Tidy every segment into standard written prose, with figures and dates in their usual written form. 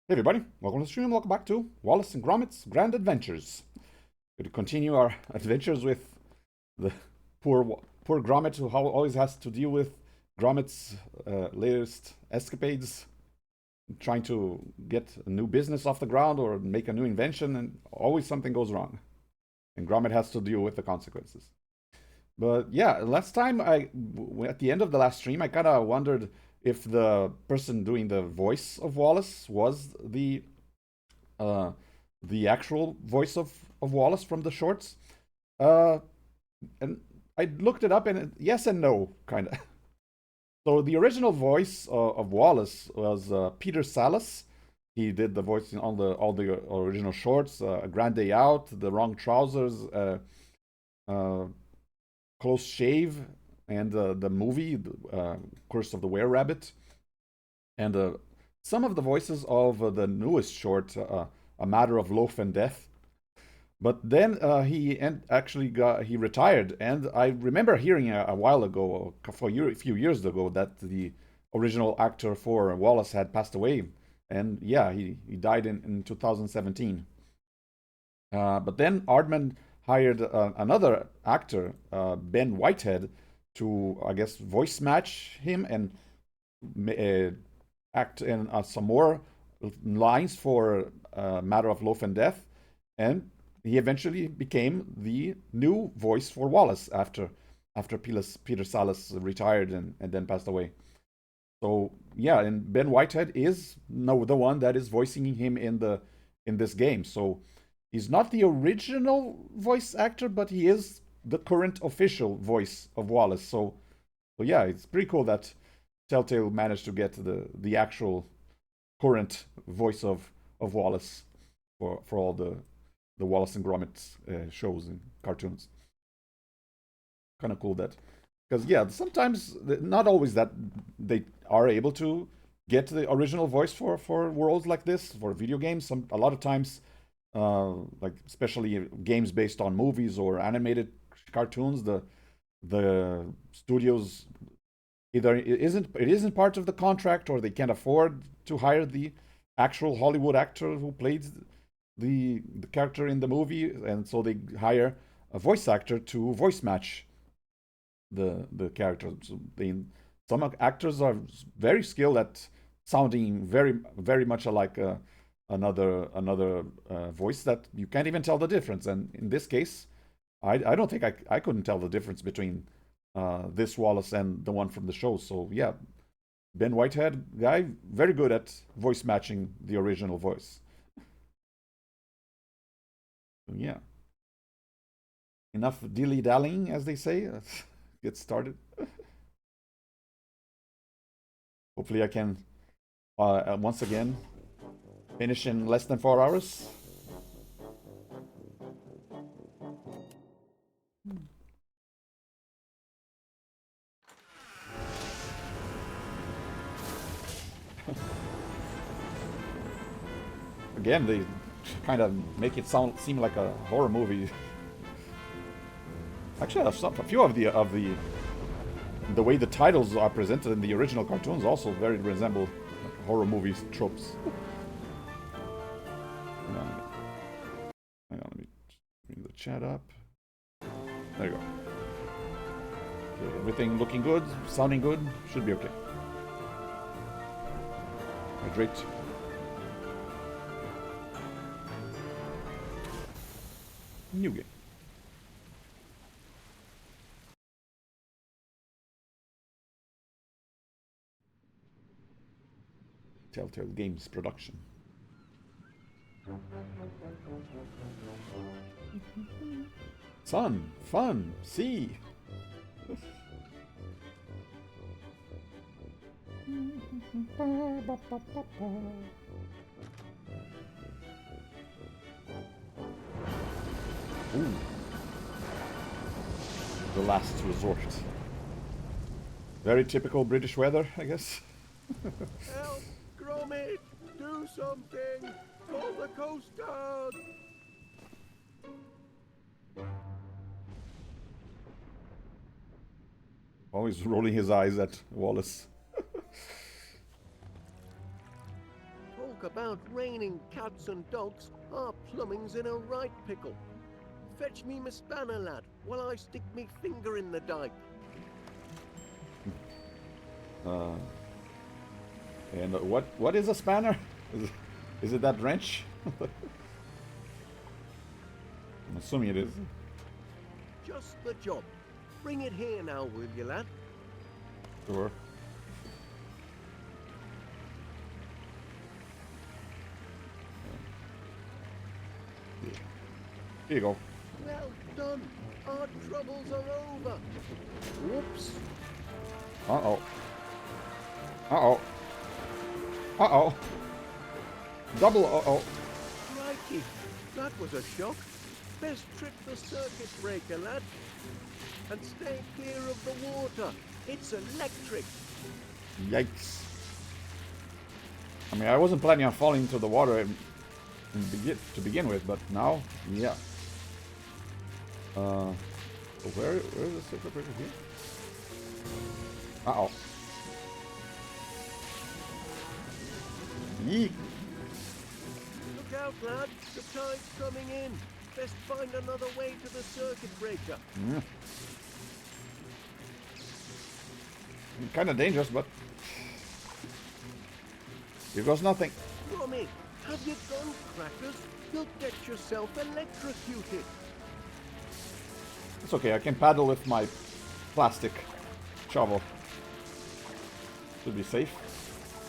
Hey everybody, welcome to the stream, welcome back to Wallace and Gromit's Grand Adventures. Going to continue our adventures with the poor Gromit who always has to deal with Gromit's latest escapades, trying to get a new business off the ground or make a new invention, and always something goes wrong. And Gromit has to deal with the consequences. But yeah, last time at the end of the last stream, I kind of wondered if the person doing the voice of Wallace was uh, the actual voice of Wallace from the shorts. Uh, and I looked it up, and yes and no, kind of. So the original voice of Wallace was Peter Sallis. He did the voice in all the original shorts, A Grand Day Out, The Wrong Trousers, uh, Close Shave, and the movie Curse of the Were Rabbit, and some of the voices of the newest short, A Matter of Loaf and Death. But then he retired, and I remember hearing a while ago, a few years ago, that the original actor for Wallace had passed away, and yeah, he died in 2017. But then Aardman hired another actor, Ben Whitehead, to I guess voice match him and uh, act in some more lines for Matter of Loaf and Death, and he eventually became the new voice for Wallace after Peter Sallis retired and then passed away. So yeah, and Ben Whitehead is no the one that is voicing him in this game. So he's not the original voice actor, but he is the current official voice of Wallace. So yeah, it's pretty cool that Telltale managed to get the actual current voice of Wallace for all the Wallace and Gromit shows and cartoons. Kind of cool that, because yeah, sometimes not always that they are able to get the original voice for worlds like this for video games. A lot of times, like especially games based on movies or animated cartoons, the studios either it isn't part of the contract, or they can't afford to hire the actual Hollywood actor who played the character in the movie, and so they hire a voice actor to voice match the character. So some actors are very skilled at sounding very much like another voice that you can't even tell the difference. And in this case, I don't think I couldn't tell the difference between this Wallace and the one from the show. So yeah, Ben Whitehead guy, very good at voice matching the original voice. So, yeah, enough dilly dallying, as they say. Let's get started. Hopefully, I can once again finish in less than 4 hours. Again, they kind of make it seem like a horror movie. Actually, a few of the way the titles are presented in the original cartoons also very resemble horror movie tropes. Hang on, let me bring the chat up. There you go. Okay, everything looking good, sounding good, should be okay. Hydrate. New game. Telltale Games production. Sun, fun, sea. Ooh. The last resort. Very typical British weather, I guess. Help! Gromit! Do something! Call the Coast Guard! Always rolling his eyes at Wallace. Talk about raining cats and dogs, our plumbing's in a right pickle. Fetch me my spanner, lad, while I stick me finger in the dike. And what is a spanner? Is it that wrench? I'm assuming it is. Just the job. Bring it here now, will you, lad? Sure. Here you go. Well done. Our troubles are over. Whoops. Uh-oh. Uh-oh. Uh-oh. Double uh-oh. Crikey, that was a shock. Best trip the circuit breaker, lad. And stay clear of the water. It's electric. Yikes. I mean, I wasn't planning on falling into the water to begin with, but now, yeah. Where is the circuit breaker here? Uh-oh. Yeek. Look out, lad. The tide's coming in. Best find another way to the circuit breaker. Kind of dangerous, but here goes nothing. Gromit, have you gone crackers? You'll get yourself electrocuted. It's okay, I can paddle with my plastic shovel. Should be safe.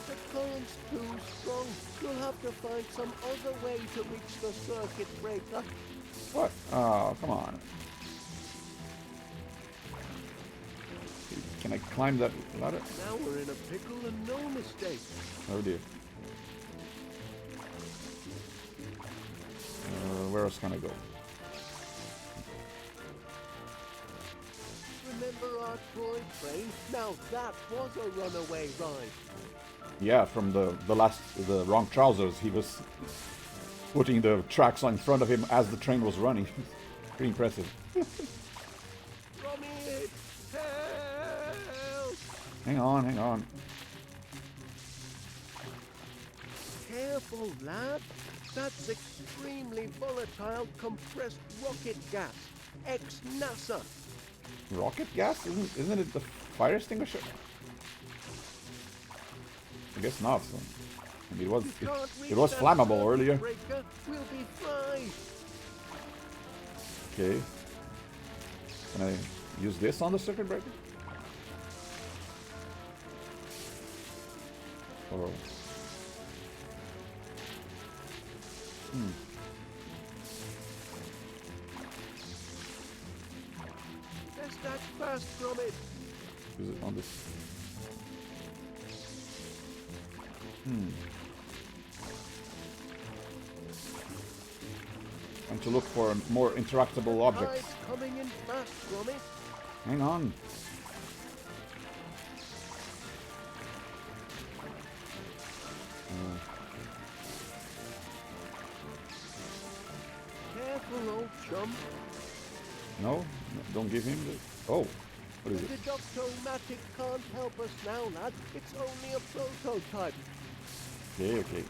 The current's too strong. You'll have to find some other way to reach the circuit breaker. What? Oh, come on. Can I climb that ladder? Now we're in a pickle and no mistake. Oh dear. Where else can I go? Remember our toy train? Now that was a runaway ride. Yeah, from the wrong trousers. He was putting the tracks on in front of him as the train was running. Pretty impressive. Gromit, help! Hang on, hang on. Careful, lad. That's extremely volatile compressed rocket gas. Ex-NASA. Rocket gas? Isn't it the fire extinguisher? I guess not. So. I mean, it was flammable earlier. Breaker, we'll be fried. Okay. Can I use this on the circuit breaker? Or... Best act fast, Gromit. Is it on this? Trying to look for more interactable objects. Tide's coming in fast, Gromit. Hang on. Careful, old chum. No, don't give him the... Oh, what is The it? Deductomatic can't help us now, lad. It's only a prototype. Okay, okay.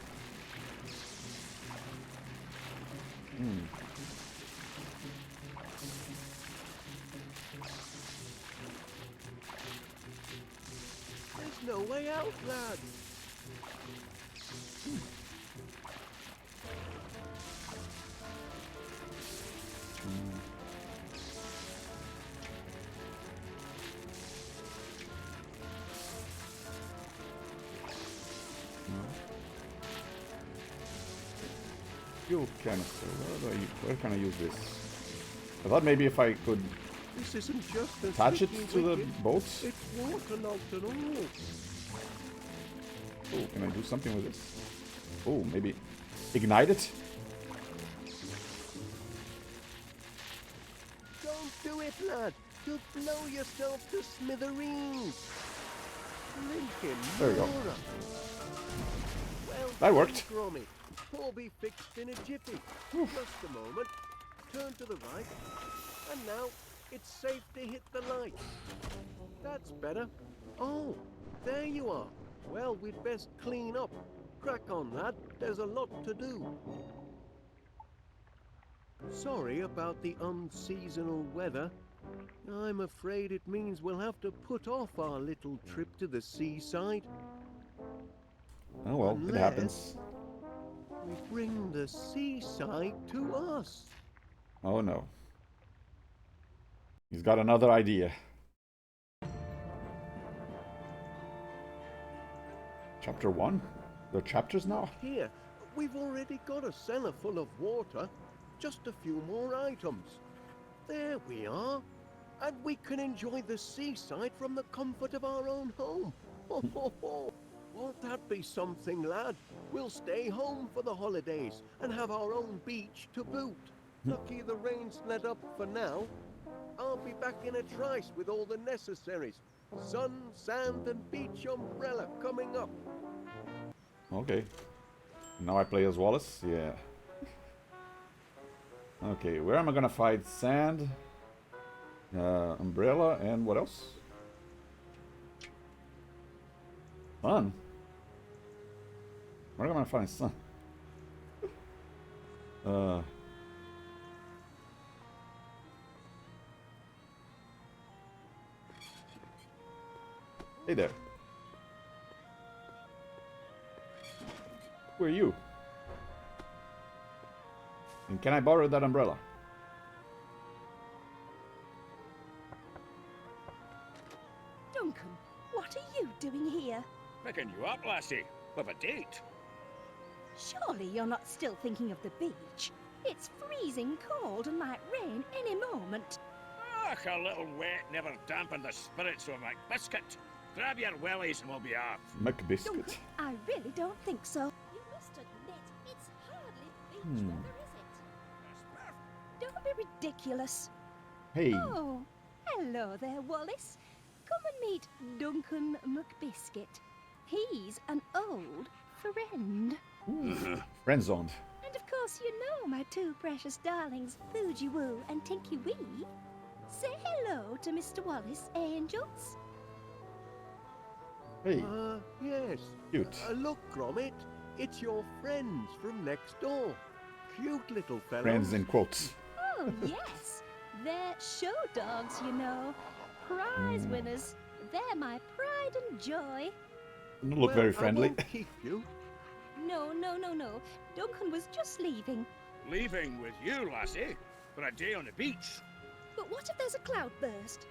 There's no way out, lad. Fuel canister. Where can I use this? I thought maybe if I could This isn't just a attach it sticky to the wicket. boats. It's waterlogged and all. Oh, can I do something with this? Oh, maybe ignite it? Don't do it, lad. You'll blow yourself to smithereens. Lincoln, There we go. you're up. Well, That worked. Gromit. All be fixed in a jiffy. Just a moment. Turn to the right. And now it's safe to hit the light. That's better. Oh, there you are. Well, we'd best clean up. Crack on, lad. There's a lot to do. Sorry about the unseasonal weather. I'm afraid it means we'll have to put off our little trip to the seaside. Oh well, it Unless happens. we bring the seaside to us. Oh no. He's got another idea. Chapter 1? There are chapters now? Here, we've already got a cellar full of water. Just a few more items. There we are. And we can enjoy the seaside from the comfort of our own home. Ho, ho, ho. Won't that be something, lad? We'll stay home for the holidays and have our own beach to boot. Lucky the rain's let up for now. I'll be back in a trice with all the necessaries. Sun, sand and beach umbrella coming up. Okay. Now I play as Wallace? Yeah. Okay, where am I gonna find sand? Umbrella and what else? Sun? Where am I gonna find sun? Hey there. Who are you? And can I borrow that umbrella? Duncan, what are you doing here? Picking you up, lassie, with a date. Surely you're not still thinking of the beach? It's freezing cold and might rain any moment. Ach, a little wet never dampened the spirits of McBiscuit. Grab your wellies and we'll be off. McBiscuit. Duncan, I really don't think so. You must admit, it's hardly beach weather, is it? Don't be ridiculous. Hey. Oh, hello there, Wallace. Come and meet Duncan McBiscuit. He's an old friend. Friend zoned. And of course you know my two precious darlings, Fuji Woo and Tinky Wee. Say hello to Mr. Wallace, angels. Hey, Yes. cute. Look, Gromit. It's your friends from next door. Cute little fellows. Friends in quotes. Oh, yes. They're show dogs, you know. Prize winners. They're my pride and joy. Don't look very I friendly. won't keep you. No. Duncan was just leaving. Leaving with you, lassie, for a day on the beach. But what if there's a cloudburst?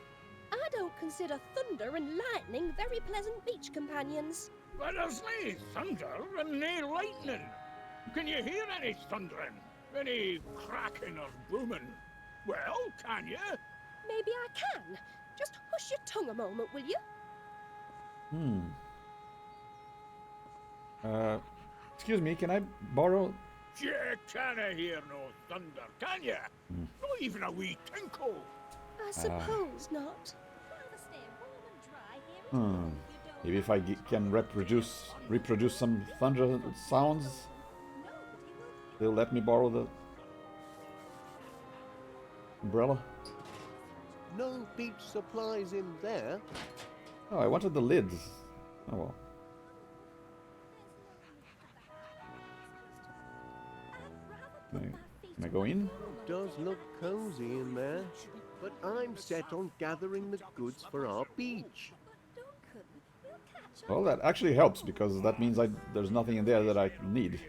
I don't consider thunder and lightning very pleasant beach companions. But there's nae thunder and nae lightning. Can you hear any thundering? Any cracking or booming? Well, can you? Maybe I can. Just hush your tongue a moment, will you? Excuse me, can I borrow? You canna hear no thunder, can you? Not even a wee tinkle. I suppose not. Rather stay warm and dry here at home, if you don't Maybe if I can reproduce some thunder sounds, know, but he will. they'll let me borrow the umbrella. No beach supplies in there. Oh, I wanted the lids. Oh well. Can I go in? Does look cozy in there. But I'm set on gathering the goods for our beach. Duncan, we'll catch Well, that actually helps because that means there's nothing in there that I need.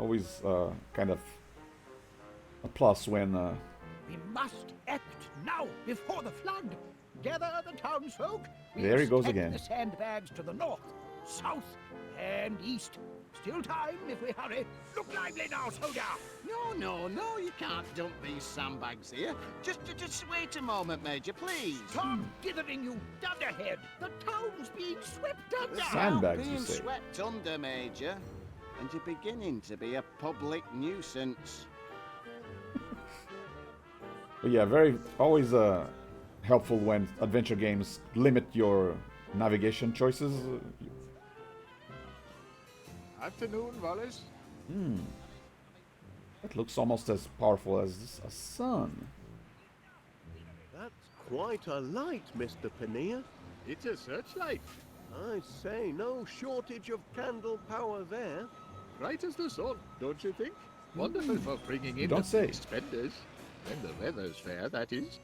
Always kind of a plus when We must act now before the flood. Gather the townsfolk. We There he goes expect again. The sandbags to the north, south, and east. Still time if we hurry. Look lively now, soldier. No, you can't dump these sandbags here. Just wait a moment, Major, please. Stop dithering, you dunderhead. The town's being swept under. Sandbags, you Being say? swept under, Major. And you're beginning to be a public nuisance. But yeah, always helpful when adventure games limit your navigation choices. Afternoon, Wallace. That looks almost as powerful as a sun. That's quite a light, Mr. Paneer. It's a searchlight. I say, no shortage of candle power there. Bright as the sun, don't you think? Wonderful for bringing You in don't the say. big spenders. When the weather's fair, that is.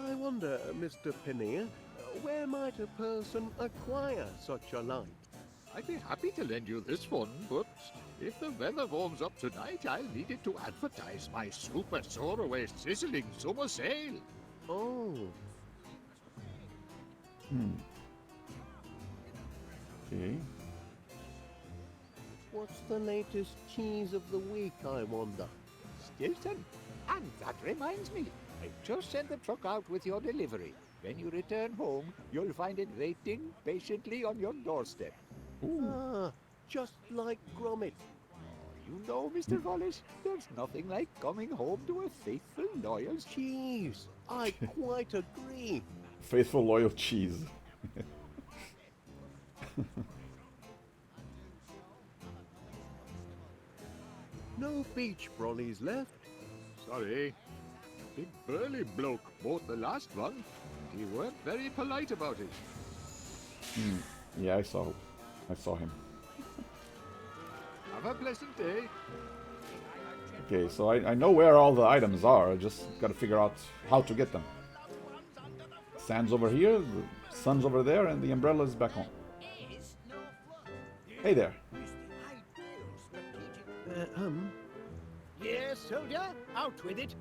I wonder, Mr. Paneer, where might a person acquire such a light? I'd be happy to lend you this one, but if the weather warms up tonight, I'll need it to advertise my super soaraway sizzling summer sale. Oh, Okay. what's the latest cheese of the week, I wonder? Stilton. And that reminds me, I just sent the truck out with your delivery. When you return home, you'll find it waiting patiently on your doorstep. Ah, just like Gromit. You know, Mr. Wallace, there's nothing like coming home to a faithful, loyal Cheese, I quite agree. Faithful, loyal cheese. No beach brollies left. Sorry. Big burly bloke bought the last one. He weren't very polite about it. Yeah, I saw him. Have a pleasant day. Okay, so I know where all the items are. I just gotta figure out how to get them. Sand's over here, the sun's over there, and the umbrella's back home. Hey there. Yes, soldier, out with it.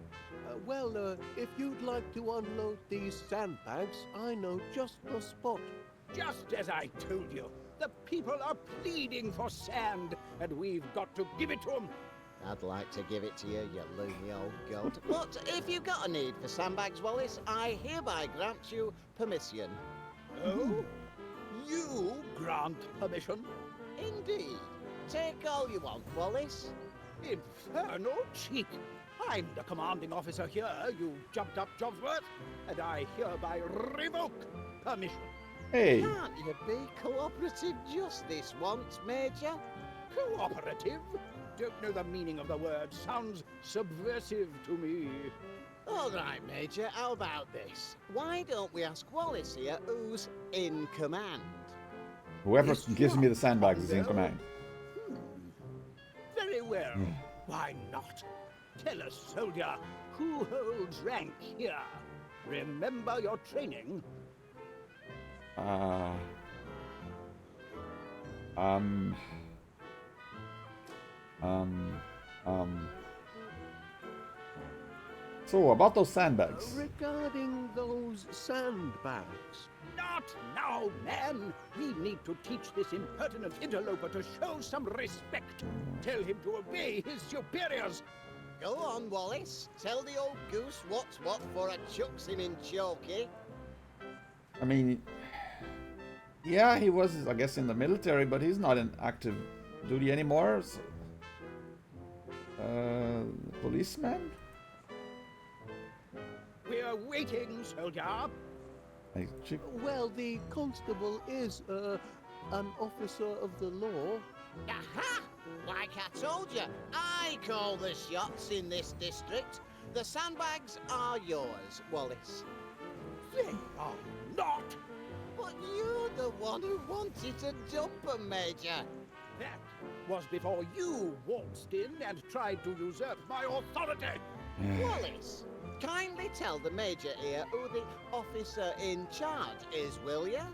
If you'd like to unload these sandbags, I know just the spot. Just as I told you, the people are pleading for sand, and we've got to give it to them. I'd like to give it to you, you loony old goat. But if you've got a need for sandbags, Wallace, I hereby grant you permission. Oh? You grant permission? Indeed. Take all you want, Wallace. Infernal cheek! I'm the commanding officer here, you jumped up Jobsworth, and I hereby revoke permission. Hey. Can't you be cooperative just this once, Major? Cooperative? Don't know the meaning of the word. Sounds subversive to me. All right, Major, how about this? Why don't we ask Wallace here who's in command? Whoever Yes, gives me the sure. sandbags is in Well. command. Very well. Why not? Tell us, soldier, who holds rank here? Remember your training? So about those sandbags. Regarding those sandbags, Not now, man! We need to teach this impertinent interloper to show some respect. Tell him to obey his superiors. Go on, Wallace. Tell the old goose what's what for a chucks him in chokey. I mean, yeah, he was, I guess, in the military, but he's not in active duty anymore. So, policeman? We're waiting, soldier. the constable is, an officer of the law. Aha! Like I told you, I call the shots in this district. The sandbags are yours, Wallace. They are not. But you're the one who wanted to dump 'em, Major. That was before you waltzed in and tried to usurp my authority. Wallace, kindly tell the Major here who the officer in charge is, will you?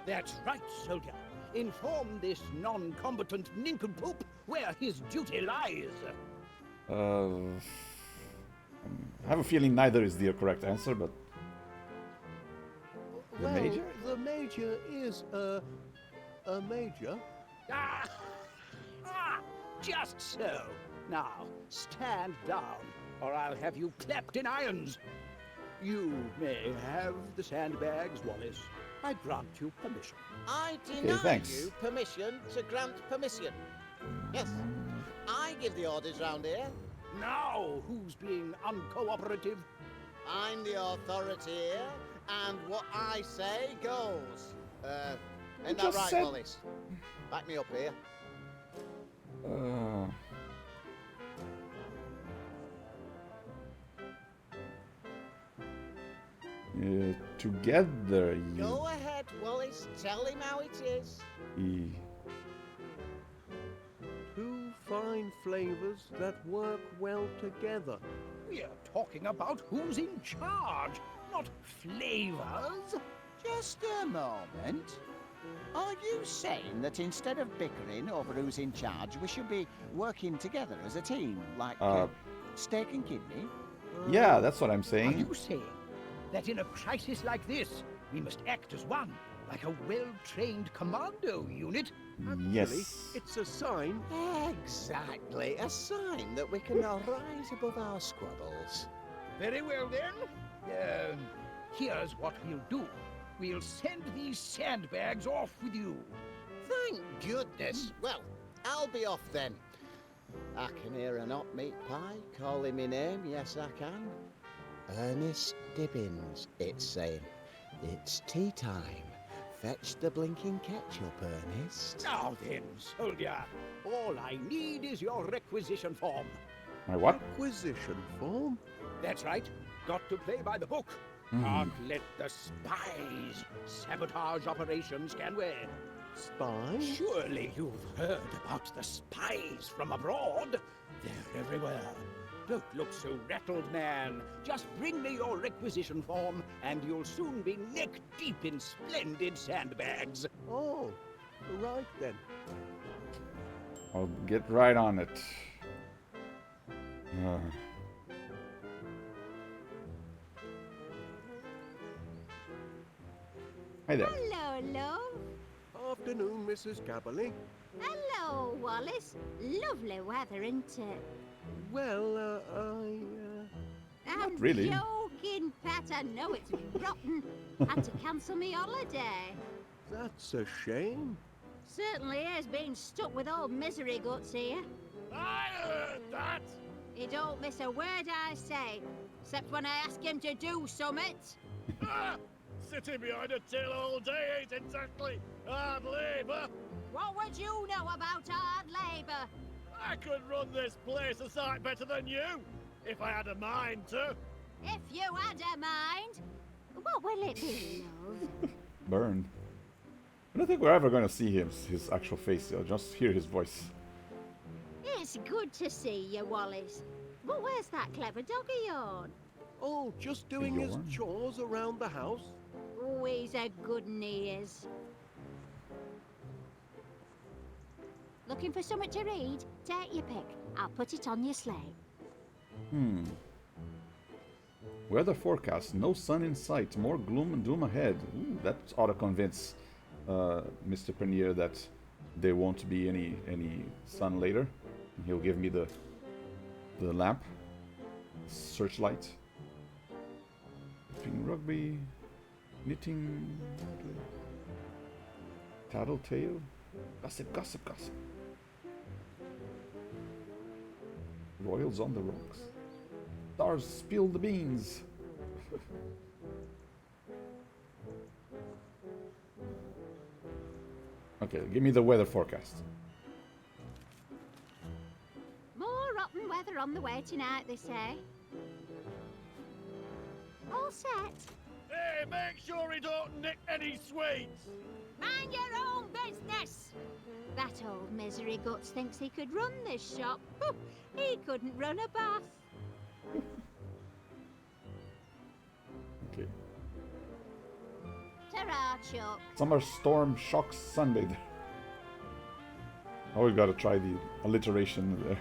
That's right, soldier. Inform this non-combatant nincompoop where his duty lies. I have a feeling neither is the correct answer, but the major? The major is, a major. Ah! Just so. Now, stand down, or I'll have you clapped in irons. You may have the sandbags, Wallace. I grant you permission. I deny thanks. you permission to grant permission. Yes, I give the orders round here. Now, who's being uncooperative? I'm the authority here, and what I say goes. Ain't that just right, said- Wallace? Back me up here. together. Go ahead, Wallace. Tell him how it is. Ye- Two fine flavors that work well together. We're talking about who's in charge, not flavors. Just a moment. Are you saying that instead of bickering over who's in charge, we should be working together as a team, like steak and kidney? Yeah, that's what I'm Are saying. you saying that in a crisis like this, we must act as one, like a well-trained commando unit? Yes. It's a sign. Exactly. A sign that we can now rise above our squabbles. Very well then. Here's what we'll do. We'll send these sandbags off with you. Thank goodness. Well, I'll be off then. I can hear an hot meat pie calling me name, yes I can. Ernest Dibbins, it's saying. It's tea time. Fetch the blinking ketchup, Ernest. Now then, soldier, all I need is your requisition form. My what? Acquisition form? That's right. Got to play by the book. Can't let the spies sabotage operations, can we? Spies? Surely you've heard about the spies from abroad. They're everywhere. Don't look so rattled, man. Just bring me your requisition form, and you'll soon be neck-deep in splendid sandbags. Oh, right then. I'll get right on it. Hi there. Hello, love. Afternoon, Mrs. Gabberly. Hello, Wallace. Lovely weather, isn't it? Well, I'm really. joking, Pat. I know it's rotten. Had to cancel me holiday. that's a shame. Certainly is being stuck with old misery guts here. I heard that. He don't miss a word I say, except when I ask him to do summit. Ah, sitting behind a till all day ain't exactly hard labour. What would you know about hard labour? I could run this place a sight better than you, if I had a mind to. If you had a mind, what will it be, love? Burn. I don't think we're ever going to see his actual face. I'll just hear his voice. It's good to see you, Wallace. But where's that clever dog of yours? Oh, just doing his Yawn. chores around the house. Oh, he's a good un, he is. Looking for something to read? Take your pick. I'll put it on your sleigh. Weather forecast. No sun in sight. More gloom and doom ahead. Ooh, that ought to convince Mr. Pernier that there won't be any sun later. He'll give me the lamp. Searchlight. Between rugby. Knitting. Tattletale. Gossip, gossip, gossip. Royals on the rocks. Stars spill the beans. Okay, give me the weather forecast. More rotten weather on the way tonight, they say. All set. Hey, make sure he don't nick any sweets. Mind your own business. That old misery guts thinks he could run this shop. He couldn't run a bath. Okay. Ta-ra, Chuck. Summer storm shocks sunbather. Oh, we gotta try the alliteration there.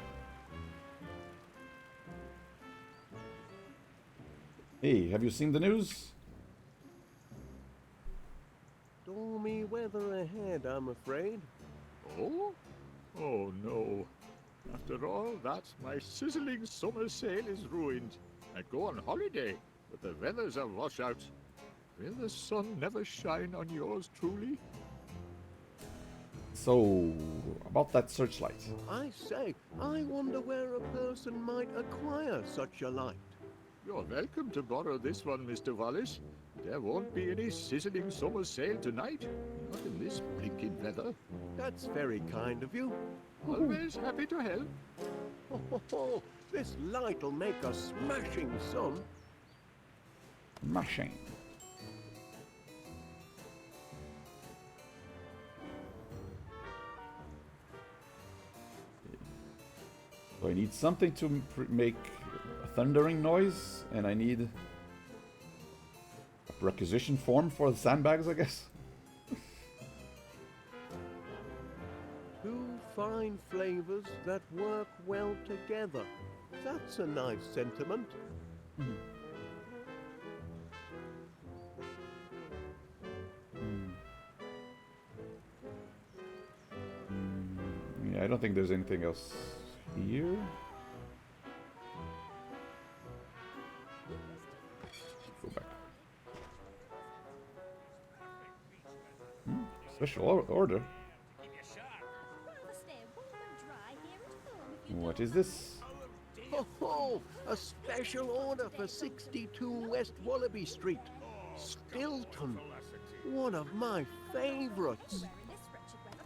Hey, have you seen the news? Stormy weather ahead, I'm afraid. Oh? Oh no. After all that, my sizzling summer sail is ruined. I go on holiday, but the weather's a washout. Will the sun never shine on yours truly? So, about that searchlight. I say, I wonder where a person might acquire such a light. You're welcome to borrow this one, Mr. Wallace. There won't be any sizzling summer sail tonight. Not in this blinking weather. That's very kind of you. Always happy to help. This light'll make a smashing sun. Mashing. So I need something to make a thundering noise, and I need a requisition form for the sandbags, I guess. Two fine flavors that work well together. That's a nice sentiment. Yeah, I don't think there's anything else here. Go back. Special order. Rather stay warm and dry here at home if you What is this? Oh, a special order for 62 West Wallaby Street. Stilton. One of my favorites. in this wretched weather.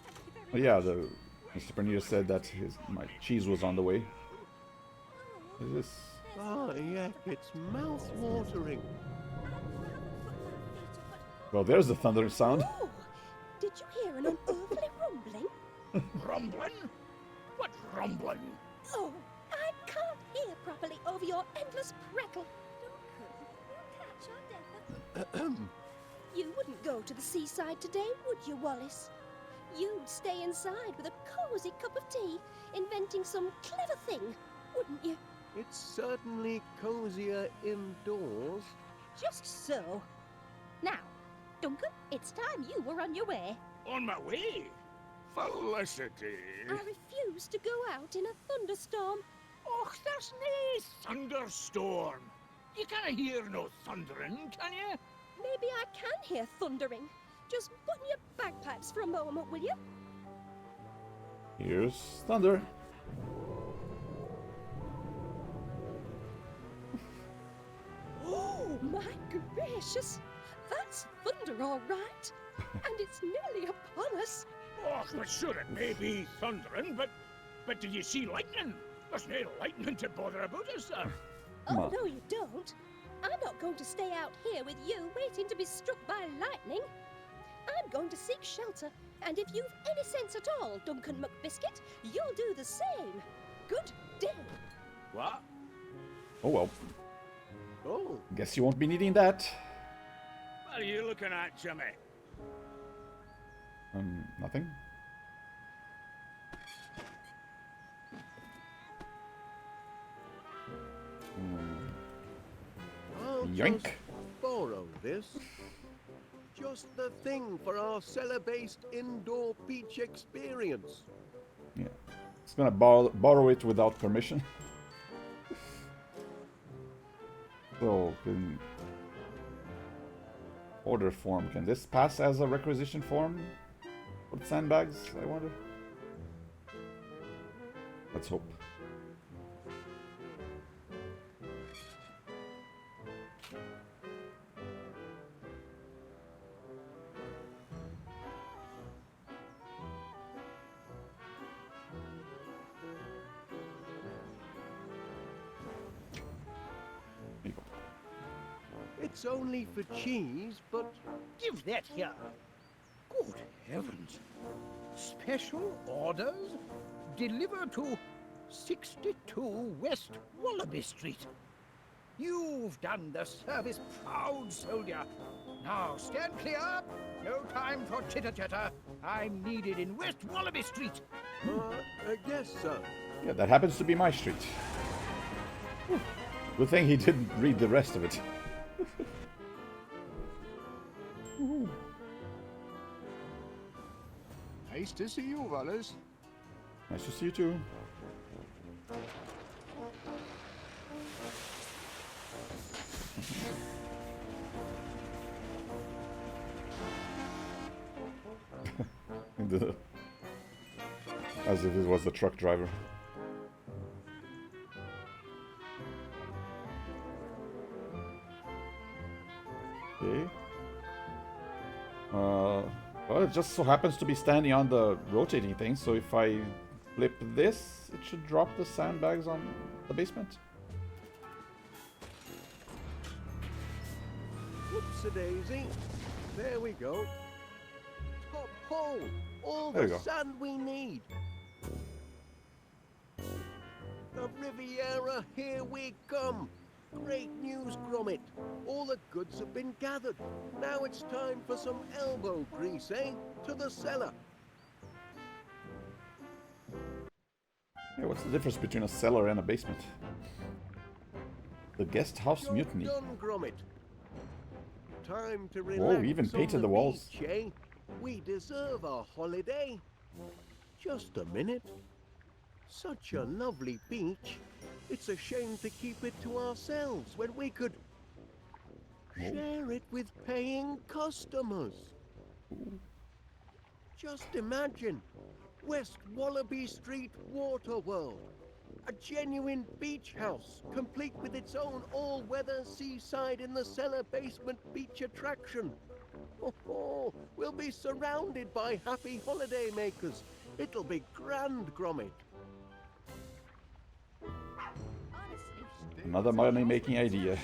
Thank you Oh, very yeah, Mr. Bernier said that my cheese was on the way. What is this? Ah, yeah, it's mouth-watering. Well, there's the thunder sound. Oh, did you hear an unearthly rumbling? Rumbling? What rumbling? Oh, I can't hear properly over your endless prattle. We'll catch our death. You wouldn't go to the seaside today, would you, Wallace? You'd stay inside with a cozy cup of tea, inventing some clever thing, wouldn't you? It's certainly cozier indoors. Just so. Now, Duncan, it's time you were on your way. On my way? Felicity. I refuse to go out in a thunderstorm. Och, there's nae thunderstorm. You can't hear no thundering, can you? Maybe I can hear thundering. Just button your bagpipes for a moment, will you? Here's thunder. Oh, my gracious! That's thunder, all right. And it's nearly upon us. Och, but sure it may be thundering, but do you see lightning? There's no lightning to bother about, is there? Oh, Ma. no, you don't. I'm not going to stay out here with you waiting to be struck by lightning. I'm going to seek shelter, and if you've any sense at all, Duncan McBiscuit, you'll do the same. Good day. What? Oh well. Oh, Guess you won't be needing that. What are you looking at, Jimmy? Nothing. I'll Yoink. just borrow this. Just the thing for our cellar-based indoor beach experience. Yeah. It's gonna borrow it without permission. So, order form. Can this pass as a requisition form? For the sandbags, I wonder? Let's hope. There you go. It's only for cheese, but Give that here. Good heavens. Special orders? Deliver to 62 West Wallaby Street. You've done the service proud, soldier. Now stand clear. No time for chitter-chatter. I'm needed in West Wallaby Street. I guess so. Yeah, that happens to be my street. Good thing he didn't read the rest of it. Nice to see you, Wallace. Nice to see you too. As if it was the truck driver. Okay. Well, it just so happens to be standing on the rotating thing, so if I flip this, it should drop the sandbags on the basement. Whoops-a-daisy. There we go. Top hole. All There the we go. sand we need. Riviera, here we come. Great news, Gromit. All the goods have been gathered. Now it's time for some elbow grease, eh? To the cellar. Yeah, what's the difference between a cellar and a basement? The guest house You're mutiny. done, Gromit. Time to relax. Whoa, we even on painted the the walls. beach, eh? We deserve a holiday. Just a minute. Such a lovely beach. It's a shame to keep it to ourselves when we could share it with paying customers. Just imagine, West Wallaby Street Water World. A genuine beach house, complete with its own all-weather seaside in the cellar basement beach attraction. Oh, we'll be surrounded by happy holiday makers. It'll be grand, Gromit. Another money-making idea.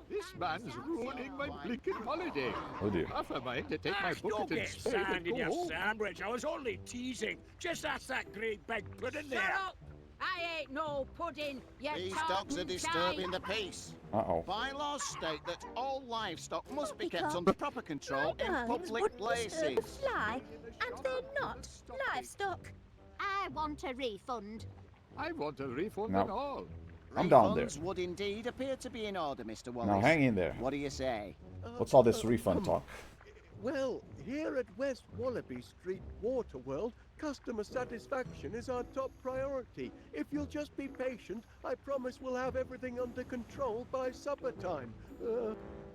This man's ruining my blinking holiday. Oh dear. Half a mind to take my Don't bucket and get spade sand and in go your home. sandwich. I was only teasing. Just ask that great big pudding there. Shut up! I ain't no pudding, you These dogs are tartan disturbing child. the peace. Uh-oh. Bylaws state that all livestock must be We kept can't- under proper control My in darlings public wouldn't disturb a places. fly, and they're not livestock. I want a refund. I want a refund No. and all. I'm down there. Refunds would indeed appear to be in order, Mr. Wallace. Now hang in there. What do you say? What's all this refund talk? Well, here at West Wallaby Street Water World, customer satisfaction is our top priority. If you'll just be patient, I promise we'll have everything under control by supper time.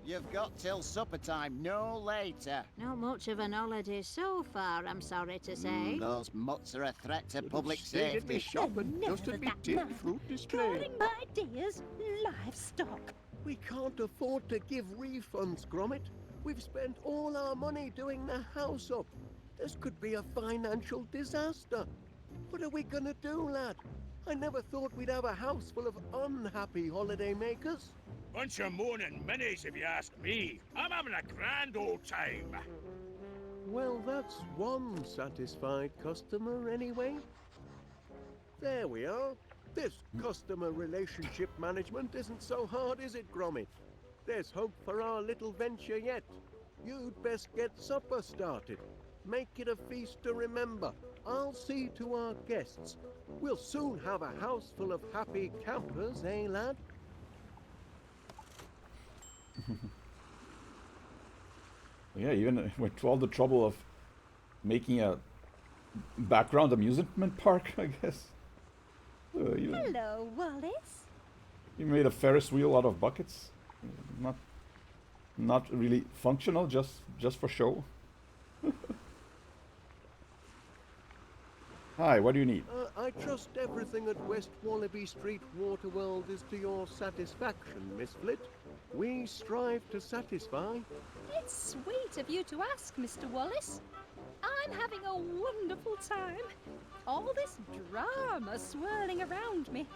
You've got till supper time, no later. Not much of an holiday so far, I'm sorry to say. Those mutts are a threat to public Stay in the safety. shop and Never just at me that tin man. fruit display. Calling my dears livestock. We can't afford to give refunds, Gromit. We've spent all our money doing the house up. This could be a financial disaster. What are we gonna do, lad? I never thought we'd have a house full of unhappy holiday makers. Bunch of moaning minis, if you ask me. I'm having a grand old time. Well, that's one satisfied customer anyway. There we are. This customer relationship management isn't so hard, is it, Gromit? There's hope for our little venture yet. You'd best get supper started. Make it a feast to remember. I'll see to our guests. We'll soon have a house full of happy campers, eh, lad? Yeah, even went to all the trouble of making a background amusement park, I guess. You Hello, Wallace. made a Ferris wheel out of buckets. Not really functional, just for show. Hi, what do you need? I trust everything at West Wallaby Street Waterworld is to your satisfaction, Miss Flit. We strive to satisfy. It's sweet of you to ask, Mr. Wallace. I'm having a wonderful time. All this drama swirling around me.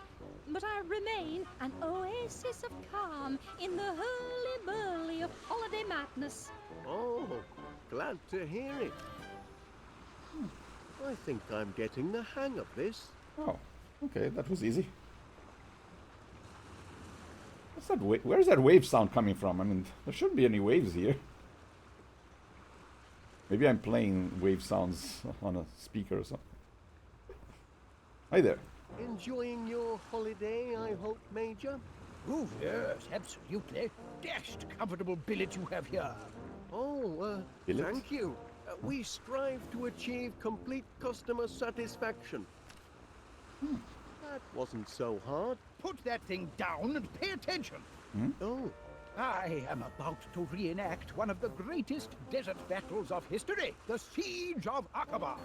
But I remain an oasis of calm in the hurly-burly of holiday madness. Oh, glad to hear it. I think I'm getting the hang of this. Oh, okay, that was easy. What's that where's that wave sound coming from? I mean, there shouldn't be any waves here. Maybe I'm playing wave sounds on a speaker or something. Hi there. Enjoying your holiday, I hope, Major? Oh, yes, absolutely. Dashed comfortable billet you have here. Oh, Billet? thank you. We strive to achieve complete customer satisfaction. That wasn't so hard. Put that thing down and pay attention. Oh, I am about to reenact one of the greatest desert battles of history, the Siege of Aqaba.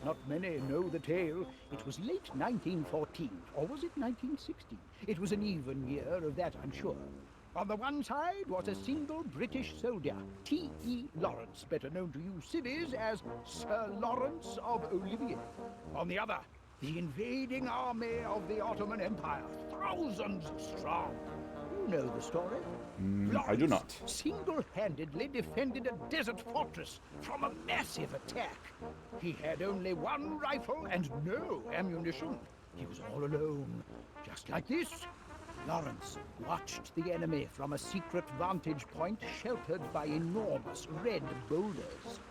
Not many know the tale. It was late 1914, or was it 1916? It was an even year, of that I'm sure. On the one side was a single British soldier, T.E. Lawrence, better known to you civvies as Sir Lawrence of Olivier. On the other, the invading army of the Ottoman Empire, thousands strong. You know the story. I do not. Single-handedly defended a desert fortress from a massive attack. He had only one rifle and no ammunition. He was all alone, just like this. Lawrence watched the enemy from a secret vantage point sheltered by enormous red boulders.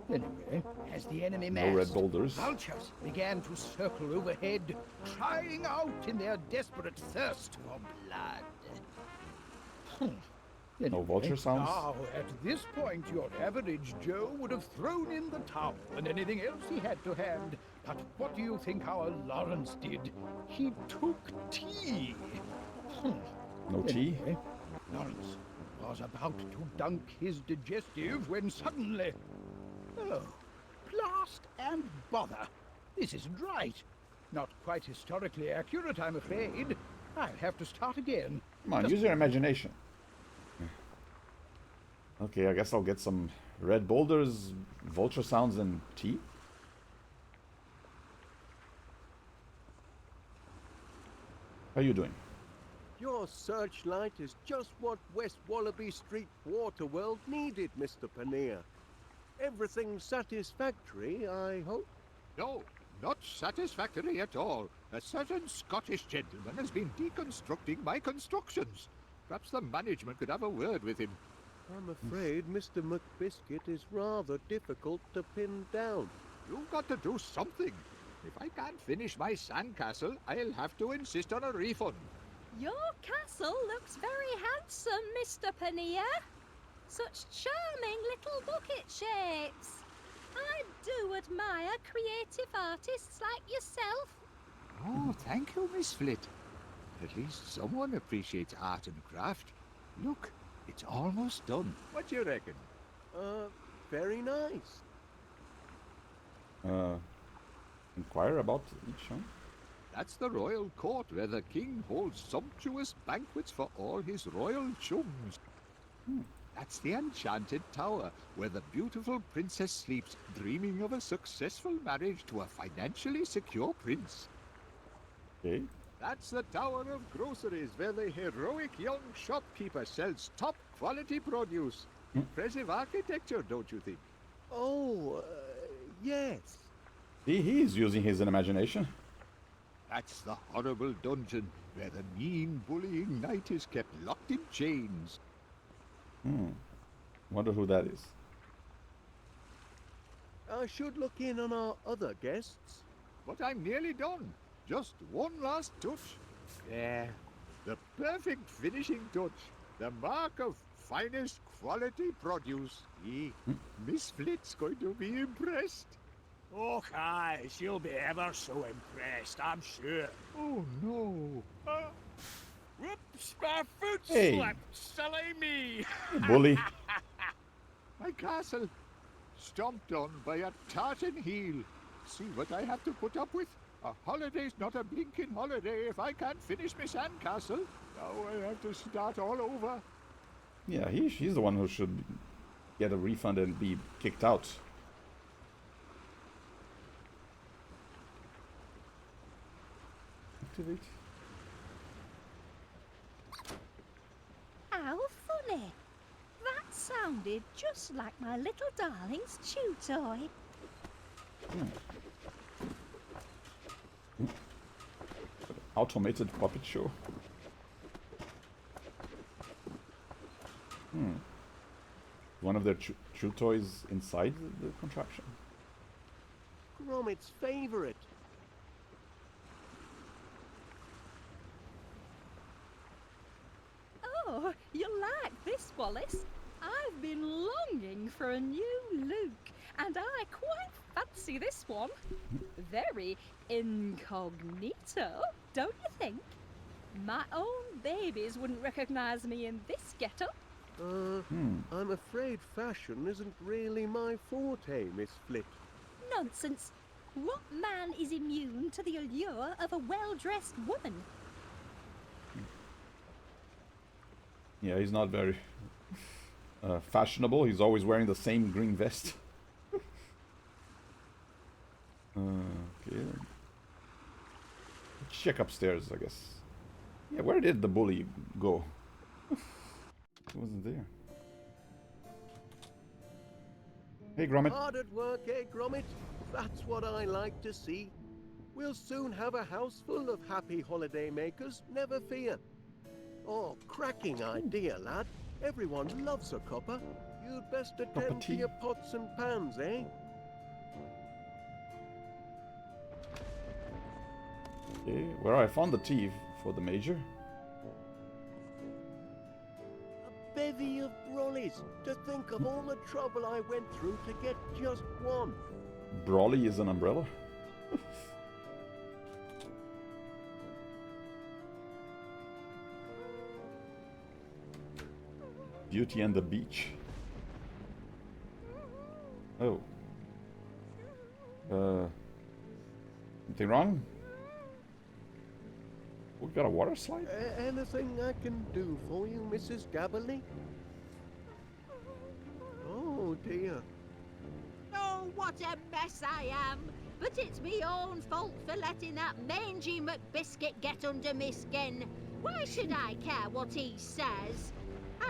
Anyway, as the enemy No red massed, boulders. vultures began to circle overhead, crying out in their desperate thirst for blood. No vulture sounds? Now, at this point, your average Joe would have thrown in the towel and anything else he had to hand. But what do you think our Lawrence did? He took tea. No tea? Anyway, Lawrence was about to dunk his digestive when suddenly... Oh, blast and bother. This isn't right. Not quite historically accurate, I'm afraid. I'll have to start again. Come on, use your imagination. Okay, I guess I'll get some red boulders, vulture sounds, and tea. How are you doing? Your searchlight is just what West Wallaby Street Waterworld needed, Mr. Paneer. Everything satisfactory, I hope? No, not satisfactory at all. A certain Scottish gentleman has been deconstructing my constructions. Perhaps the management could have a word with him. I'm afraid Mr. McBiscuit is rather difficult to pin down. You've got to do something. If I can't finish my sandcastle, I'll have to insist on a refund. Your castle looks very handsome, Mr. Paneer. Such charming little bucket shapes. I do admire creative artists like yourself. Oh, thank you, Miss Flit. At least someone appreciates art and craft. Look, it's almost done. What do you reckon? Very nice. Inquire about each one? That's the royal court where the king holds sumptuous banquets for all his royal chums. That's the enchanted tower where the beautiful princess sleeps, dreaming of a successful marriage to a financially secure prince. Okay. That's the tower of groceries where the heroic young shopkeeper sells top quality produce. Impressive architecture, don't you think? Oh, yes. See, he's using his imagination. That's the horrible dungeon where the mean, bullying knight is kept locked in chains. Wonder who that is. I should look in on our other guests. But I'm nearly done. Just one last touch. There. The perfect finishing touch. The mark of finest quality produce. Miss Flit's going to be impressed. Oh, aye, she'll be ever so impressed, I'm sure. Oh, no. Whoops, my foot Hey. slipped, silly me. Bully. My castle. Stomped on by a tartan heel. See what I have to put up with? A holiday's not a blinking holiday if I can't finish my sandcastle. Now I have to start all over. Yeah, he's the one who should get a refund and be kicked out. Activate. How funny. That sounded just like my little darling's chew toy. Automated puppet show. One of their chew toys inside the contraption. Gromit's favorite. Oh, you'll like this, Wallace. I've been longing for a new look, and I quite fancy this one. Very incognito, don't you think? My own babies wouldn't recognise me in this getup. I'm afraid fashion isn't really my forte, Miss Flit. Nonsense. What man is immune to the allure of a well-dressed woman? Yeah, he's not very fashionable. He's always wearing the same green vest. Okay. Let's check upstairs, I guess. Yeah, where did the bully go? He wasn't there. Hey, Gromit. Hard at work, eh, Gromit? That's what I like to see. We'll soon have a house full of happy holiday makers, never fear. Oh, cracking idea, lad. Everyone loves a cuppa. You'd best attend to tea. your pots and pans, eh? Okay, where I found the tea for the major. A bevy of brollies. To think of all the trouble I went through to get just one. Brolly is an umbrella. Beauty and the Beach. Oh. Anything wrong? We got a water slide? Anything I can do for you, Mrs. Gabberly? Oh, dear. Oh, what a mess I am! But it's me own fault for letting that mangy McBiscuit get under me skin. Why should I care what he says?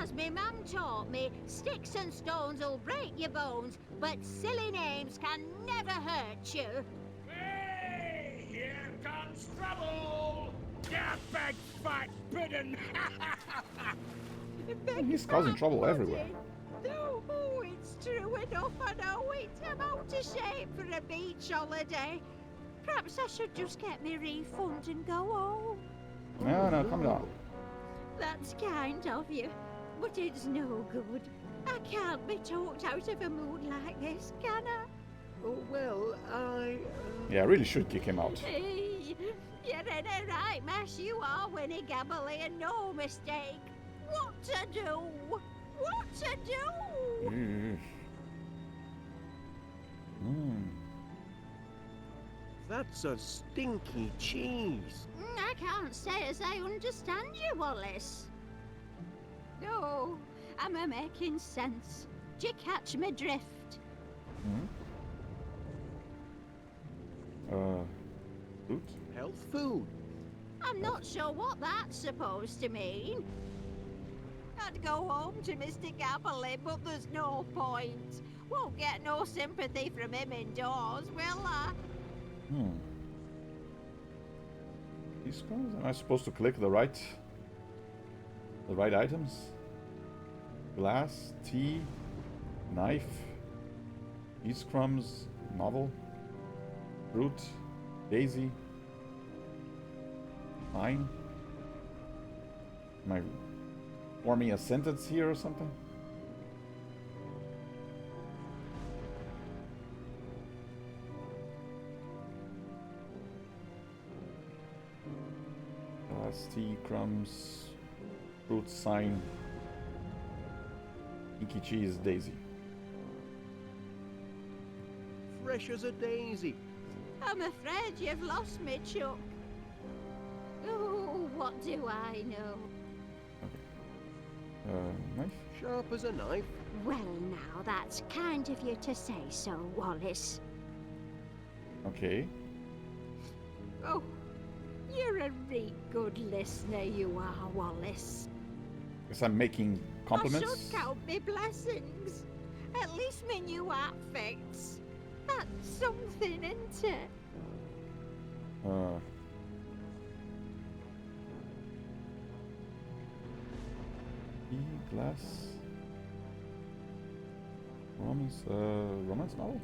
As me mum taught me, sticks and stones'll break your bones, but silly names can never hurt you. Hey, here comes trouble! You big fat puddin'! He's causing trouble everywhere. No, it's true enough, I know it. I'm out of shape for a beach holiday. Perhaps I should just get me refund and go home. No, calm down. That's kind of you, but it's no good. I can't be talked out of a mood like this, can I? Oh, well, Yeah, I really should kick him out. Hey, you're in a right mess, you are, Winnie Gabberly, and no mistake. What to do? What to do? That's a stinky cheese. I can't say as I understand you, Wallace. No, am I making sense? Do you catch my drift? Food? Health food. I'm not sure what that's supposed to mean. I'd go home to Mr. Gabberly, but there's no point. Won't get no sympathy from him indoors, will I? These guys? Am I supposed to click the right items? Glass, tea, knife, yeast crumbs, novel, fruit, daisy, pine. Am I forming a sentence here or something? Glass, tea, crumbs, fruit, sign, inky cheese, daisy. Fresh as a daisy. I'm afraid you've lost me, Chuck. Oh, what do I know? Knife? Sharp as a knife. Well, now, that's kind of you to say so, Wallace. Okay. Oh, you're a real good listener, you are, Wallace. Guess I'm making compliments. I should count me blessings. At least me new outfits. That's something, isn't it? Glass. Romance novel?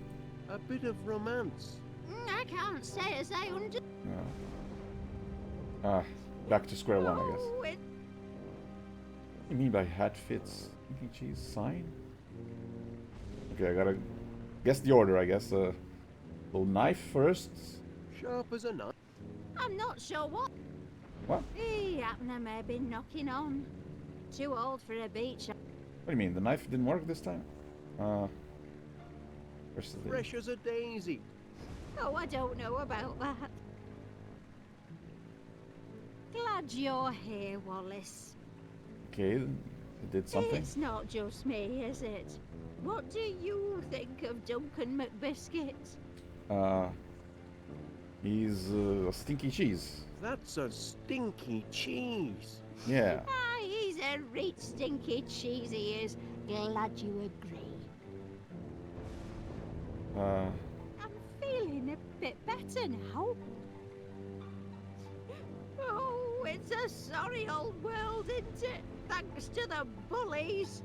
A bit of romance. I can't say as I understand. Back to square one, I guess. Oh, What do you mean by hat fits? Inky cheese sign? Okay, I gotta guess the order, I guess. Little knife first. Sharp as a knife. I'm not sure what. What? Hey, Abner may be knocking on. Too old for a beach. What do you mean? The knife didn't work this time? Where's the... Fresh as a daisy. Oh, I don't know about that. Glad you're here, Wallace. Okay, it did something. It's not just me, is it? What do you think of Duncan McBiscuit? He's a stinky cheese. That's a stinky cheese. Yeah. He's a reet stinky cheese, he is. Glad you agree. I'm feeling a bit better now. It's a sorry old world, isn't it? Thanks to the bullies.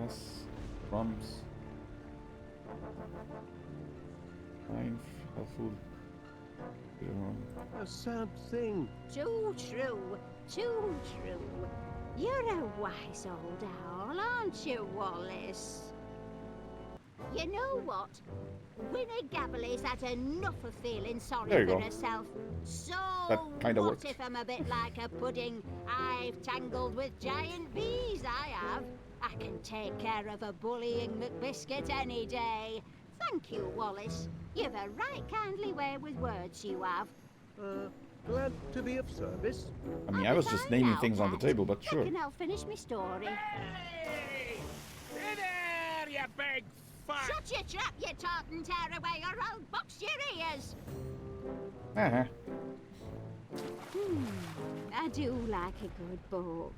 Yes. Crumbs. Fine. Food. A sad thing. Too true, too true. You're a wise old owl, aren't you, Wallace? You know what? Winnie Gabbley's had enough of feeling There sorry you for go. herself. So That kinda what worked. if I'm a bit like a pudding? I've tangled with giant bees, I have. I can take care of a bullying McBiscuit any day. Thank you, Wallace. You've a right kindly way with words, you have. Glad to be of service. I mean, I was just naming things on the table, but sure. Reckon I'll finish my story. Hey! Hey there, you big fat... Shut your trap, you tartan tearaway, or I'll box your ears! Uh-huh. I do like a good book.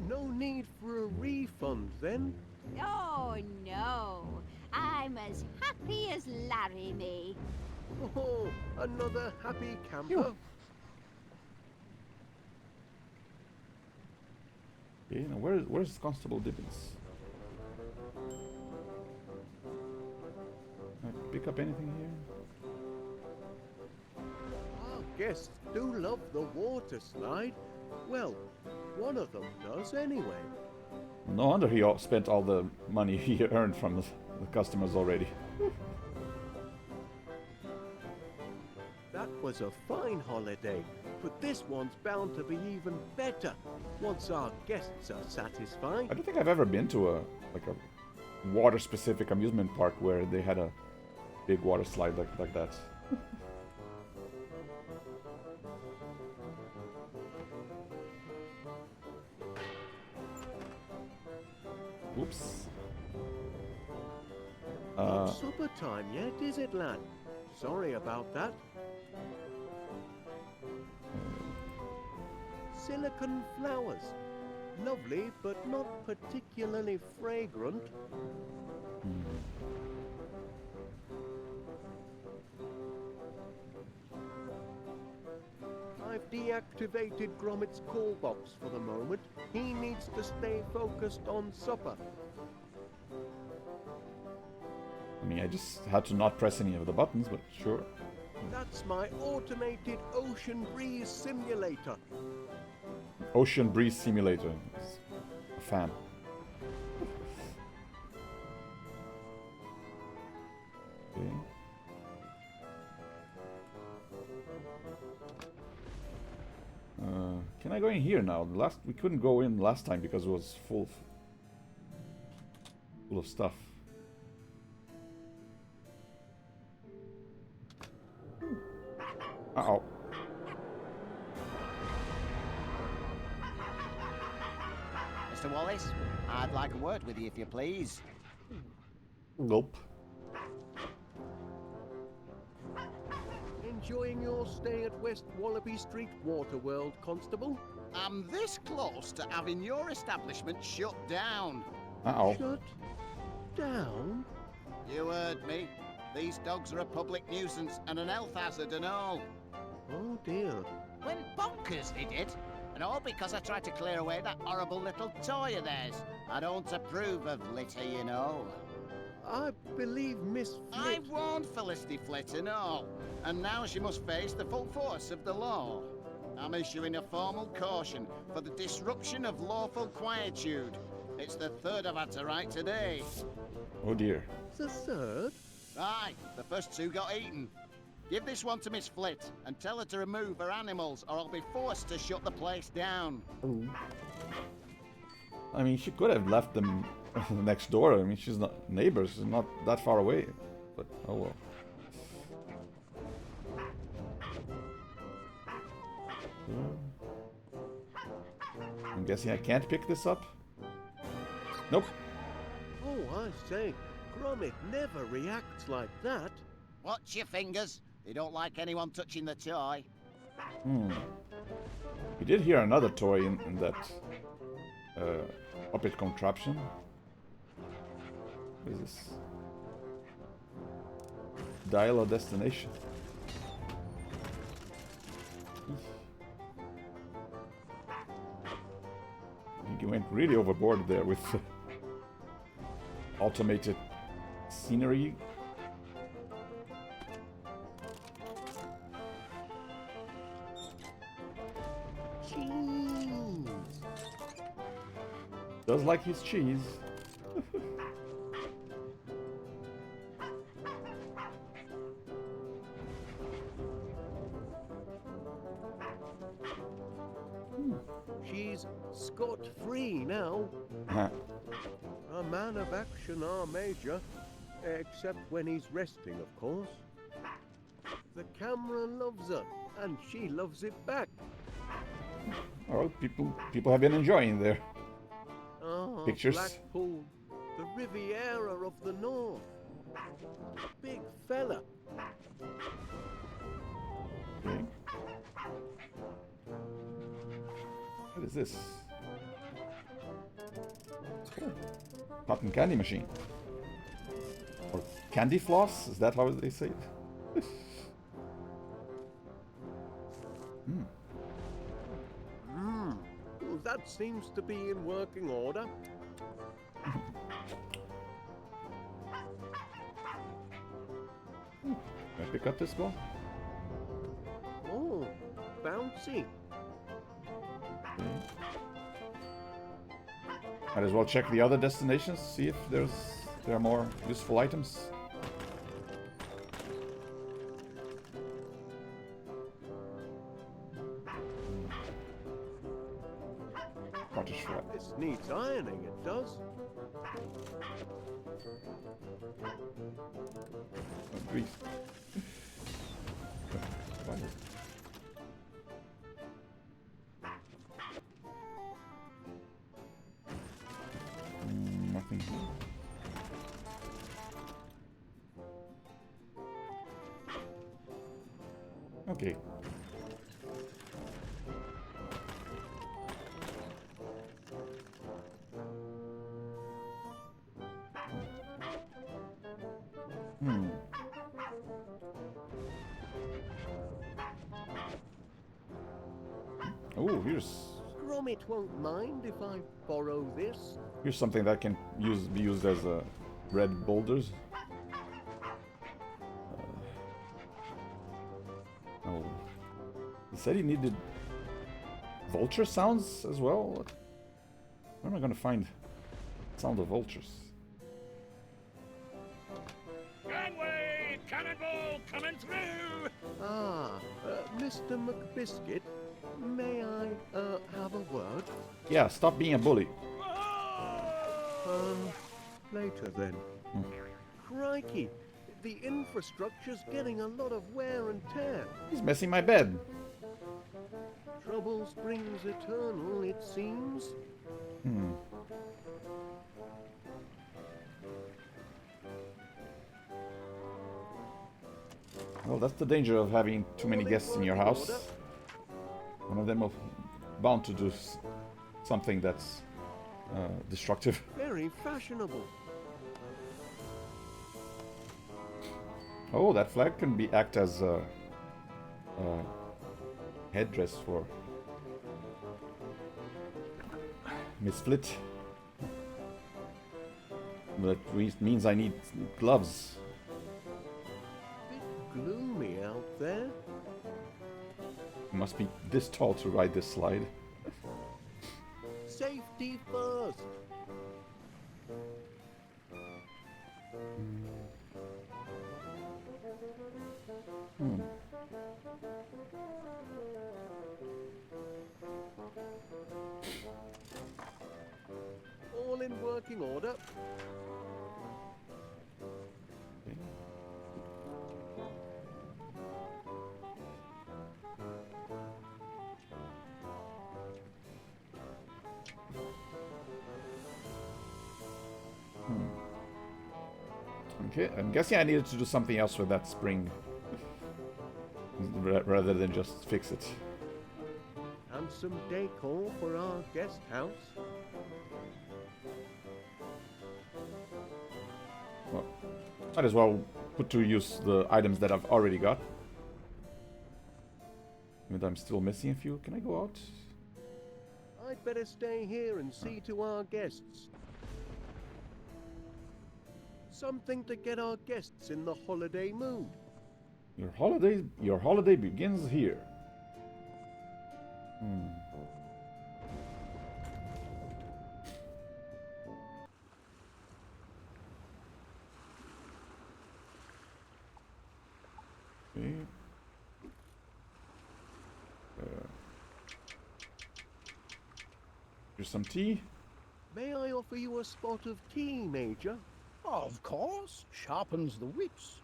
No need for a refund then. Oh, no. I'm as happy as Larry me. Oh, another happy camper. Okay, now where's Constable Dibbins? Can I pick up anything here? Our guests do love the water slide. Well, one of them does anyway. No wonder he spent all the money he earned from the customers already. That was a fine holiday, but this one's bound to be even better once our guests are satisfied. I don't think I've ever been to a water-specific amusement park where they had a big water slide like that. Oops. Not supper time yet, is it, lad? Sorry about that. Silicon flowers. Lovely, but not particularly fragrant. I've deactivated Gromit's call box for the moment. He needs to stay focused on supper. I mean, I just had to not press any of the buttons, but sure. That's my automated ocean breeze simulator. Ocean Breeze Simulator. A fan. Okay. Can I go in here now? We couldn't go in last time because it was full of stuff. Uh-oh. Mr. Wallace, I'd like a word with you if you please. Nope. Enjoying your stay at West Wallaby Street Waterworld, Constable? I'm this close to having your establishment shut down. Uh-oh. Shut down? You heard me. These dogs are a public nuisance and an health hazard and all. Oh dear. Went bonkers, they did. And all because I tried to clear away that horrible little toy of theirs. I don't approve of litter, you know. I believe Miss I Flit... warned Felicity Flit and all. And now she must face the full force of the law. I'm issuing a formal caution for the disruption of lawful quietude. It's the third I've had to write today. Oh dear. The third? Aye, the first two got eaten. Give this one to Miss Flit and tell her to remove her animals or I'll be forced to shut the place down. I mean, she could have left them next door. I mean, she's not neighbors. She's not that far away. But, oh well. I'm guessing I can't pick this up? Nope. Oh, I say, Gromit never reacts like that. Watch your fingers. They don't like anyone touching the toy. We did hear another toy in that puppet contraption. What is this? Dial a destination. I think you went really overboard there with automated scenery. Cheese. Does like his cheese. She's scot-free now. A man of action, our Major. Except when he's resting, of course. The camera loves her, and she loves it back. Well, people have been enjoying their Ah, pictures. Blackpool, the Riviera of the North. Big fella. Okay. What is this? Oh, cotton candy machine. Or candy floss? Is that how they say it? Well, that seems to be in working order. Can I pick up this ball? Oh, bouncy. Okay. Might as well check the other destinations, see if there are more useful items. Cottage fry. This needs ironing, it does. Oh, grief. Nothing here. Okay. Oh, Gromit won't mind if I borrow this. here's something that can be used as red boulders. Oh, he said he needed vulture sounds as well. Where am I gonna find sound of vultures? Gangway! Cannonball coming through! Ah, Mr. McBiscuit, may I, have a word? Yeah, stop being a bully. Later then. Crikey, the infrastructure's getting a lot of wear and tear. He's messing my bed. Trouble springs eternal, it seems. Well, that's the danger of having too many guests in your house. One of them is bound to do something that's destructive. Very fashionable. Oh, that flag can act as a headdress for Miss Flit. That means I need gloves. Bit gloomy out there. You must be this tall to ride this slide. Safety first. All in working order. Okay, I'm guessing I needed to do something else with that spring. Rather than just fix it. And some decor for our guest house. Well, might as well put to use the items that I've already got. But I'm still missing a few. Can I go out? I'd better stay here and see to our guests. Something to get our guests in the holiday mood. Your holiday begins here. Okay. Here's some tea. May I offer you a spot of tea, Major? Of course, sharpens the wits.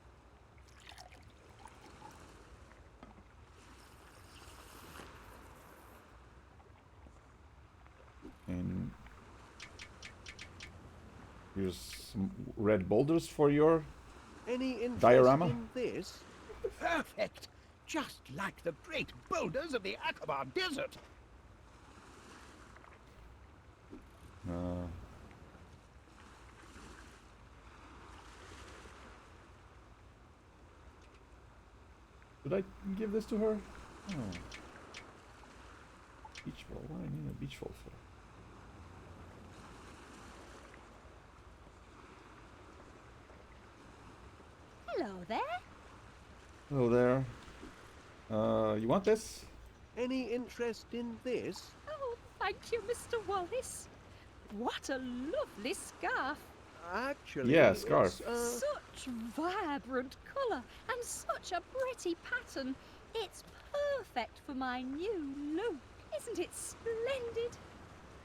And here's some red boulders for your Any interest diorama. in this? Perfect! Just like the great boulders of the Aqaba Desert. Did I give this to her? Oh. Beach ball. What do I need a beach ball for? Hello there. Hello there. You want this? Any interest in this? Oh, thank you, Mr. Wallace. What a lovely scarf. Actually, Yeah, scarf. it's, Such vibrant colour and such a pretty pattern. It's perfect for my new look. Isn't it splendid?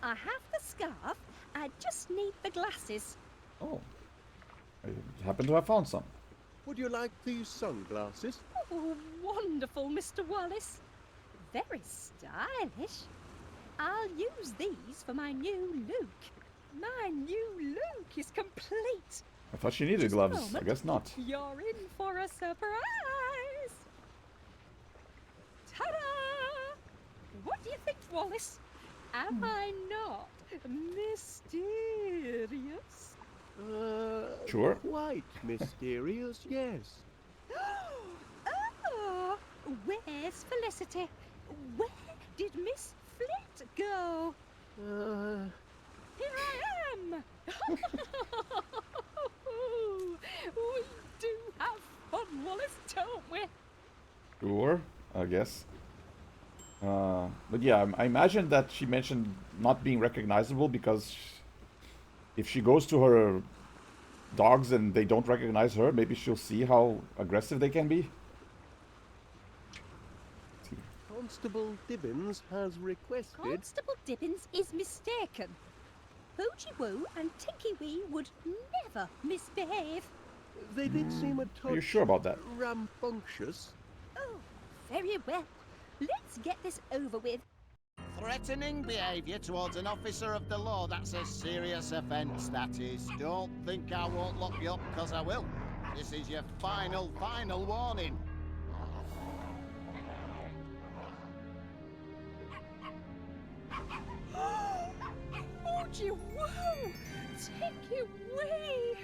I have the scarf. I just need the glasses. Oh. I happen to have found some. Would you like these sunglasses? Oh, wonderful, Mr. Wallace. Very stylish. I'll use these for my new look. My new look is complete. I thought she needed Just a gloves. I moment. guess not. You're in for a surprise. Ta-da! What do you think, Wallace? Am I not mysterious? Sure. Quite mysterious, yes. Oh, where's Felicity? Where did Miss Flint go? Here I am! We do have fun, Wallace, don't we? Sure, I guess. But yeah, I imagine that she mentioned not being recognizable because if she goes to her dogs and they don't recognize her, maybe she'll see how aggressive they can be. Constable Dibbins has requested... Constable Dibbins is mistaken. Hoochie Woo and Tinky Wee would never misbehave. They did seem a touch... Are you sure about that? ...rambunctious. Oh, very well. Let's get this over with. Threatening behaviour towards an officer of the law, that's a serious offence, that is. Don't think I won't lock you up, because I will. This is your final warning. Hoochie Woo! Tinky Wee!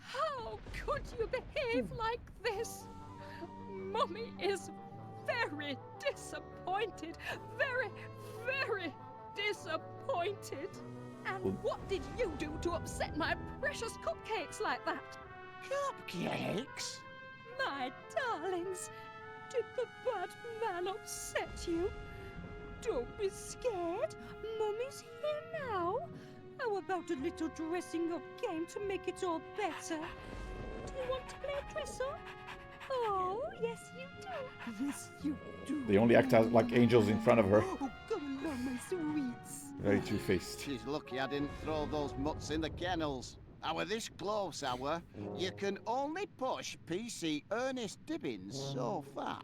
How could you behave like this? Mummy is very disappointed. Very, very disappointed. And what did you do to upset my precious cupcakes like that? Cupcakes? My darlings, did the bad man upset you? Don't be scared. Mummy's here now. How about a little dressing up game to make it all better? Do you want to play dress up? Oh, yes you do. Yes you do. They only act as like angels in front of her. Oh, come along, my sweets. Very two-faced. She's lucky I didn't throw those mutts in the kennels. Our this close, our. You can only push PC Ernest Dibbins so far.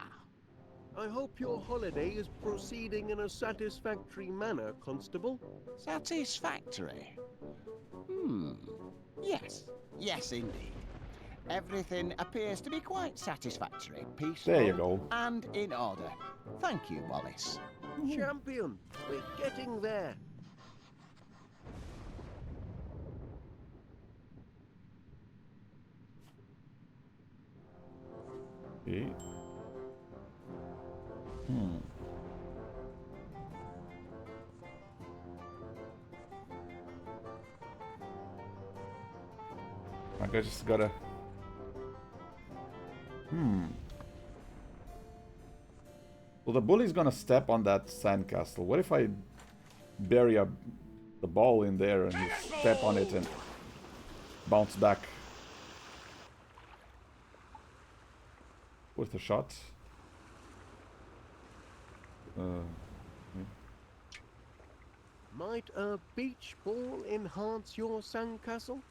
I hope your holiday is proceeding in a satisfactory manner, Constable. Satisfactory? Yes. Yes, indeed. Everything appears to be quite satisfactory, peaceful, There you go. and in order. Thank you, Wallace. Champion, we're getting there. Okay. Hmm. I just gotta... Well, the bully's gonna step on that sandcastle. What if I bury the ball in there and you step on it and bounce back? Worth a shot. Might a beach ball enhance your sandcastle?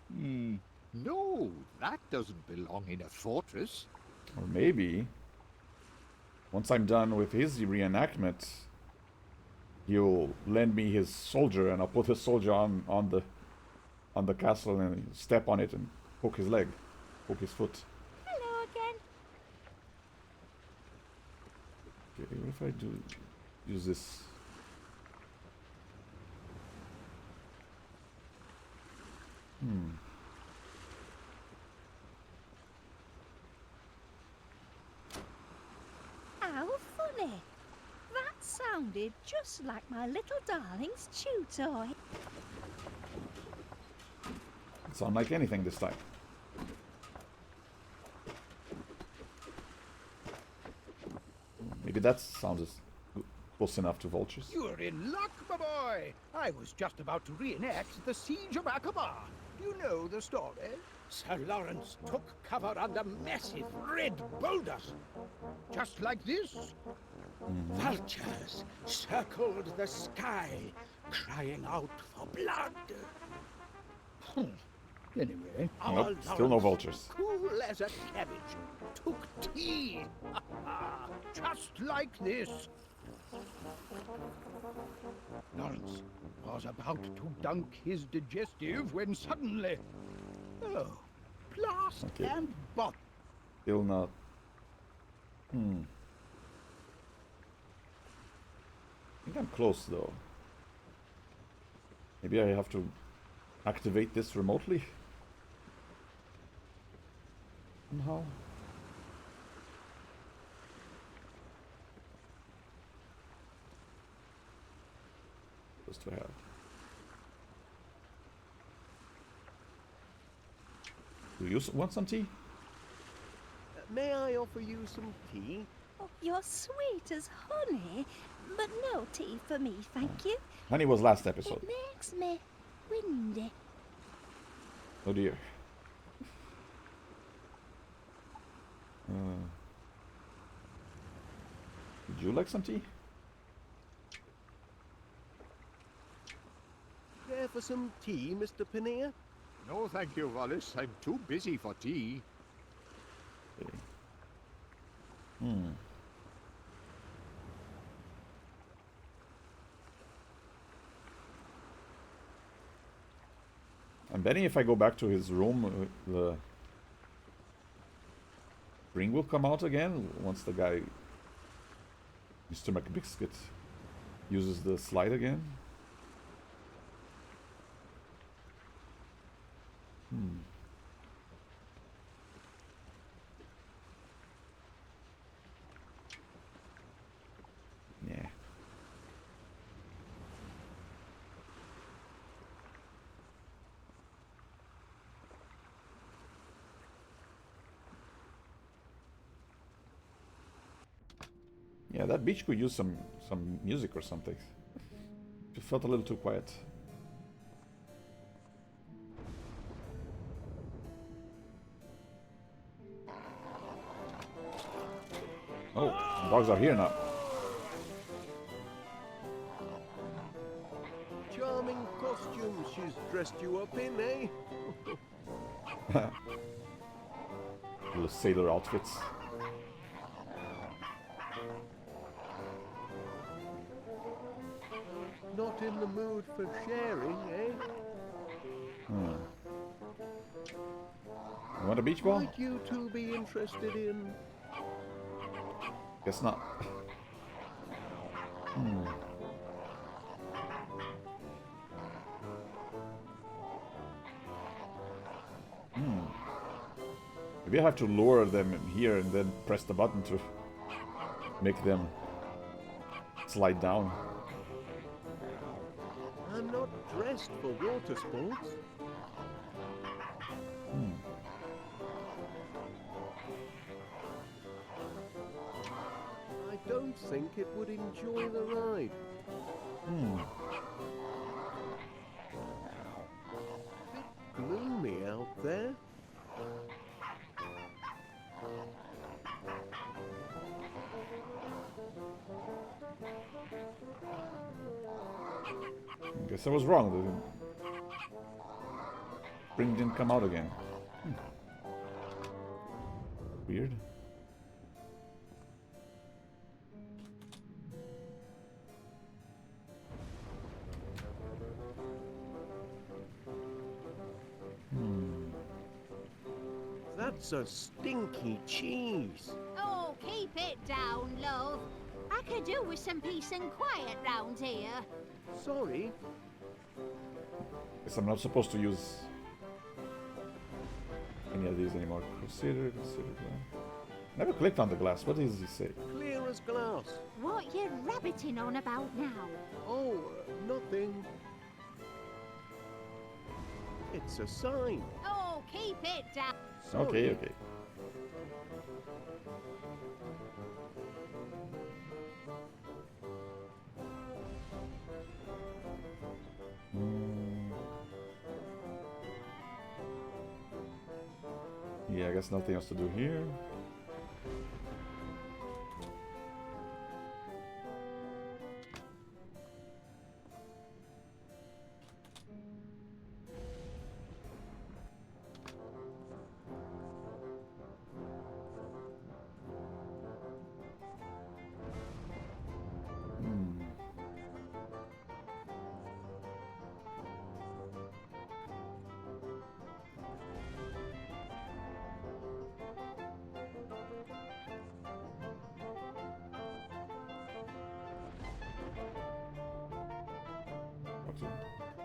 No, that doesn't belong in a fortress. Or maybe, once I'm done with his reenactment, he'll lend me his soldier, and I'll put his soldier on the castle and step on it and poke his leg, poke his foot. Hello again. Okay, what if I do use this? How funny. That sounded just like my little darling's chew toy. It's unlike anything this time. Maybe that sounds close enough to vultures. You're in luck, my boy. I was just about to reenact the Siege of Aqaba. You know the story. Sir Lawrence took cover under massive red boulders. Just like this. Vultures circled the sky, crying out for blood. Anyway, Nope, still no vultures. cool as a cabbage, took tea. Just like this. Lawrence was about to dunk his digestive when suddenly... Oh, blast Okay. and bot. Still not. I think I'm close though. Maybe I have to activate this remotely? Somehow? Just to have. Do you want some tea? May I offer you some tea? Oh, you're sweet as honey, but no tea for me, thank you. Honey was last episode. It makes me windy. Oh dear. Would you like some tea? Care for some tea, Mr. Panea? No, thank you, Wallace. I'm too busy for tea. Okay. I'm betting if I go back to his room, the ring will come out again once the guy, Mr. McBiscuit, uses the slide again. Yeah. Yeah, that beach could use some music or something. It felt a little too quiet. Oh, dogs are here now. Charming costume she's dressed you up in, eh? Little sailor outfits. Not in the mood for sharing, eh? You want a beach ball? Might you two be interested in... Guess not. Maybe I have to lure them here and then press the button to make them slide down. I'm not dressed for water sports. I don't think it would enjoy the ride. Bit gloomy out there. Guess I was wrong. The spring didn't come out again. Weird. That's a stinky cheese. Oh, keep it down, love. I could do with some peace and quiet round here. Sorry. Guess I'm not supposed to use any of these anymore. Consider glass. Never clicked on the glass. What does he say? Clear as glass. What you rabbiting on about now? Oh, nothing. It's a sign. Oh, keep it down. Sorry. Okay. Yeah, I guess nothing else to do here.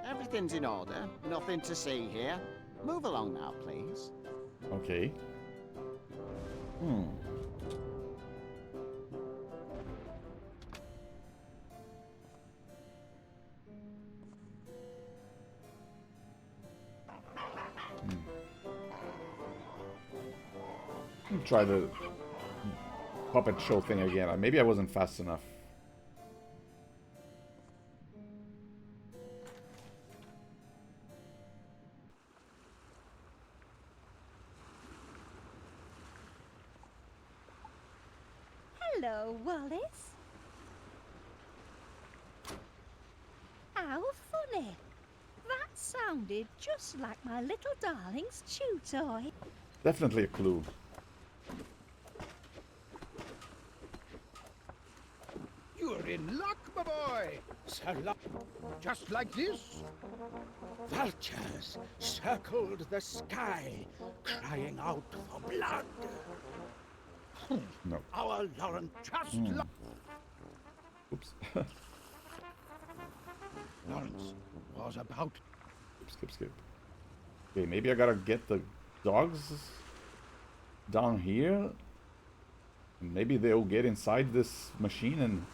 Everything's in order. Nothing to see here. Move along now, please. Okay. Try the puppet show thing again. Maybe I wasn't fast enough. Hello, Wallace. How funny. That sounded just like my little darling's chew toy. Definitely a clue. You're in luck, my boy. Cellar, just like this. Vultures circled the sky, crying out for blood. No. Our Lauren just Oops. Lawrence was about. Skip. Okay, maybe I gotta get the dogs down here. Maybe they'll get inside this machine and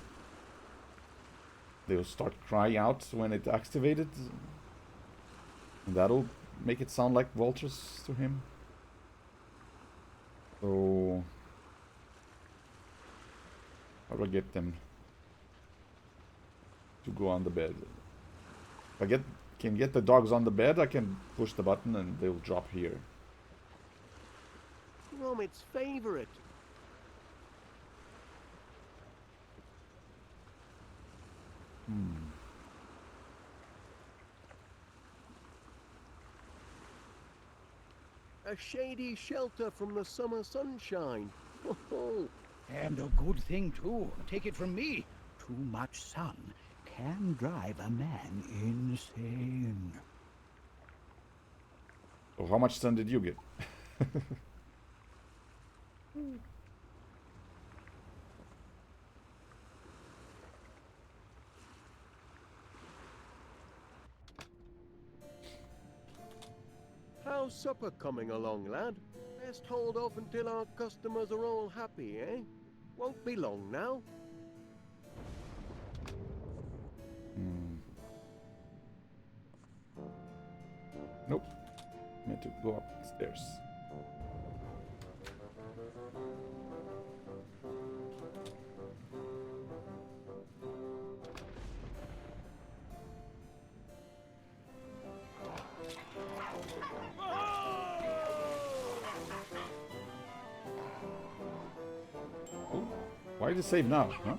they'll start crying out when it's activated. And that'll make it sound like vultures to him. So how do I get them to go on the bed? If I can get the dogs on the bed, I can push the button and they'll drop here. Gromit's favorite. A shady shelter from the summer sunshine. And a good thing, too. Take it from me. Too much sun can drive a man insane. So how much sun did you get? How's supper coming along, lad? Best hold off until our customers are all happy, eh? Won't be long now. Nope. Meant to go upstairs. Oh, why did it save now, huh?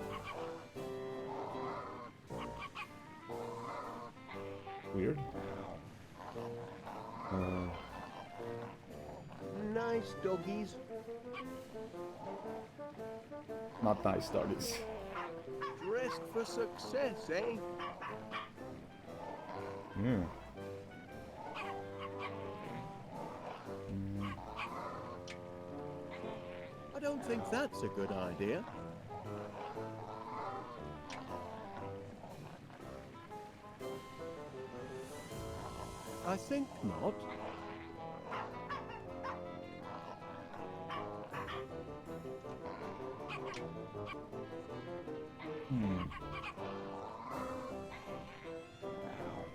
Weird. Nice doggies. Not nice doggies. Dressed for success, eh? Yeah. I don't think that's a good idea. I think not.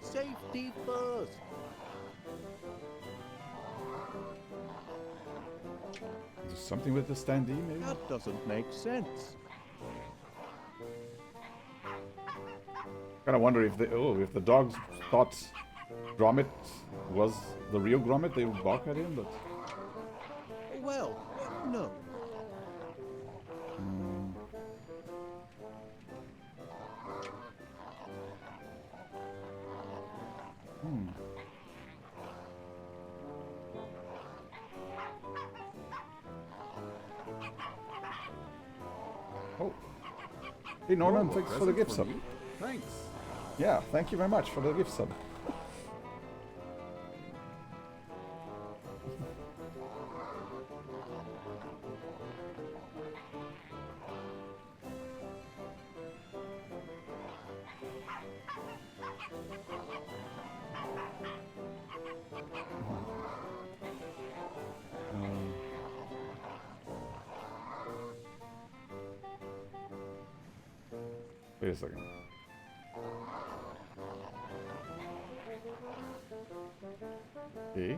Safety first. Is there something with the standee, maybe? That doesn't make sense. Kind of wonder if the dogs thought Gromit was the real Gromit, they would bark at him, but Well, no. Oh. Hey Norman, Oh, thanks for the present gift for sub. me? Thanks. Yeah, thank you very much for the gift sub. Wait a second. Okay.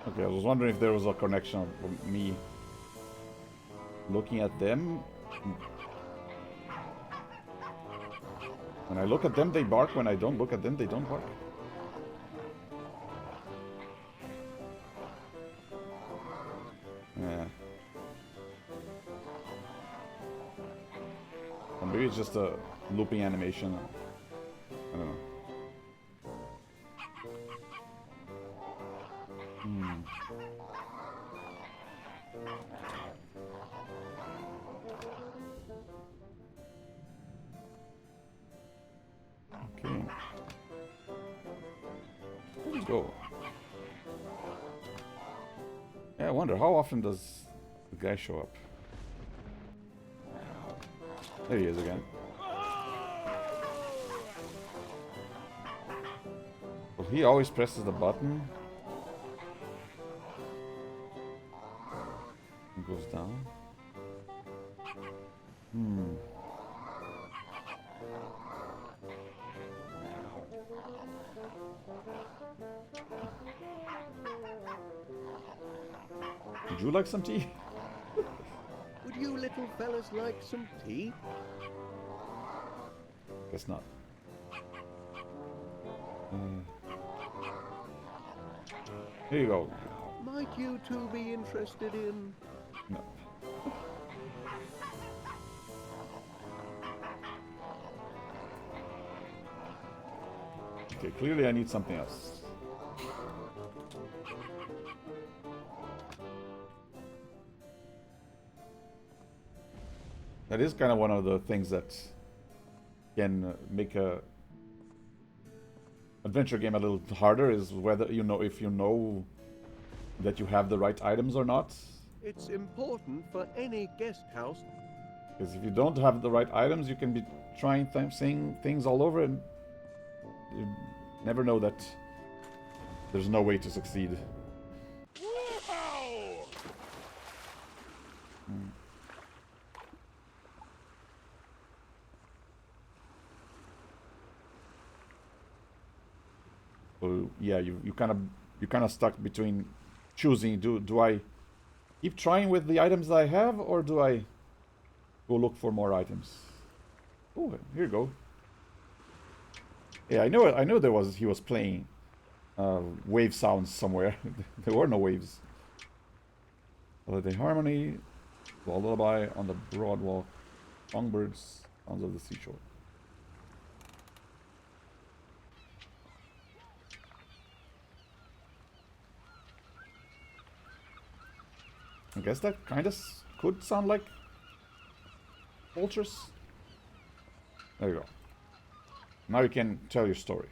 Okay, I was wondering if there was a connection of me looking at them. When I look at them, they bark. When I don't look at them, they don't bark. Yeah. Or maybe it's just a looping animation. I don't know. Okay. Let's go. Yeah, I wonder how often does the guy show up? There he is again. Well, he always presses the button and goes down. Would you like some tea? Would you little fellas like some tea? Guess not. Here you go. Might you two be interested in... No. Okay, clearly I need something else. That is kind of one of the things that can make a adventure game a little harder is whether if you know that you have the right items or not. It's important for any guest house. Because if you don't have the right items, you can be trying saying things all over and you never know that there's no way to succeed. Whoa! So yeah, you kind of stuck between choosing. Do I keep trying with the items that I have, or do I go look for more items? Oh, here you go. Yeah, I know he was playing wave sounds somewhere. There were no waves. Holiday harmony, lullaby on the broad walk, songbirds, sounds of the seashore. I guess that kind of could sound like vultures. There you go. Now you can tell your story.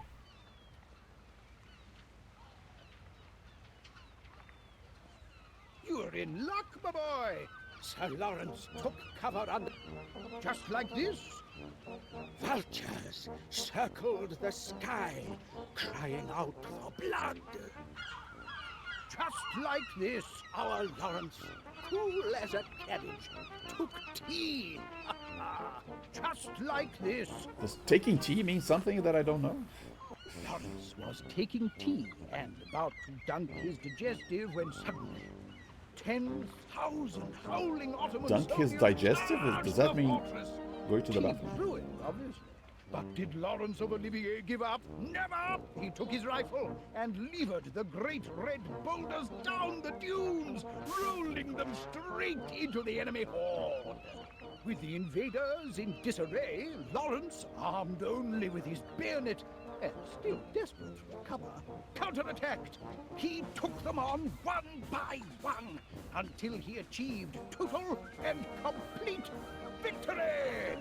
You're in luck, my boy. Sir Lawrence took cover under... just like this. Vultures circled the sky, crying out for blood. Just like this, our Lawrence, cool as a cabbage, took tea. Just like this. Does taking tea mean something that I don't know? Lawrence was taking tea and about to dunk his digestive when suddenly 10,000 howling Ottomans... Dunk his digestive? Does that mean going to the Tea bathroom? ruined, obviously. But did Lawrence of Olivier give up? Never! He took his rifle and levered the great red boulders down the dunes, rolling them straight into the enemy horde. With the invaders in disarray, Lawrence, armed only with his bayonet and still desperate for cover, counterattacked. He took them on one by one until he achieved total and complete victory!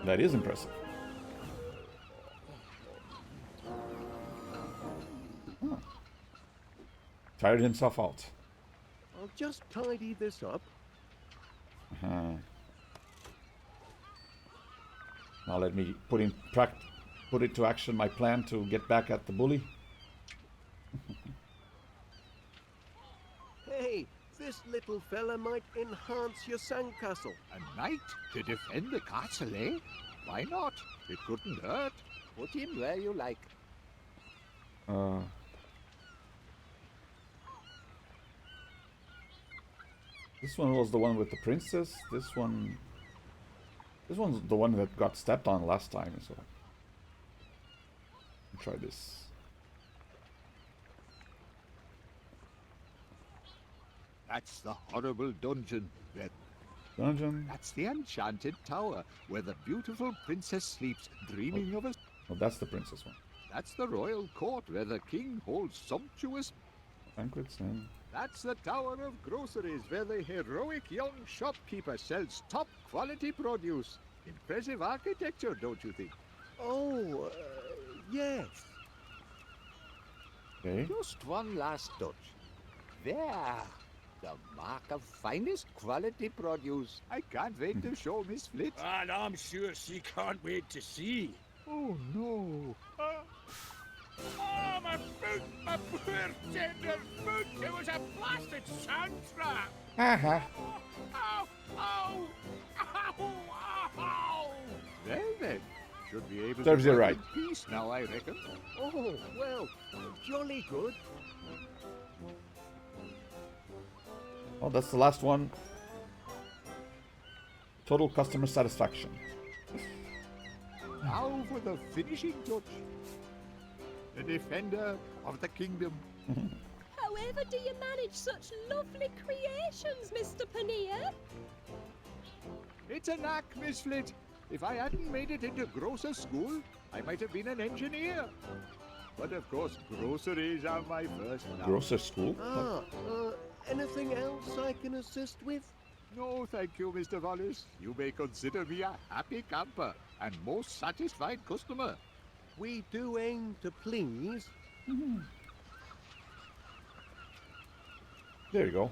That is impressive. Huh. Tired himself out. I'll just tidy this up. Now let me put into action my plan to get back at the bully. Hey, this little fella might enhance your sandcastle. A knight to defend the castle, eh? Why not? It couldn't hurt. Put him where you like. This one was the one with the princess. This one's the one that got stepped on last time, so try this. That's the horrible dungeon. Dungeon? That's the enchanted tower where the beautiful princess sleeps, dreaming of us. Oh, that's the princess one. That's the royal court where the king holds sumptuous Banquets and... That's the Tower of Groceries, where the heroic young shopkeeper sells top-quality produce. Impressive architecture, don't you think? Oh, yes. Okay. Just one last touch. There. The mark of finest quality produce. I can't wait to show Miss Flit. And I'm sure she can't wait to see. Oh, no. Oh, my foot! My poor tender foot! It was a blasted sand trap! Haha. Ow! Ow! Ow! Ow! Well then, should be able Serves to you work right. in peace now, I reckon. Oh, well, jolly good. Oh, that's the last one. Total customer satisfaction. Now for the finishing touch. The defender of the kingdom. However do you manage such lovely creations, Mr. Paneer? It's a knack, Miss Flit. If I hadn't made it into grocer school, I might have been an engineer. But of course, groceries are my first love. Grocer school? Anything else I can assist with? No, thank you, Mr. Wallace. You may consider me a happy camper and most satisfied customer. We do aim to please. There you go.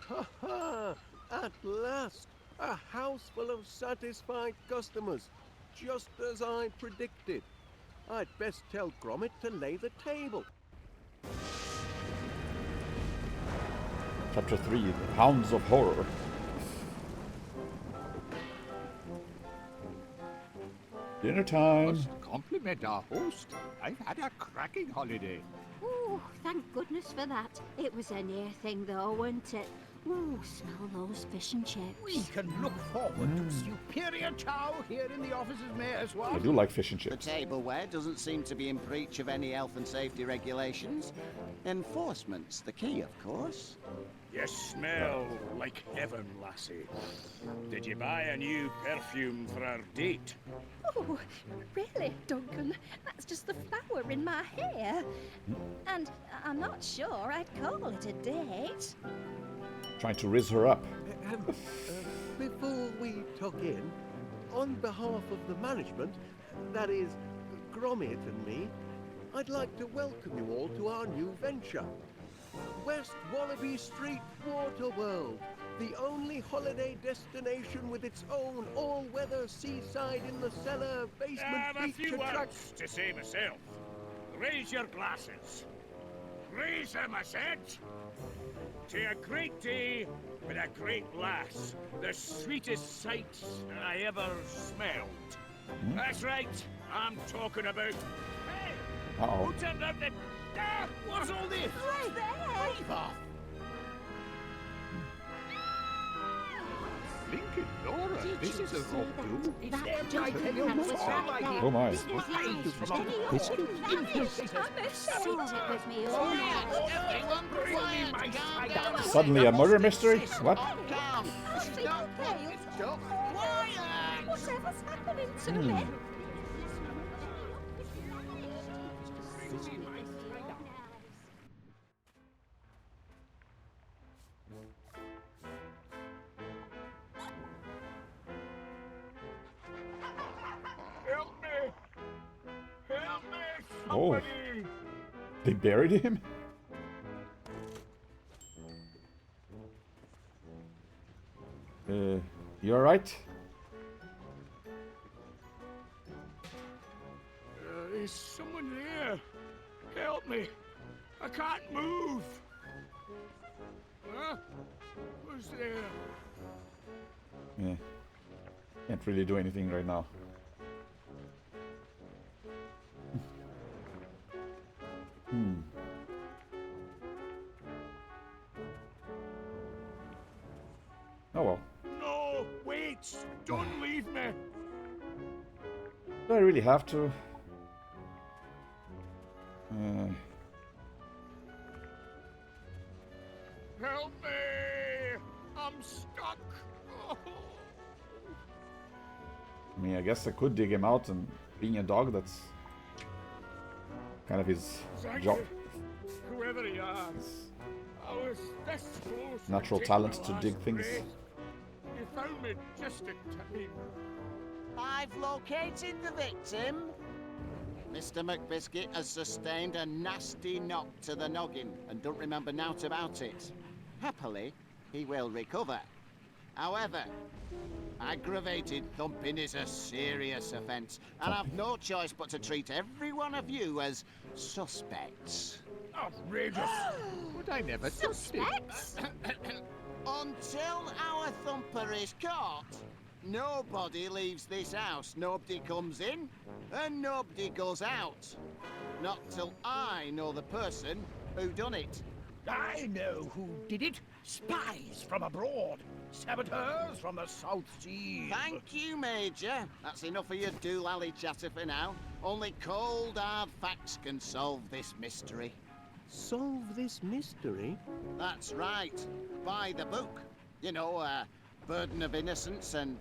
Ha ha! At last! A house full of satisfied customers, just as I predicted. I'd best tell Gromit to lay the table. Chapter 3, The Hounds of Horror. Dinner time. Must compliment our host. I've had a cracking holiday. Oh, thank goodness for that. It was a near thing though, wasn't it? Oh, smell those fish and chips. We can look forward to superior chow here in the offices, Mayor's I Wife. do like fish and The chips. tableware doesn't seem to be in breach of any health and safety regulations. Enforcement's the key, of course. You smell like heaven, lassie. Did you buy a new perfume for our date? Oh, really, Duncan? That's just the flower in my hair. And I'm not sure I'd call it a date. Trying to riz her up. Before we tuck in, on behalf of the management, that is, Gromit and me, I'd like to welcome you all to our new venture. West Wallaby Street Waterworld, the only holiday destination with its own all-weather seaside in the cellar I basement have a beach few attraction. words to say myself. Raise your glasses. Raise them, I said. To a great day with a great lass. The sweetest sight I ever smelled. That's right. I'm talking about... Hey! Uh-oh. Who turned out the... Ah, what's all this? Right there! Leave off. Blinking Nora, Did this you is a see rock that? do. It's That them, I gentleman tell you, was what's right all I there. did? Oh my. With his eyes From a- steady I'm on it with me all night. Everyone quiet! Calm down! Suddenly a murder mystery? What? Calm! This is not... It's just quiet! Whatever's happening to me? Help me! Help me, Oh. somebody! They buried him? You alright? Is someone there? Help me! I can't move! Huh? Who's there? Yeah. Can't really do anything right now. Oh well. No! Wait! Don't leave me! Do I really have to? Help me! I'm stuck! Oh. I mean, I guess I could dig him out, and being a dog, that's kind of his Thank job. you, whoever you are. I was this close. Natural taking talent my to last dig things. breath. You found me just in time. I've located the victim. Mr. McBiscuit has sustained a nasty knock to the noggin and don't remember naught about it. Happily, he will recover. However, aggravated thumping is a serious offence, and I've no choice but to treat every one of you as suspects. Outrageous! But I never touched it. Suspects? Until our thumper is caught, nobody leaves this house. Nobody comes in, and nobody goes out. Not till I know the person who done it. I know who did it. Spies from abroad. Saboteurs from the South Sea. Thank you, Major. That's enough of your doolally chatter for now. Only cold, hard facts can solve this mystery. Solve this mystery? That's right. By the book. You know, burden of innocence and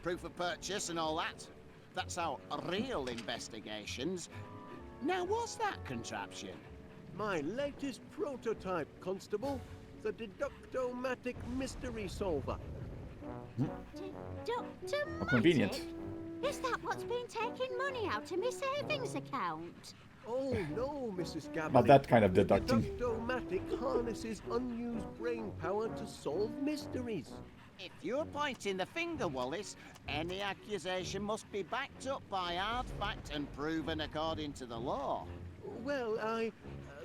proof of purchase and all that. That's how real investigations. Now, what's that contraption? My latest prototype, Constable. The Deductomatic Mystery Solver. Dr. How convenient. Is that what's been taking money out of my savings account? Oh no, Mrs. Gabberly. Not that kind of The deducting. Deductomatic harnesses unused brain power to solve mysteries. If you're pointing the finger, Wallace, any accusation must be backed up by hard fact and proven according to the law. Well,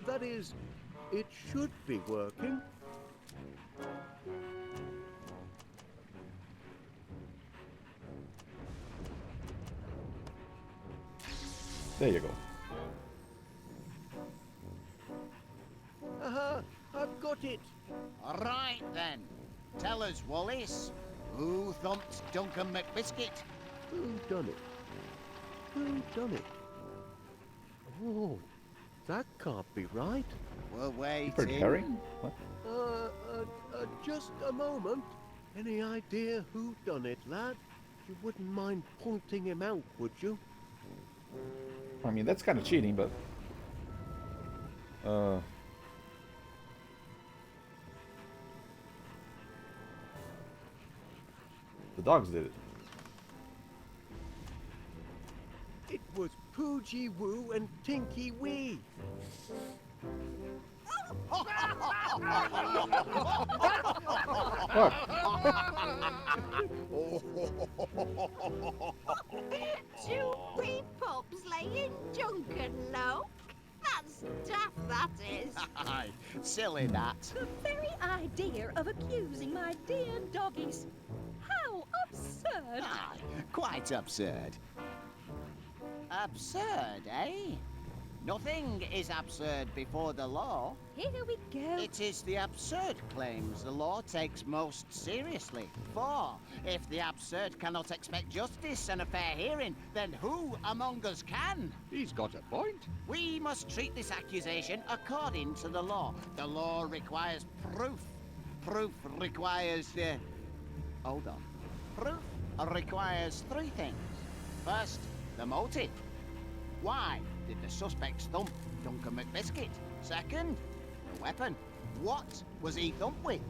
that is, it should be working. There you go. Aha! I've got it! All right, then. Tell us, Wallace, who thumped Duncan McBiscuit? Who done it? Who done it? Oh, that can't be right. We're waiting. Keeper herring? What? Just a moment. Any idea who done it, lad? You wouldn't mind pointing him out, would you? I mean, that's kind of cheating, but... The dogs did it. It was Poogie Woo and Tinky Wee. Look! Two wee pups laying Duncan low. That's daft, that is. Aye, silly that. The very idea of accusing my dear doggies. How absurd! Aye, quite absurd. Absurd, eh? Nothing is absurd before the law. Here we go. It is the absurd claims the law takes most seriously. For if the absurd cannot expect justice and a fair hearing, then who among us can? He's got a point. We must treat this accusation according to the law. The law requires proof. Proof requires hold on. Proof requires three things. First, the motive. Why did the suspects thump Duncan McBiscuit? Second, the weapon. What was he thumped with?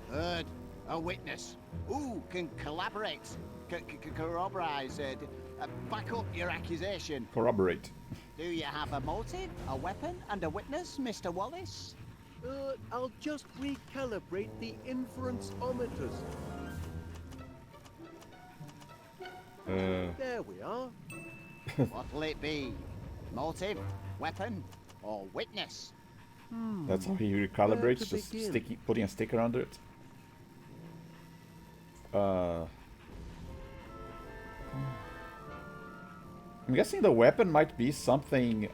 Third, a witness. Who can collaborate, corroborate, back up your accusation? Corroborate. Do you have a motive, a weapon, and a witness, Mr. Wallace? I'll just recalibrate the inference-ometers. There we are. What'll it be? Motive, weapon, or witness? That's how he Where recalibrates, to just begin? putting a sticker under it. I'm guessing the weapon might be something,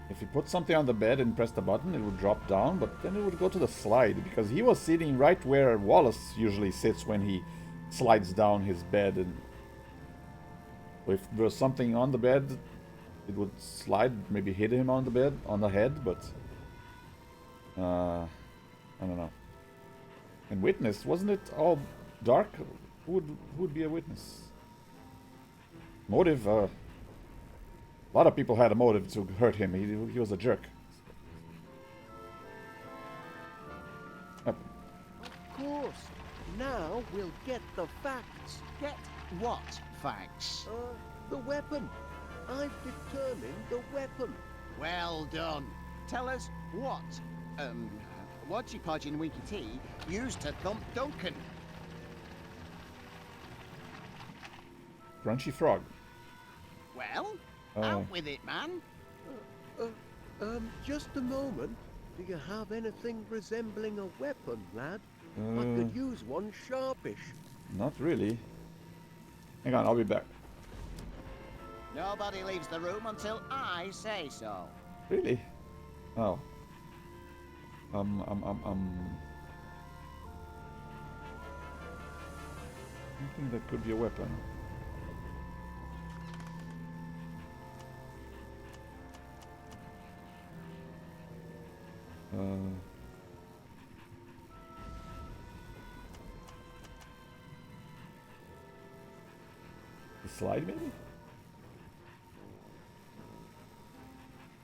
if you put something on the bed and press the button, it would drop down, but then it would go to the slide, because he was sitting right where Wallace usually sits when he slides down his bed, and if there was something on the bed, it would slide, maybe hit him on the bed, on the head, but I don't know. And witness, wasn't it all dark? Who would be a witness? Motive, a lot of people had a motive to hurt him. He was a jerk. Of course. Now we'll get the facts. Get what facts? The weapon. I've determined the weapon. Well done. Tell us what, Wadgy Podgy and Winky T used to thump Duncan. Crunchy frog. Well, out with it, man. Just a moment. Do you have anything resembling a weapon, lad? I could use one sharpish. Not really. Hang on, I'll be back. Nobody leaves the room until I say so. Really? Oh. I think that could be a weapon. The slide, maybe?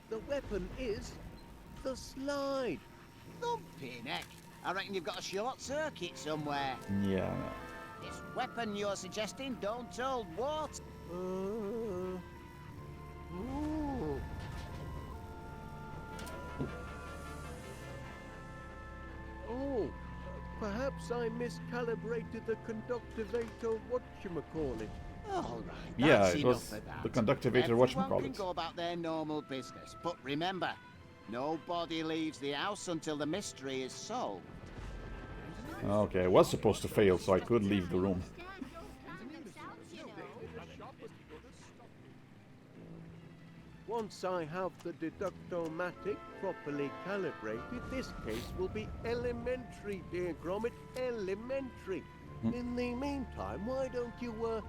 The weapon is the slide. Thumping heck. I reckon you've got a short circuit somewhere. Yeah. It's weapon you're suggesting don't hold water. Ooh. Oh, perhaps I miscalibrated the conductivator whatchamacallit. All right, Yeah, that's it enough was of that. the conductivator Everyone whatchamacallit. can go about their normal business, but remember, nobody leaves the house until the mystery is solved. Okay, I was supposed to fail, so I could leave the room. Once I have the deductomatic properly calibrated, this case will be elementary, dear Gromit, elementary. In the meantime, why don't you,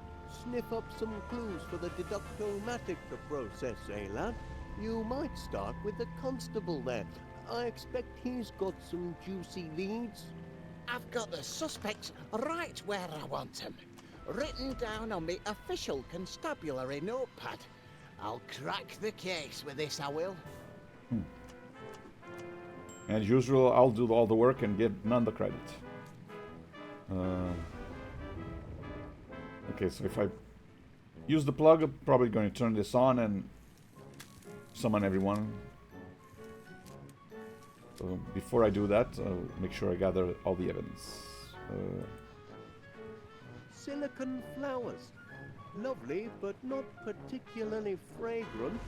sniff up some clues for the deductomatic to process, eh, lad? You might start with the constable there. I expect he's got some juicy leads. I've got the suspects right where I want them, written down on the official constabulary notepad. I'll crack the case with this, I will. As usual, I'll do all the work and give none the credit. Okay, so if I use the plug, I'm probably going to turn this on and summon everyone. So before I do that, I'll make sure I gather all the evidence. Silicon flowers. Lovely, but not particularly fragrant.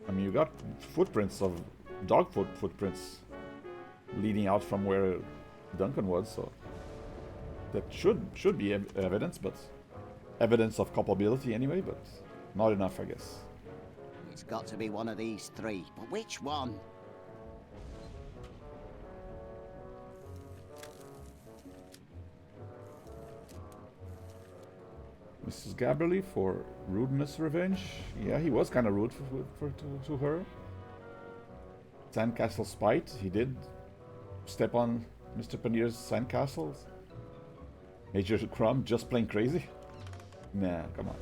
I mean, you got footprints of dog footprints leading out from where Duncan was, so that should be evidence, but evidence of culpability anyway, but not enough, I guess. It's got to be one of these three, but which one? Mrs. Gabberly for rudeness revenge. Yeah, he was kind of rude to her. Sandcastle spite. He did step on Mr. Panier's sandcastles. Major Crumb just plain crazy. Nah, come on.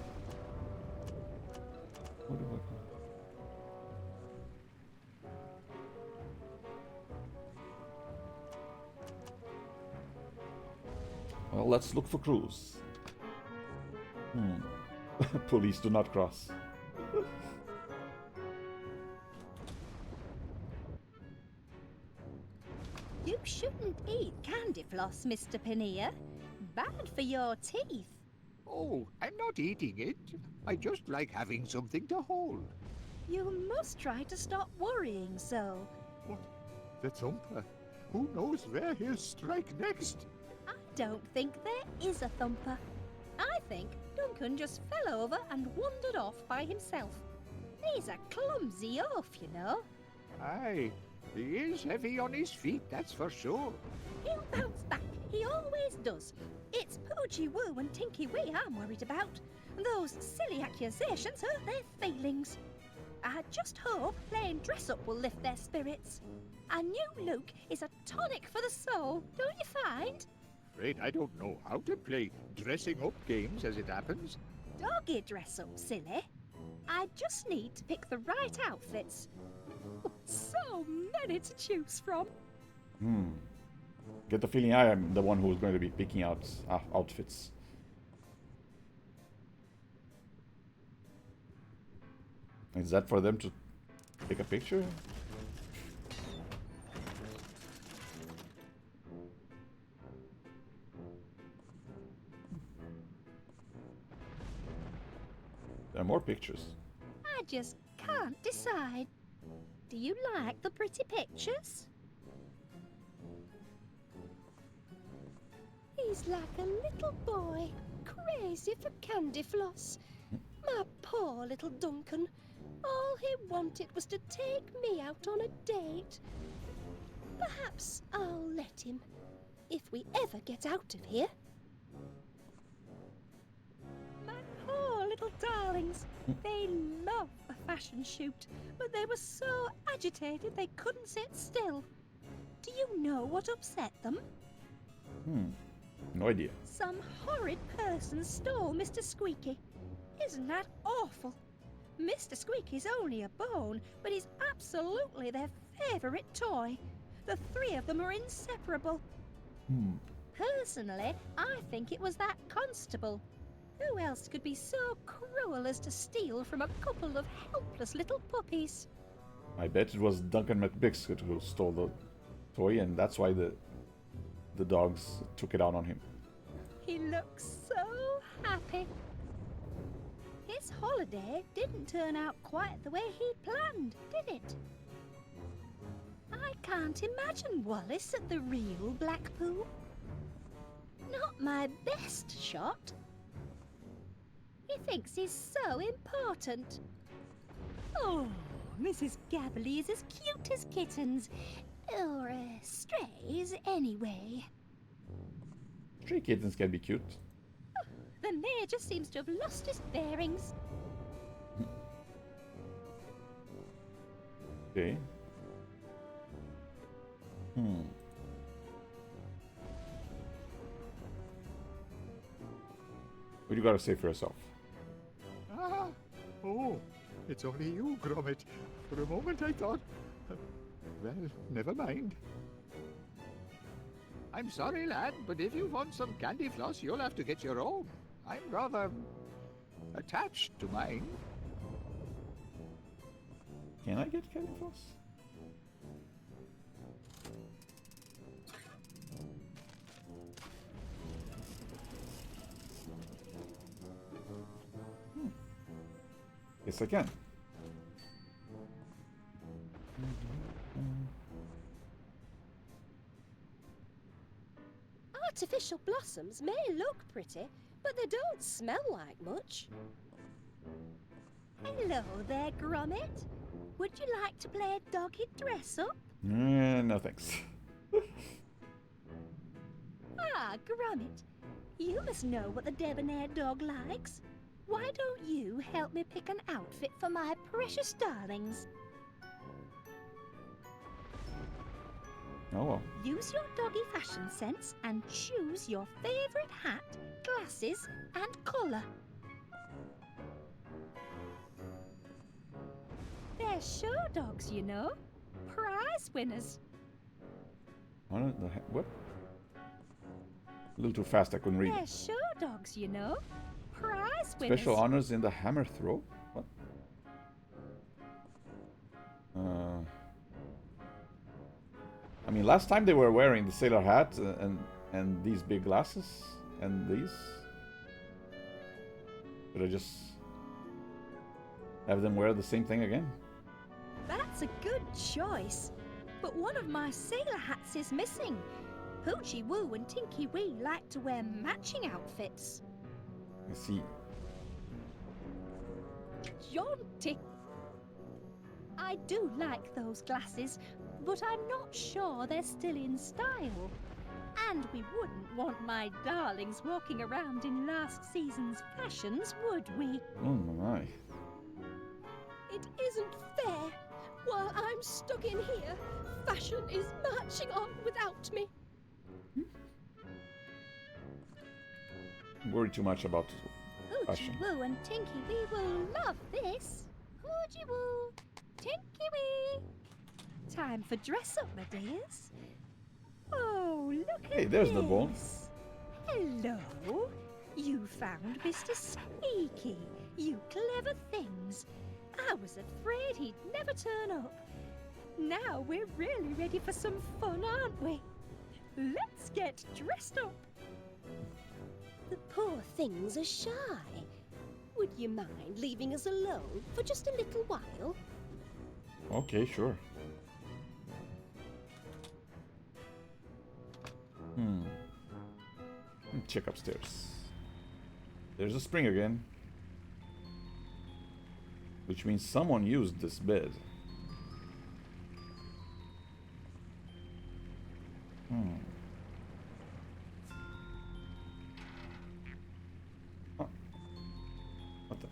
Well, let's look for clues. Police do not cross. You shouldn't eat candy floss, Mr. Panier. Bad for your teeth. Oh, I'm not eating it. I just like having something to hold. You must try to stop worrying so. What? The Thumper? Who knows where he'll strike next? I don't think there is a Thumper. I think Duncan just fell over and wandered off by himself. He's a clumsy oaf, you know. Aye, he is heavy on his feet, that's for sure. He'll bounce back. He always does. It's Poochie Woo and Tinky Wee I'm worried about. Those silly accusations hurt their feelings. I just hope playing dress-up will lift their spirits. A new look is a tonic for the soul, don't you find? Afraid I don't know how to play dressing up games as it happens. Doggy dress-up, silly. I just need to pick the right outfits. So many to choose from. Get the feeling I am the one who's going to be picking out outfits. Is that for them to take a picture? There are more pictures. I just can't decide. Do you like the pretty pictures? He's like a little boy, crazy for candy floss. My poor little Duncan. All he wanted was to take me out on a date. Perhaps I'll let him, if we ever get out of here. My poor little darlings. They love a fashion shoot, but they were so agitated they couldn't sit still. Do you know what upset them? No idea. Some horrid person stole Mr. Squeaky. Isn't that awful? Mr. Squeaky's only a bone, but he's absolutely their favourite toy. The three of them are inseparable. Personally, I think it was that constable. Who else could be so cruel as to steal from a couple of helpless little puppies? I bet it was Duncan McBiscuit who stole the toy, and that's why the dogs took it out on him. He looks so happy. His holiday didn't turn out quite the way he planned, did it? I can't imagine Wallace at the real Blackpool. Not my best shot. He thinks he's so important. Oh, Mrs. Gabberly is as cute as kittens. Or strays, anyway. Stray kittens can be cute. The mayor just seems to have lost his bearings. Okay. What do you gotta say for yourself? Ah! Oh, it's only you, Gromit. For a moment I thought... well, never mind. I'm sorry, lad, but if you want some candy floss, you'll have to get your own. I'm rather... attached to mine. Can I get candy floss? Yes, I can. Artificial blossoms may look pretty, but they don't smell like much. Hello there, Gromit. Would you like to play doggy dress-up? No thanks. Ah, Gromit, you must know what the debonair dog likes. Why don't you help me pick an outfit for my precious darlings? Oh well. Use your doggy fashion sense and choose your favourite hat, glasses and colour. They're show dogs, you know. Prize winners. What? A little too fast, I couldn't read. They're show dogs, you know. Prize winners. Special honors in the hammer throw? What? I mean, last time they were wearing the sailor hat and these big glasses and these. Should I just have them wear the same thing again? That's a good choice. But one of my sailor hats is missing. Hoochie Woo and Tinky Wee like to wear matching outfits. I see. Jaunty. I do like those glasses, but I'm not sure they're still in style. And we wouldn't want my darlings walking around in last season's fashions, would we? Oh my. It isn't fair. While I'm stuck in here, fashion is marching on without me. Worry too much about fashion. Hoochie Woo and Tinky Wee will love this. Hoochie Woo, Tinky Wee. Time for dress up, my dears. Oh, look at Hey, there's this. the bone. Hello. You found Mr. Sneaky. You clever things. I was afraid he'd never turn up. Now we're really ready for some fun, aren't we? Let's get dressed up. The poor things are shy. Would you mind leaving us alone for just a little while? Okay, sure. Check upstairs. There's a spring again. Which means someone used this bed. Oh. What the?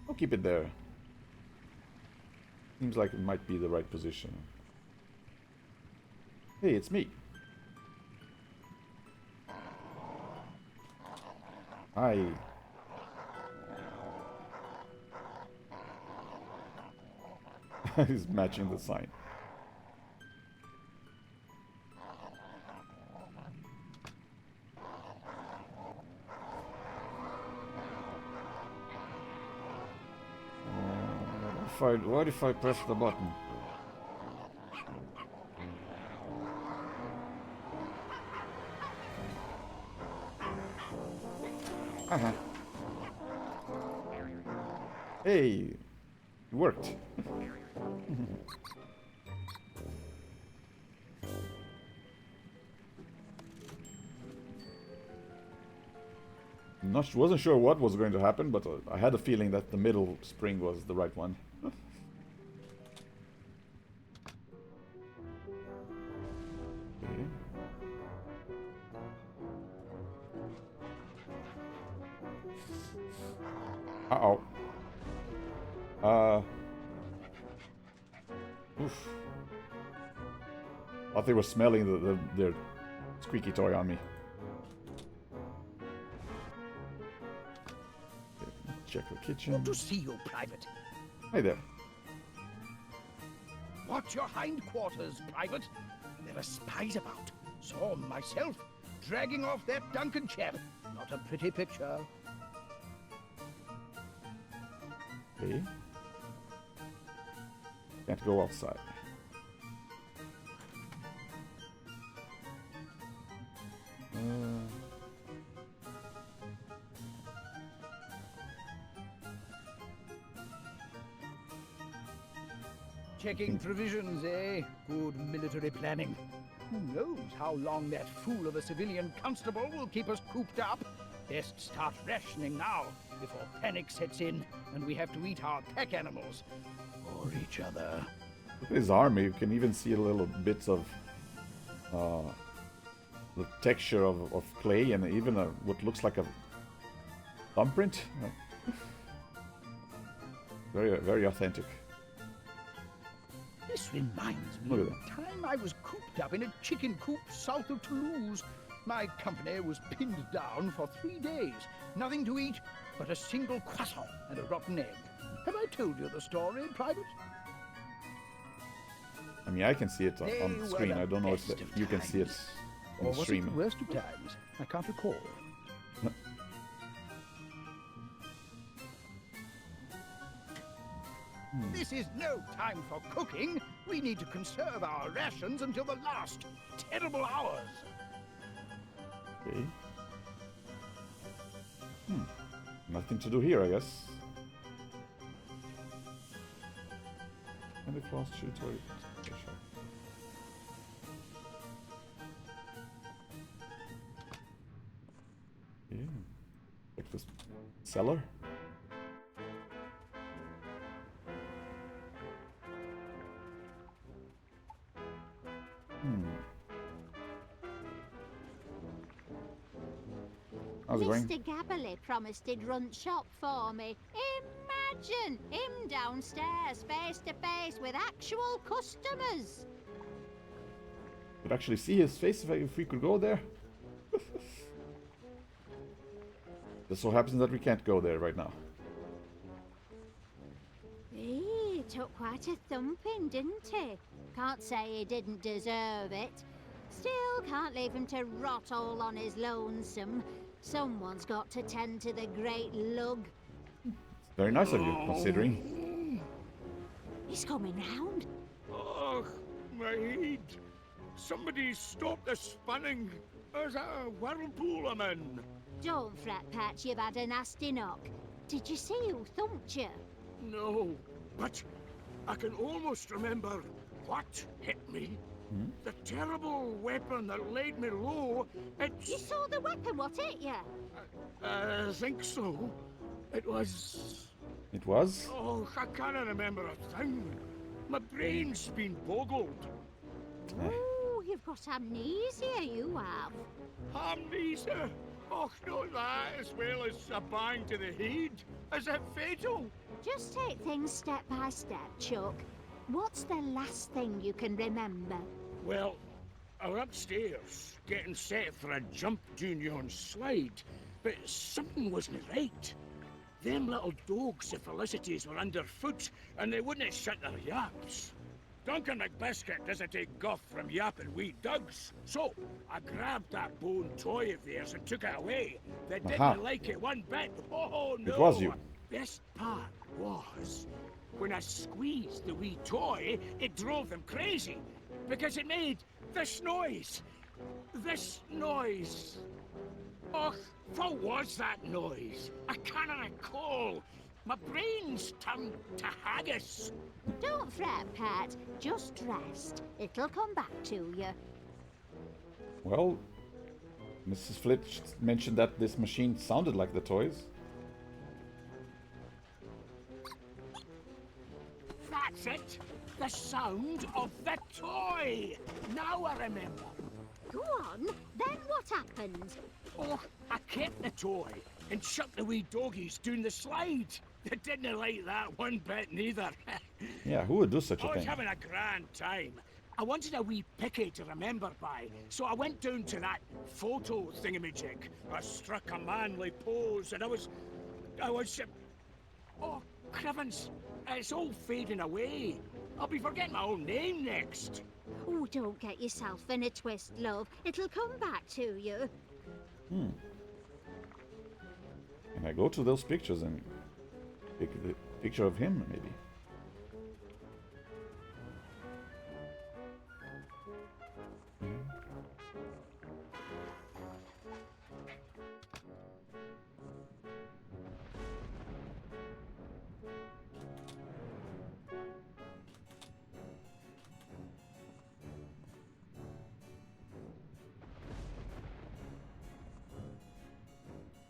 I'll keep it there. Seems like it might be the right position. Hey, it's me. Hi. He's matching the sign. What if I press the button? Uh-huh. Hey, it worked. Wasn't sure what was going to happen, but I had a feeling that the middle spring was the right one. Okay. Uh-oh. Oof. Thought they were smelling their squeaky toy on me. Okay, check the kitchen. Good to see you, Private. Hey there. Watch your hindquarters, Private. There are spies about. Saw 'em myself, dragging off that Duncan chap. Not a pretty picture. Okay. Can't go outside. Checking provisions, eh? Good military planning. Who knows how long that fool of a civilian constable will keep us cooped up? Best start rationing now, before panic sets in and we have to eat our pack animals. Or each other. Look at his army. You can even see a little bits of the texture of clay and even what looks like a thumbprint. Very, very authentic. This reminds me Look of at the time I was cooped up in a chicken coop south of Toulouse. My company was pinned down for 3 days. Nothing to eat but a single croissant and a rotten egg. Have I told you the story, Private? I mean, I can see it on the screen. I don't know if you can see it on Or the was stream. it the worst of times? I can't recall. This is no time for cooking. We need to conserve our rations until the last terrible hours. Okay. Nothing to do here, I guess. And the floss shoe toilet. Yeah. Check this cellar. How's it going? Mr. Gabberley promised he'd run shop for me. Imagine him downstairs, face to face with actual customers. Could actually see his face if we could go there. Just so happens that we can't go there right now. He took quite a thumping, didn't he? Can't say he didn't deserve it. Still can't leave him to rot all on his lonesome. Someone's got to tend to the great lug. Very nice of you, considering. He's coming round. Oh, my head. Somebody stop the spinning. There's a whirlpool I'm in. Don't fret, Patch, you've had a nasty knock. Did you see who thumped you? No, but I can almost remember what hit me. The terrible weapon that laid me low. You saw the weapon, what hit you? I think so. It was... It was? Oh, I can't remember a thing. My brain's been boggled. Oh, you've got amnesia, you have. Amnesia? Oh, not that, as well as a bang to the head. Is it fatal? Just take things step by step, Chuck. What's the last thing you can remember? Well, I was upstairs, getting set for a jump down yon slide, but something wasn't right. Them little dogs of Felicity's were underfoot, and they wouldn't shut their yaps. Duncan McBiscuit doesn't take guff from yapping wee dugs. So, I grabbed that bone toy of theirs and took it away. They didn't like it one bit. Oh, no! It was you. Best part was, when I squeezed the wee toy, it drove them crazy. Because it made this noise. This noise. Och, what was that noise? I can't recall. My brain's turned to haggis. Don't fret, Pat. Just rest. It'll come back to you. Well, Mrs. Flitch mentioned that this machine sounded like the toys. That's it. The sound of the toy. Now I remember. Go on. Then what happened? Oh, I kept the toy and shut the wee doggies down the slide. They didn't like that one bit neither. Yeah, who would do such a I was thing? having a grand time. I wanted a wee picky to remember by, so I went down to that photo thingamajig. I struck a manly pose, and I was... Oh, Crivens, it's all fading away. I'll be forgetting my own name next. Oh, don't get yourself in a twist, love. It'll come back to you. Can I go to those pictures and pick the picture of him, maybe?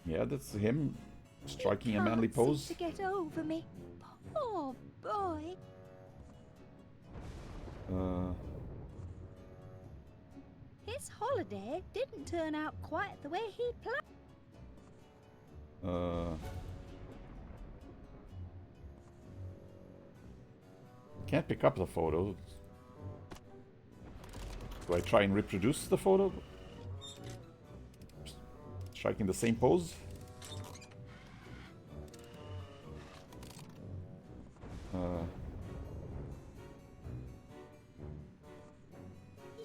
Yeah, that's him striking a manly Can't seem pose. to get over me. Poor boy. His holiday didn't turn out quite the way he planned. Can't pick up the photo. Do I try and reproduce the photo? Striking the same pose?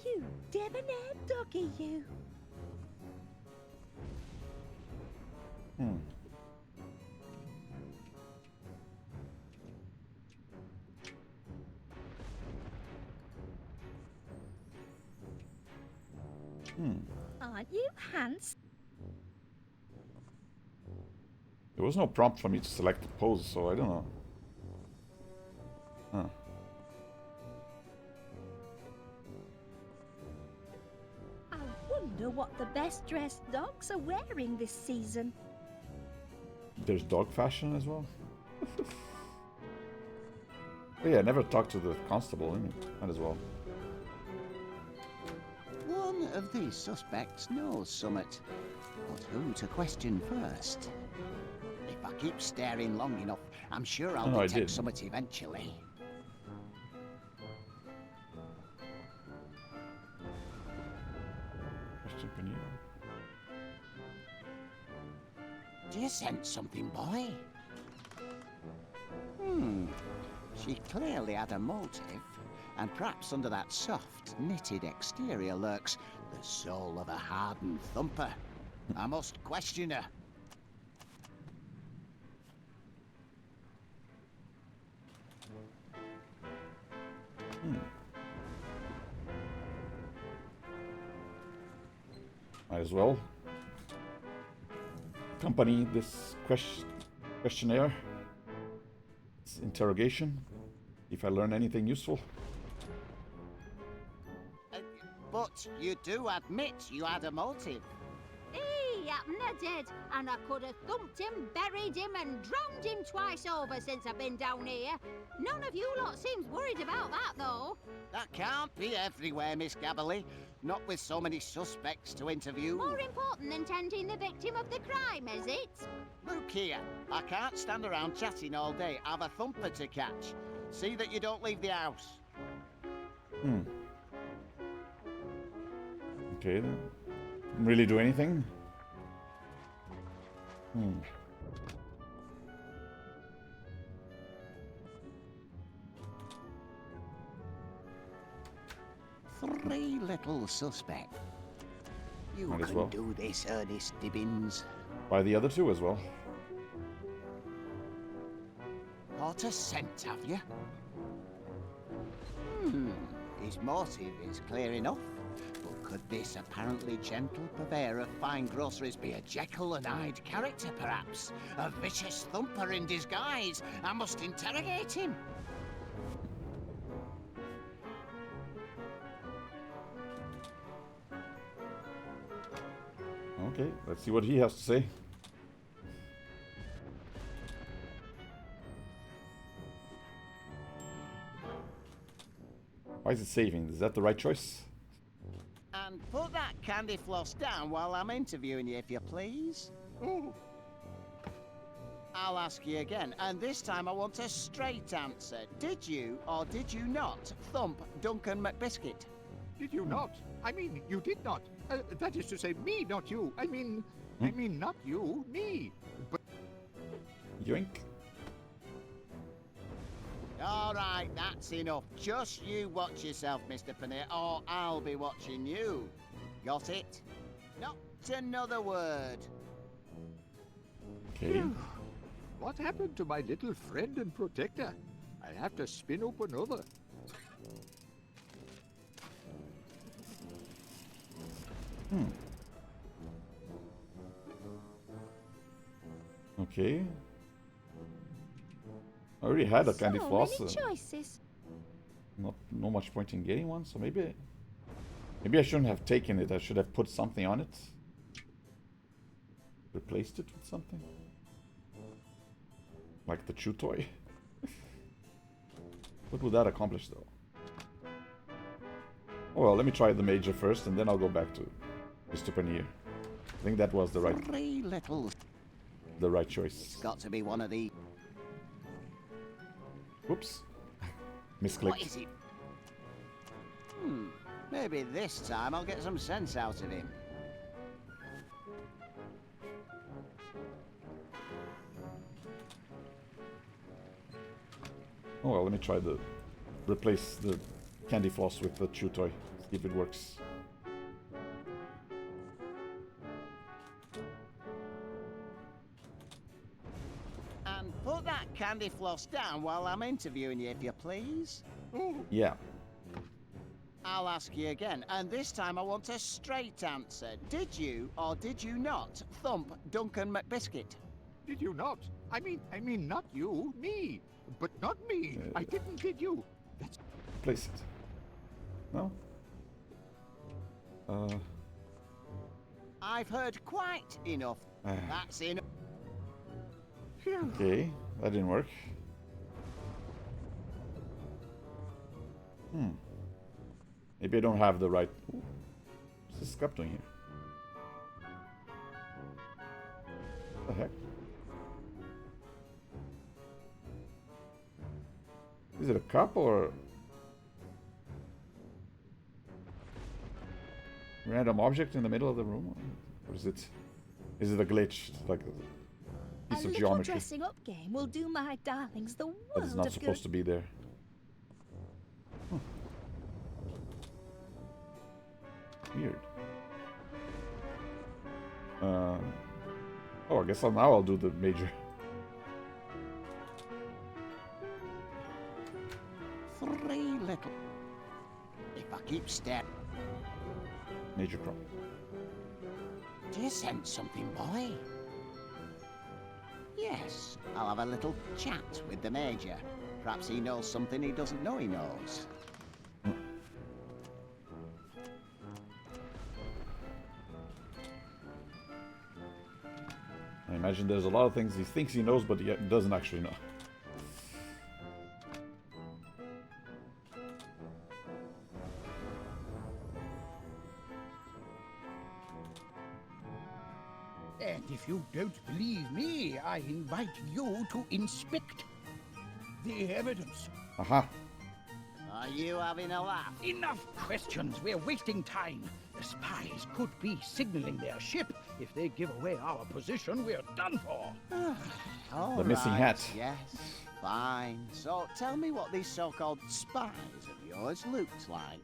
You debonair doggy, you. Aren't you handsome? There was no prompt for me to select a pose, so I don't know. Huh. I wonder what the best dressed dogs are wearing this season. There's dog fashion as well. Oh yeah, I never talked to the constable, might as well. One of these suspects knows summit, but who to question first? If I keep staring long enough, I'm sure I'll I detect did. summit eventually. Question Panino. Do you sense something, boy? She clearly had a motive, and perhaps under that soft, knitted exterior lurks the soul of a hardened thumper. I must question her. Might as well accompany this questionnaire, this interrogation, if I learn anything useful. But you do admit you had a motive. He happened I did, and I could have thumped him, buried him, and drowned him twice over since I've been down here. None of you lot seems worried about that, though. That can't be everywhere, Miss Gabberly. Not with so many suspects to interview. More important than tending the victim of the crime, is it? Look here, I can't stand around chatting all day. I've a thumper to catch. See that you don't leave the house. Okay, then. Didn't really do anything. Three little suspect. You Might as can well. do this, Ernest Dibbins. Buy the other two as well. Got a scent, have you? His motive is clear enough. But could this apparently gentle purveyor of fine groceries be a Jekyll and Hyde character, perhaps? A vicious thumper in disguise? I must interrogate him. Okay, let's see what he has to say. Why is it saving? Is that the right choice? And put that candy floss down while I'm interviewing you, if you please. Oh, I'll ask you again, and this time I want a straight answer. Did you or did you not thump Duncan McBiscuit? did you not? I mean, you did not. That is to say, me, not you. I mean, not you, me. But Yoink. All right, that's enough. Just you watch yourself, Mr. Paneer, or I'll be watching you. Got it? Not another word. Okay. what happened to my little friend and protector? I'll have to spin up another. Okay. I already had a candy So floss. many choices. No much point in getting one, so maybe I shouldn't have taken it. I should have put something on it. Replaced it with something. Like the chew toy. What would that accomplish though? Oh, well, let me try the major first and then I'll go back to Mr. Paneer. I think that was the Three little... right choice. It's got to be one of the... Whoops. What Misclicked. is it? Maybe this time I'll get some sense out of him. Oh well, let me try the replace the candy floss with the chew toy. See if it works. And put that candy floss down while I'm interviewing you, if you please. Yeah. I'll ask you again, and this time I want a straight answer. Did you or did you not thump Duncan McBiscuit? Did you not? I mean, not you, me. But not me. I didn't hit you. That's... Place it. No? I've heard quite enough. That's enough. Okay, that didn't work. Maybe I don't have the right... Ooh, what's this cup doing here? What the heck? Is it a cup or... random object in the middle of the room? Or is it... is it a glitch? Like a piece A of little geometry dressing up game will do my darlings the that is world not of supposed good. to be there. Weird. Oh, I guess now I'll do the major. Three little... If I keep staring... Major crop. Do you sense something, boy? Yes, I'll have a little chat with the Major. Perhaps he knows something he doesn't know he knows. I imagine there's a lot of things he thinks he knows, but he doesn't actually know. And if you don't believe me, I invite you to inspect the evidence. Aha! Are you having a laugh? Enough questions. We're wasting time. The spies could be signaling their ship. If they give away our position, we're done for. All The missing right, hat. Yes, fine. So tell me what these so-called spies of yours looked like.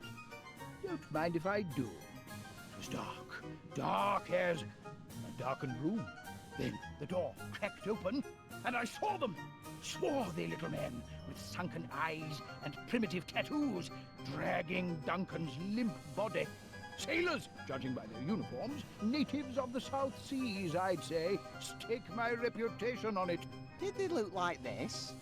Don't mind if I do. It was dark, dark as a darkened room. Then the door cracked open, and I saw them. Swarthy little men with sunken eyes and primitive tattoos, dragging Duncan's limp body. Sailors, judging by their uniforms, natives of the South Seas, I'd say. Stake my reputation on it. Did they look like this?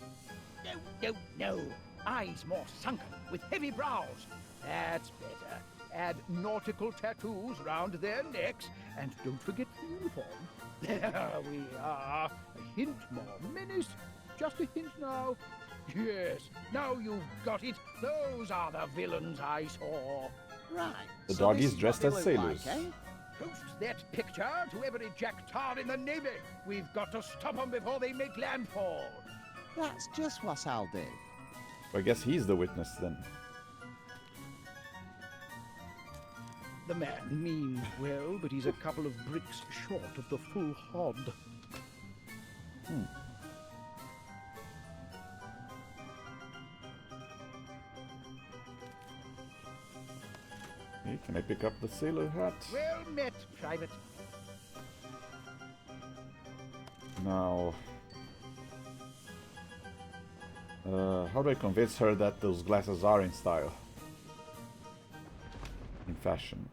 No. Eyes more sunken, with heavy brows. That's better. Add nautical tattoos round their necks, and don't forget the uniform. There we are. A hint more menace. Just a hint now. Yes, now you've got it. Those are the villains I saw. Right. The so this doggies is dressed what as they look sailors. like, eh? Post that picture to every Jack Tar in the Navy. We've got to stop them before they make landfall. That's just what I'll do. I guess he's the witness then. The man means well, but he's a couple of bricks short of the full hod. Okay, can I pick up the sailor hat? Well met, Private. Now, how do I convince her that those glasses are in style? In fashion.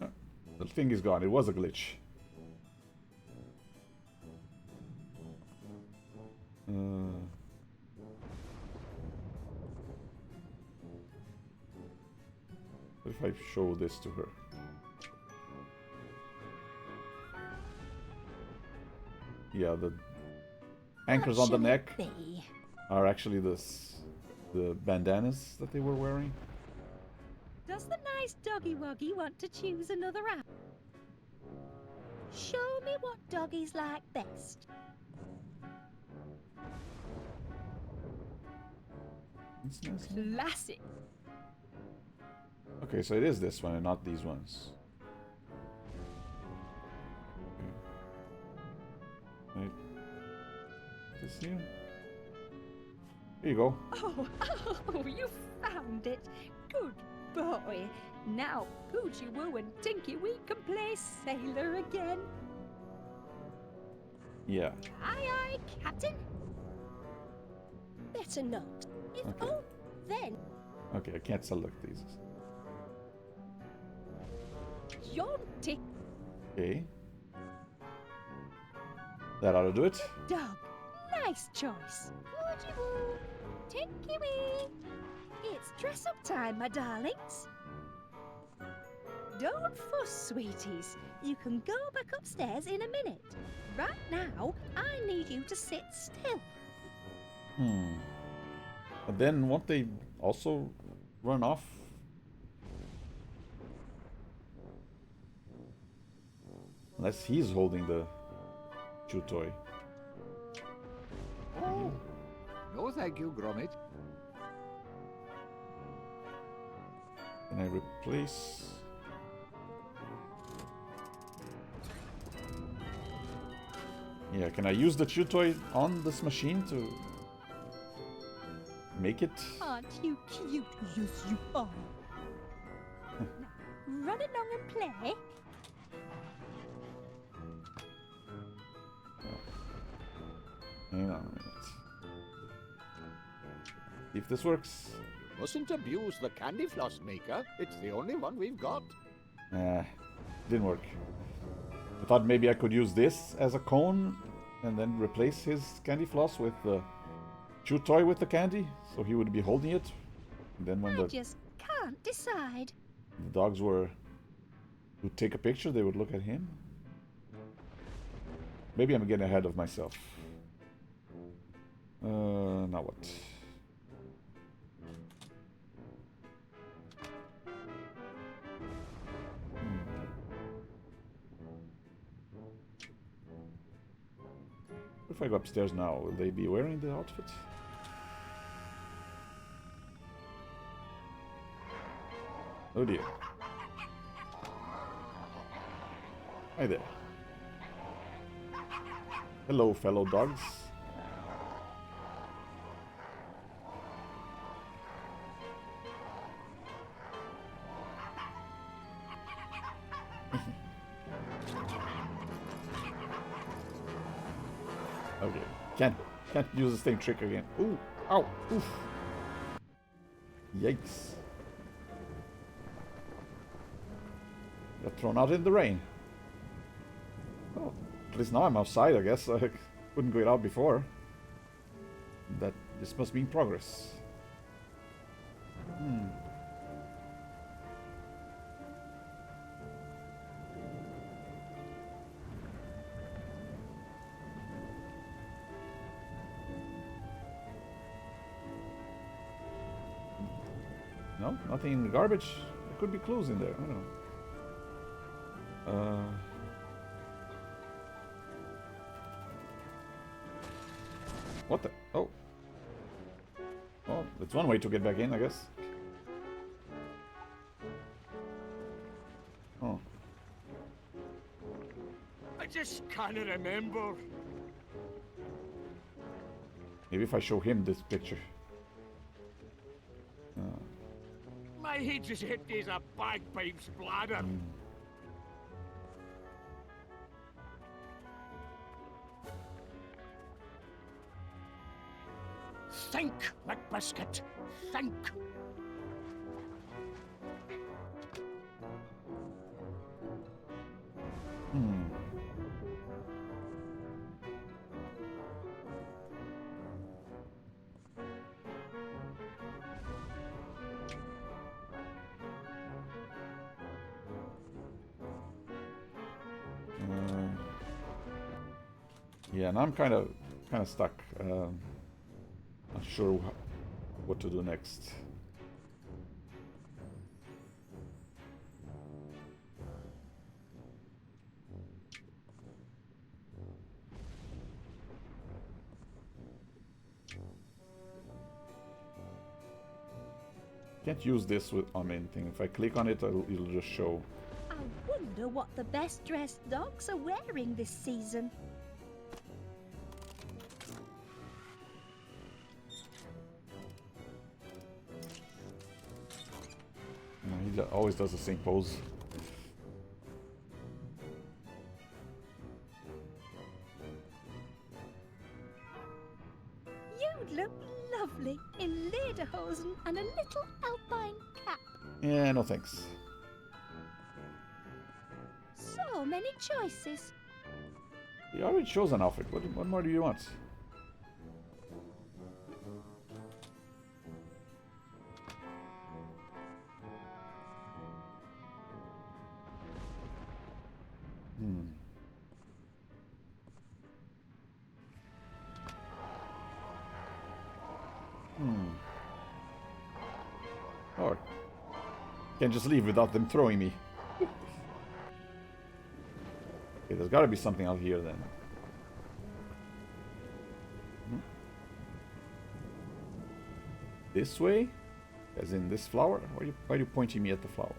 Ah, the thing is gone. It was a glitch. What if I show this to her? Yeah, the anchors on the neck are actually the bandanas that they were wearing. Does the nice doggy woggy want to choose another app? Show me what doggies like best. Classic. Okay, so it is this one and not these ones. Okay. Right. This here. Here you go. Oh, you found it. Good boy. Now, Poochie Woo and Tinky Wee can play sailor again. Yeah. Aye, aye, Captain. Better not. If Okay. oh, then Okay, I can't select these. Jaunty Okay. That ought to do it. dog. Nice choice. Poochie Woo, Tinky Wee. It's dress-up time, my darlings. Don't fuss, sweeties. You can go back upstairs in a minute. Right now, I need you to sit still. But then won't they also run off? Unless he's holding the chew toy. Oh, no thank you, Gromit. Can I replace? Yeah, can I use the chew toy on this machine to make it? Aren't you cute? Yes, you are. Now, run along and play. Hang on a minute. See if this works. Mustn't abuse the candy floss maker. It's the only one we've got. Didn't work. I thought maybe I could use this as a cone and then replace his candy floss with the chew toy with the candy, so he would be holding it. And then when I the just can't decide. dogs would take a picture, they would look at him. Maybe I'm getting ahead of myself. Now what? If I go upstairs now, will they be wearing the outfit? Oh dear. Hi there. Hello, fellow dogs. Okay, can't use the same trick again. Ooh, ow, oof. Yikes. Got thrown out in the rain. Well, at least now I'm outside, I guess. I couldn't go out before. This must be in progress. No, nothing in the garbage. There could be clues in there. I don't know. What the? Oh. Oh, that's one way to get back in, I guess. Oh. I just can't remember. Maybe if I show him this picture. My head's as empty as a bagpipe's bladder. Think, McBiscuit. Think. Yeah, and I'm kind of stuck. Not sure what to do next. Can't use this on anything. If I click on it, it'll just show. I wonder what the best dressed dogs are wearing this season. He always does the same pose. You look lovely in lederhosen and a little alpine cap. Yeah, no thanks. So many choices. He already chose an outfit. What more do you want? Oh, can't just leave without them throwing me. Okay, there's got to be something out here then. This way? As in this flower? Why are you pointing me at the flower?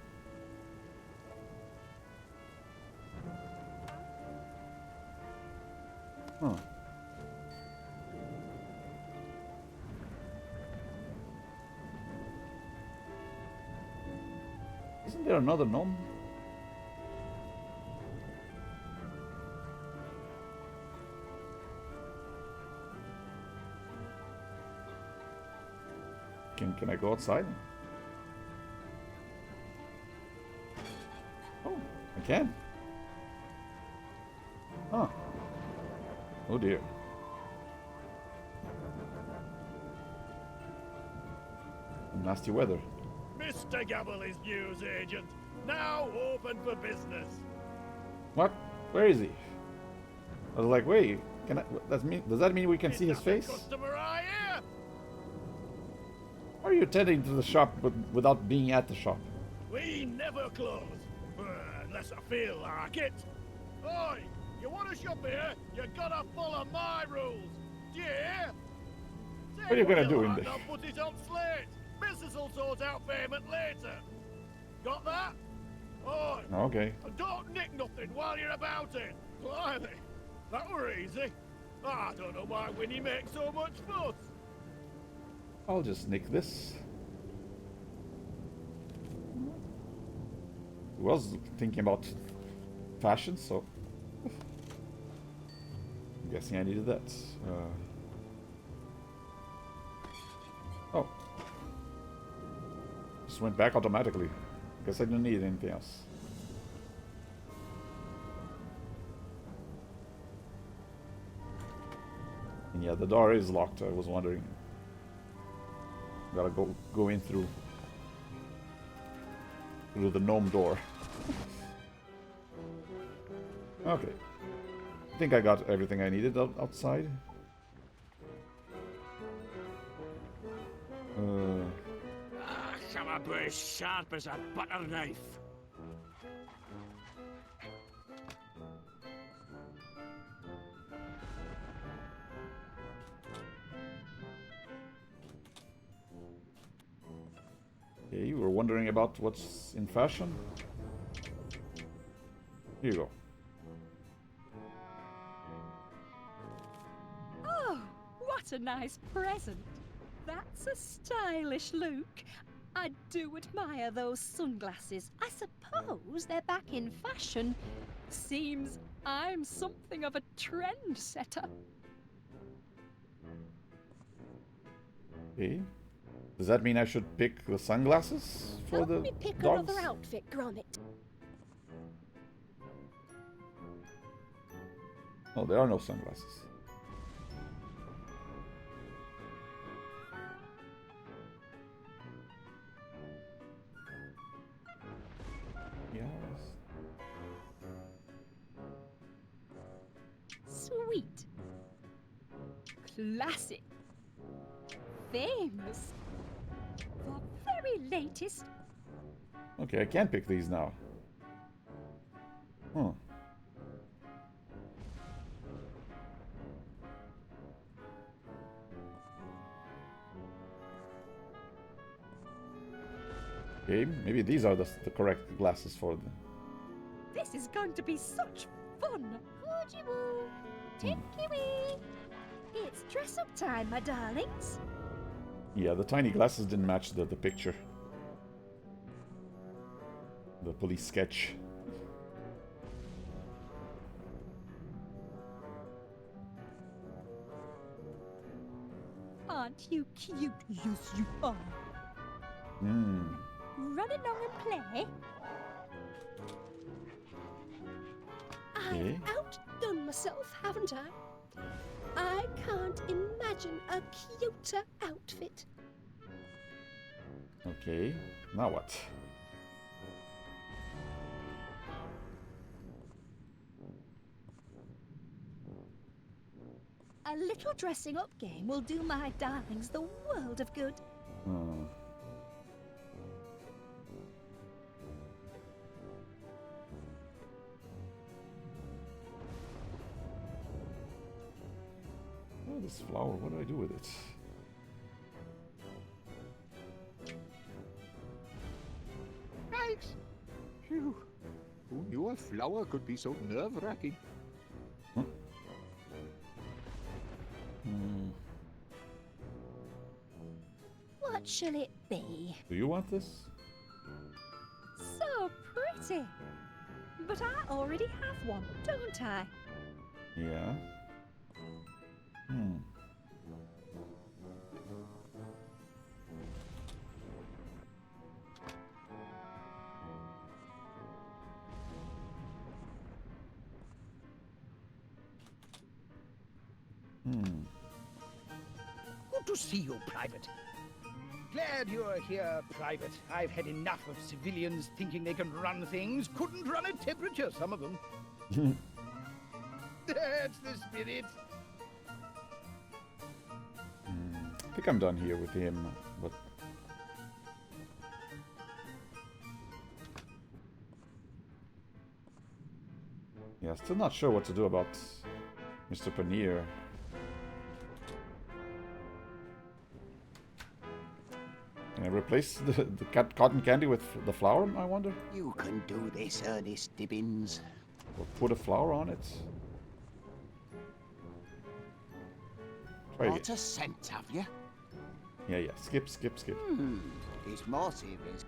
Huh. Isn't there another gnome? Can I go outside? Oh, I can. Huh. Oh dear. Nasty weather. Mr. Gabble is news agent. Now open for business. What? Where is he? I was like, wait, can I? Does that mean we can see his face? Customer eye here. Or are you attending to the shop without being at the shop? We never close. Unless I feel like it. Oi! You want to shop here? You gotta follow my rules. Do you hear? What are you gonna do in there? this? I'll put it on slate. Business will sort out payment later. Got that? Oi! Okay. And don't nick nothing while you're about it. Blimey, that were easy. I don't know why Winnie makes so much fuss. I'll just nick this. I was thinking about fashion, so I'm guessing I needed that. Oh. Just went back automatically. Guess I didn't need anything else. And yeah, the door is locked. I was wondering. Gotta go in through the gnome door. Okay. I think I got everything I needed outside. Come up as sharp as a butter knife. Okay, you were wondering about what's in fashion? Here you go. Oh, what a nice present. That's a stylish look. I do admire those sunglasses. I suppose they're back in fashion. Seems I'm something of a trendsetter. Okay. Does that mean I should pick the sunglasses for Help the me pick dogs? another outfit, Gromit. Oh, there are no sunglasses. Yes. Sweet. Classic. Famous. The very latest. Okay, I can't pick these now. Huh. Okay, maybe these are the correct glasses for them. This is going to be such fun. Hoochie-woo. Tinky-wee. It's dress-up time, my darlings. Yeah, the tiny glasses didn't match the picture. The police sketch. Aren't you cute? Yes, you are. Hmm. Run along and play. Okay. I've outdone myself, haven't I? I can't imagine a cuter outfit. Okay. Now what? A little dressing up game will do my darlings the world of good. Hmm. Oh, this flower, what do I do with it? Right. Phew. Who knew a flower could be so nerve-wracking? Hmm. What shall it be? Do you want this? So pretty. But I already have one, don't I? Yeah. Hmm. Good to see you, Private. Glad you're here, Private. I've had enough of civilians thinking they can run things. Couldn't run a temperature, some of them. That's the spirit. I think I'm done here with him, but... Yeah, still not sure what to do about Mr. Paneer. Can I replace the cotton candy with the flour, I wonder? You can do this, Ernest Dibbins. Or put a flower on it? Try What again. a scent, have you? Yeah, yeah. Skip, skip, skip. His motive is...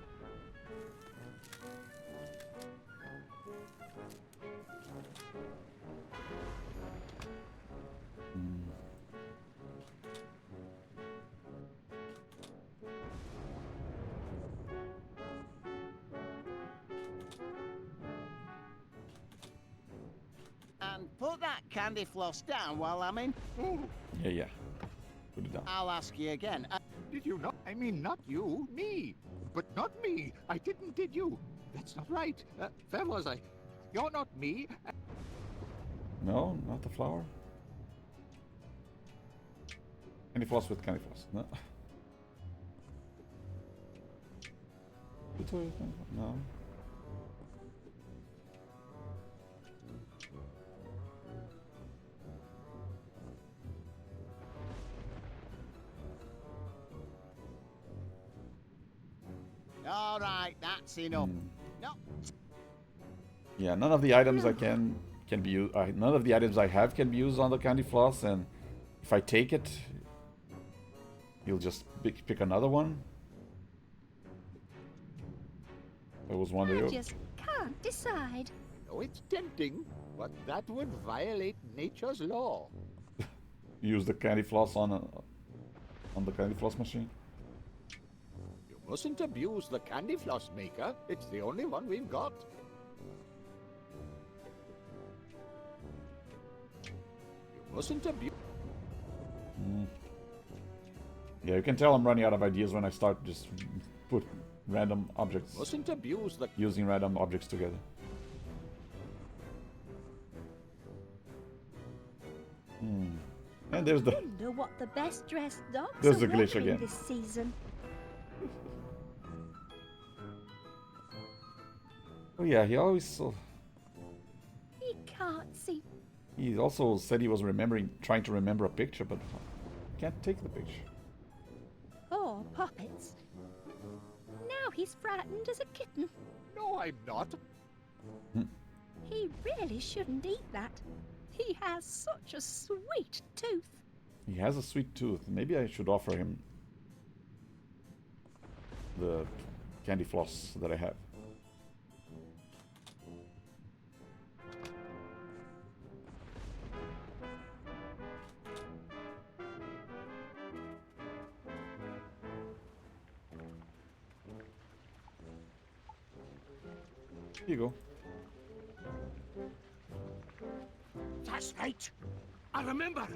And put that candy floss down while I'm in. Oh, Yeah, yeah. Put it down. I'll ask you again. did you not? I mean, not you, me. But not me. I did you? That's not right. Fellas, you're not me. No, not the flower. Candy floss with candy floss. No. The toy with candy floss? No. All right, that's enough. No, Yeah, none of the items I can be used. None of the items I have can be used on the candy floss, and if I take it, you'll just pick another one. I was I wondering. just can't decide. Oh, it's tempting, but that would violate nature's law. Use the candy floss on the candy floss machine. You mustn't abuse the candy floss maker. It's the only one we've got. You mustn't abuse... Yeah, you can tell I'm running out of ideas when I start just put random objects, Mustn't abuse the... using random objects together. And there's the Wonder what the best dressed dogs There's are the glitch wearing again. this season. oh yeah, he always He can't see. he also said he was trying to remember a picture, but can't take the picture. Oh, poppets. Now he's frightened as a kitten. No, I'm not. He really shouldn't eat that. He has such a sweet tooth. He has a sweet tooth. Maybe I should offer him the candy floss that I have. Here you go. That's right. I remember.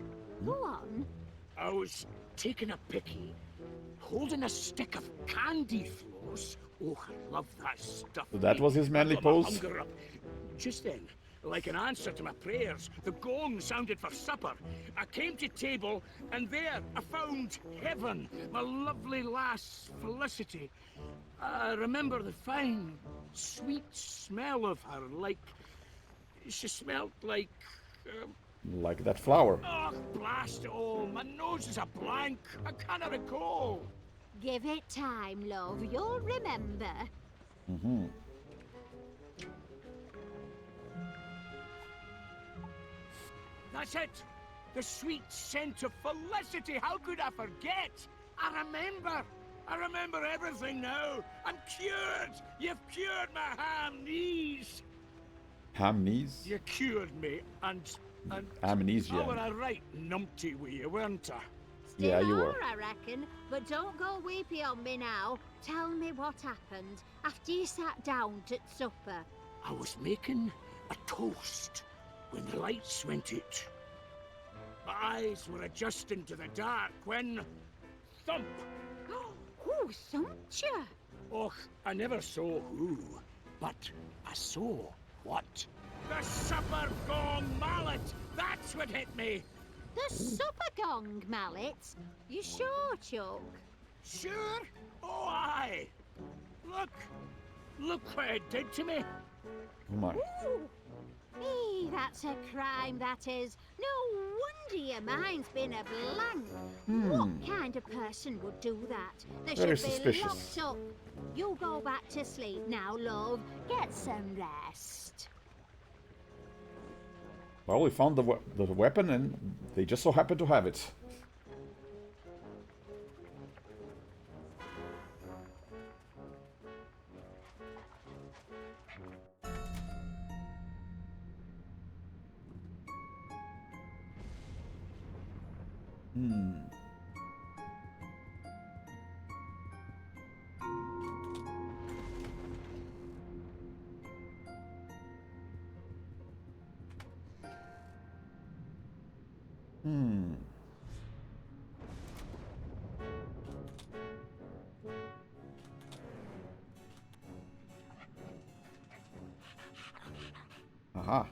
Go on. I was taking a picky, holding a stick of candy floss. Oh, I love that stuff. So that was his manly I got my pose? hunger up. Just then, like an answer to my prayers, the gong sounded for supper. I came to table, and there I found heaven, my lovely lass Felicity. I remember the fine, sweet smell of her, like... She smelled like... Like that flower. Oh, blast it all. My nose is a blank. I cannot recall. Give it time, love. You'll remember. That's it. The sweet scent of Felicity. How could I forget? I remember. I remember everything now. I'm cured. You've cured my ham knees. Ham knees? You cured me, and Amnesia. I were a right numpty with you, weren't I? Still Yeah, you are, were. I reckon. But don't go weepy on me now. Tell me what happened after you sat down at supper. I was making a toast when the lights went out. My eyes were adjusting to the dark when... Thump! Who thumped you? Och, I never saw who, but I saw what? The supper gong mallet! That's what hit me! The supper gong, Mallet. You sure, Chuck? Sure? Oh, aye! Look what it did to me! Oh my. Ooh. That's a crime, that is. No wonder your mind's been a blank. What kind of person would do that? They Very should be suspicious. locked up. You go back to sleep now, love. Get some rest. Well, we found the weapon, and they just so happen to have it. Aha.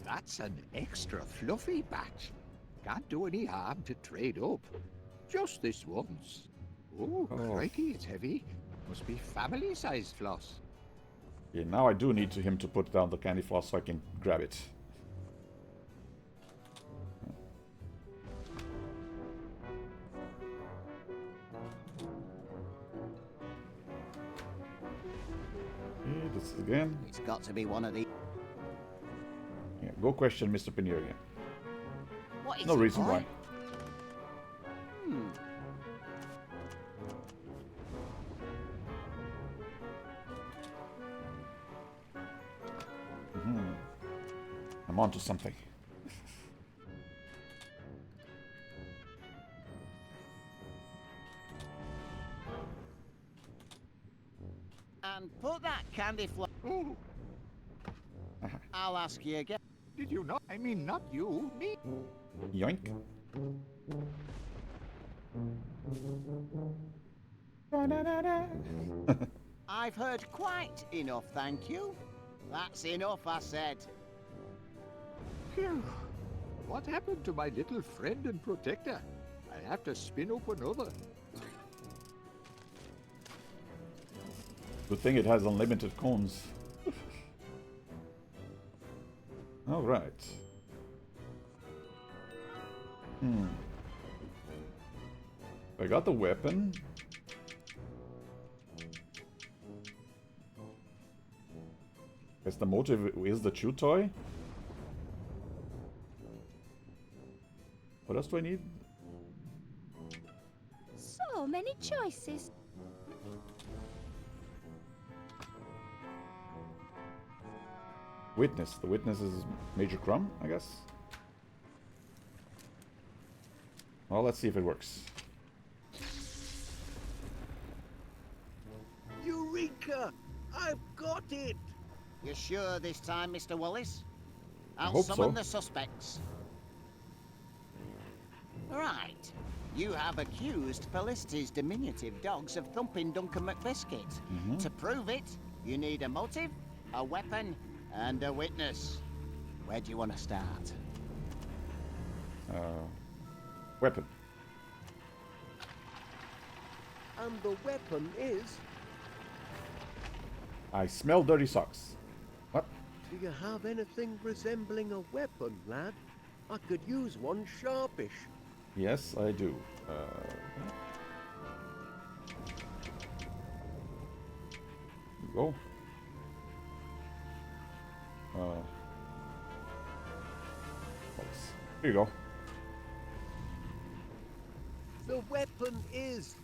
That's an extra fluffy batch. Can't do any harm to trade up. Just this once. Oh, crikey, it's heavy. Must be family-sized floss. Yeah, now I do need him to put down the candy floss so I can grab it. Okay, this again. It's got to be one of the... Yeah, go question Mr. Pinnear again. What is No it, reason boy? why. I'm onto something. And put that candy floss... Oh, I'll ask you again. did you not? I mean, not you, me. Yoink. I've heard quite enough, thank you. That's enough, I said. Phew. What happened to my little friend and protector? I have to spin up another. Good thing it has unlimited cones. Alright. I got the weapon. Guess the motive is the chew toy. What else do I need? So many choices. Witness. The witness is Major Crumb, I guess. Well, let's see if it works. Eureka! I've got it! You sure this time, Mr. Wallace? I I'll hope summon so. the suspects. Right. You have accused Felicity's diminutive dogs of thumping Duncan McBiscuit. To prove it, you need a motive, a weapon, and a witness. Where do you want to start? Weapon. And the weapon is... I smell dirty socks. What? Do you have anything resembling a weapon, lad? I could use one sharpish. Yes, I do. Here we go. Here you go. The weapon is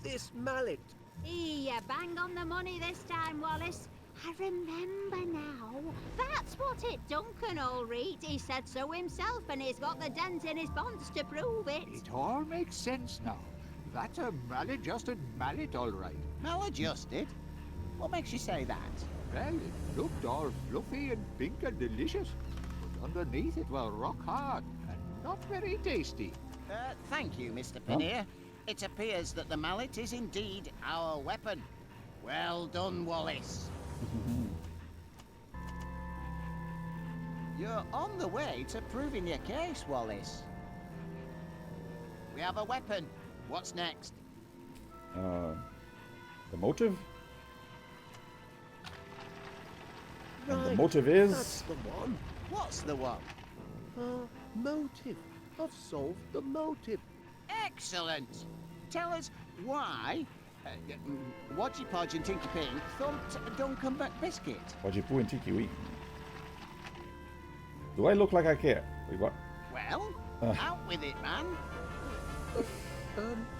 this mallet. You bang on the money this time, Wallace. I remember now. That's what it Duncan all read. He said so himself, and he's got the dent in his bonds to prove it. It all makes sense now. That's a maladjusted mallet, all right. Maladjusted? What makes you say that? Well, it looked all fluffy and pink and delicious, but underneath it was rock hard and not very tasty. Thank you, Mr. Pinnear. It appears that the mallet is indeed our weapon. Well done, Wallace. You're on the way to proving your case, Wallace. We have a weapon. What's next? The motive? And the Right, motive is... that's the one. What's the one? Motive. I've solved the motive. Excellent. Tell us why Wadgy Podge and Tinky Pink thumped Duncan McBiscuit. Wajipoo and Tiki Wee. Do I look like I care? Wait, what? Well, Well, out with it, man.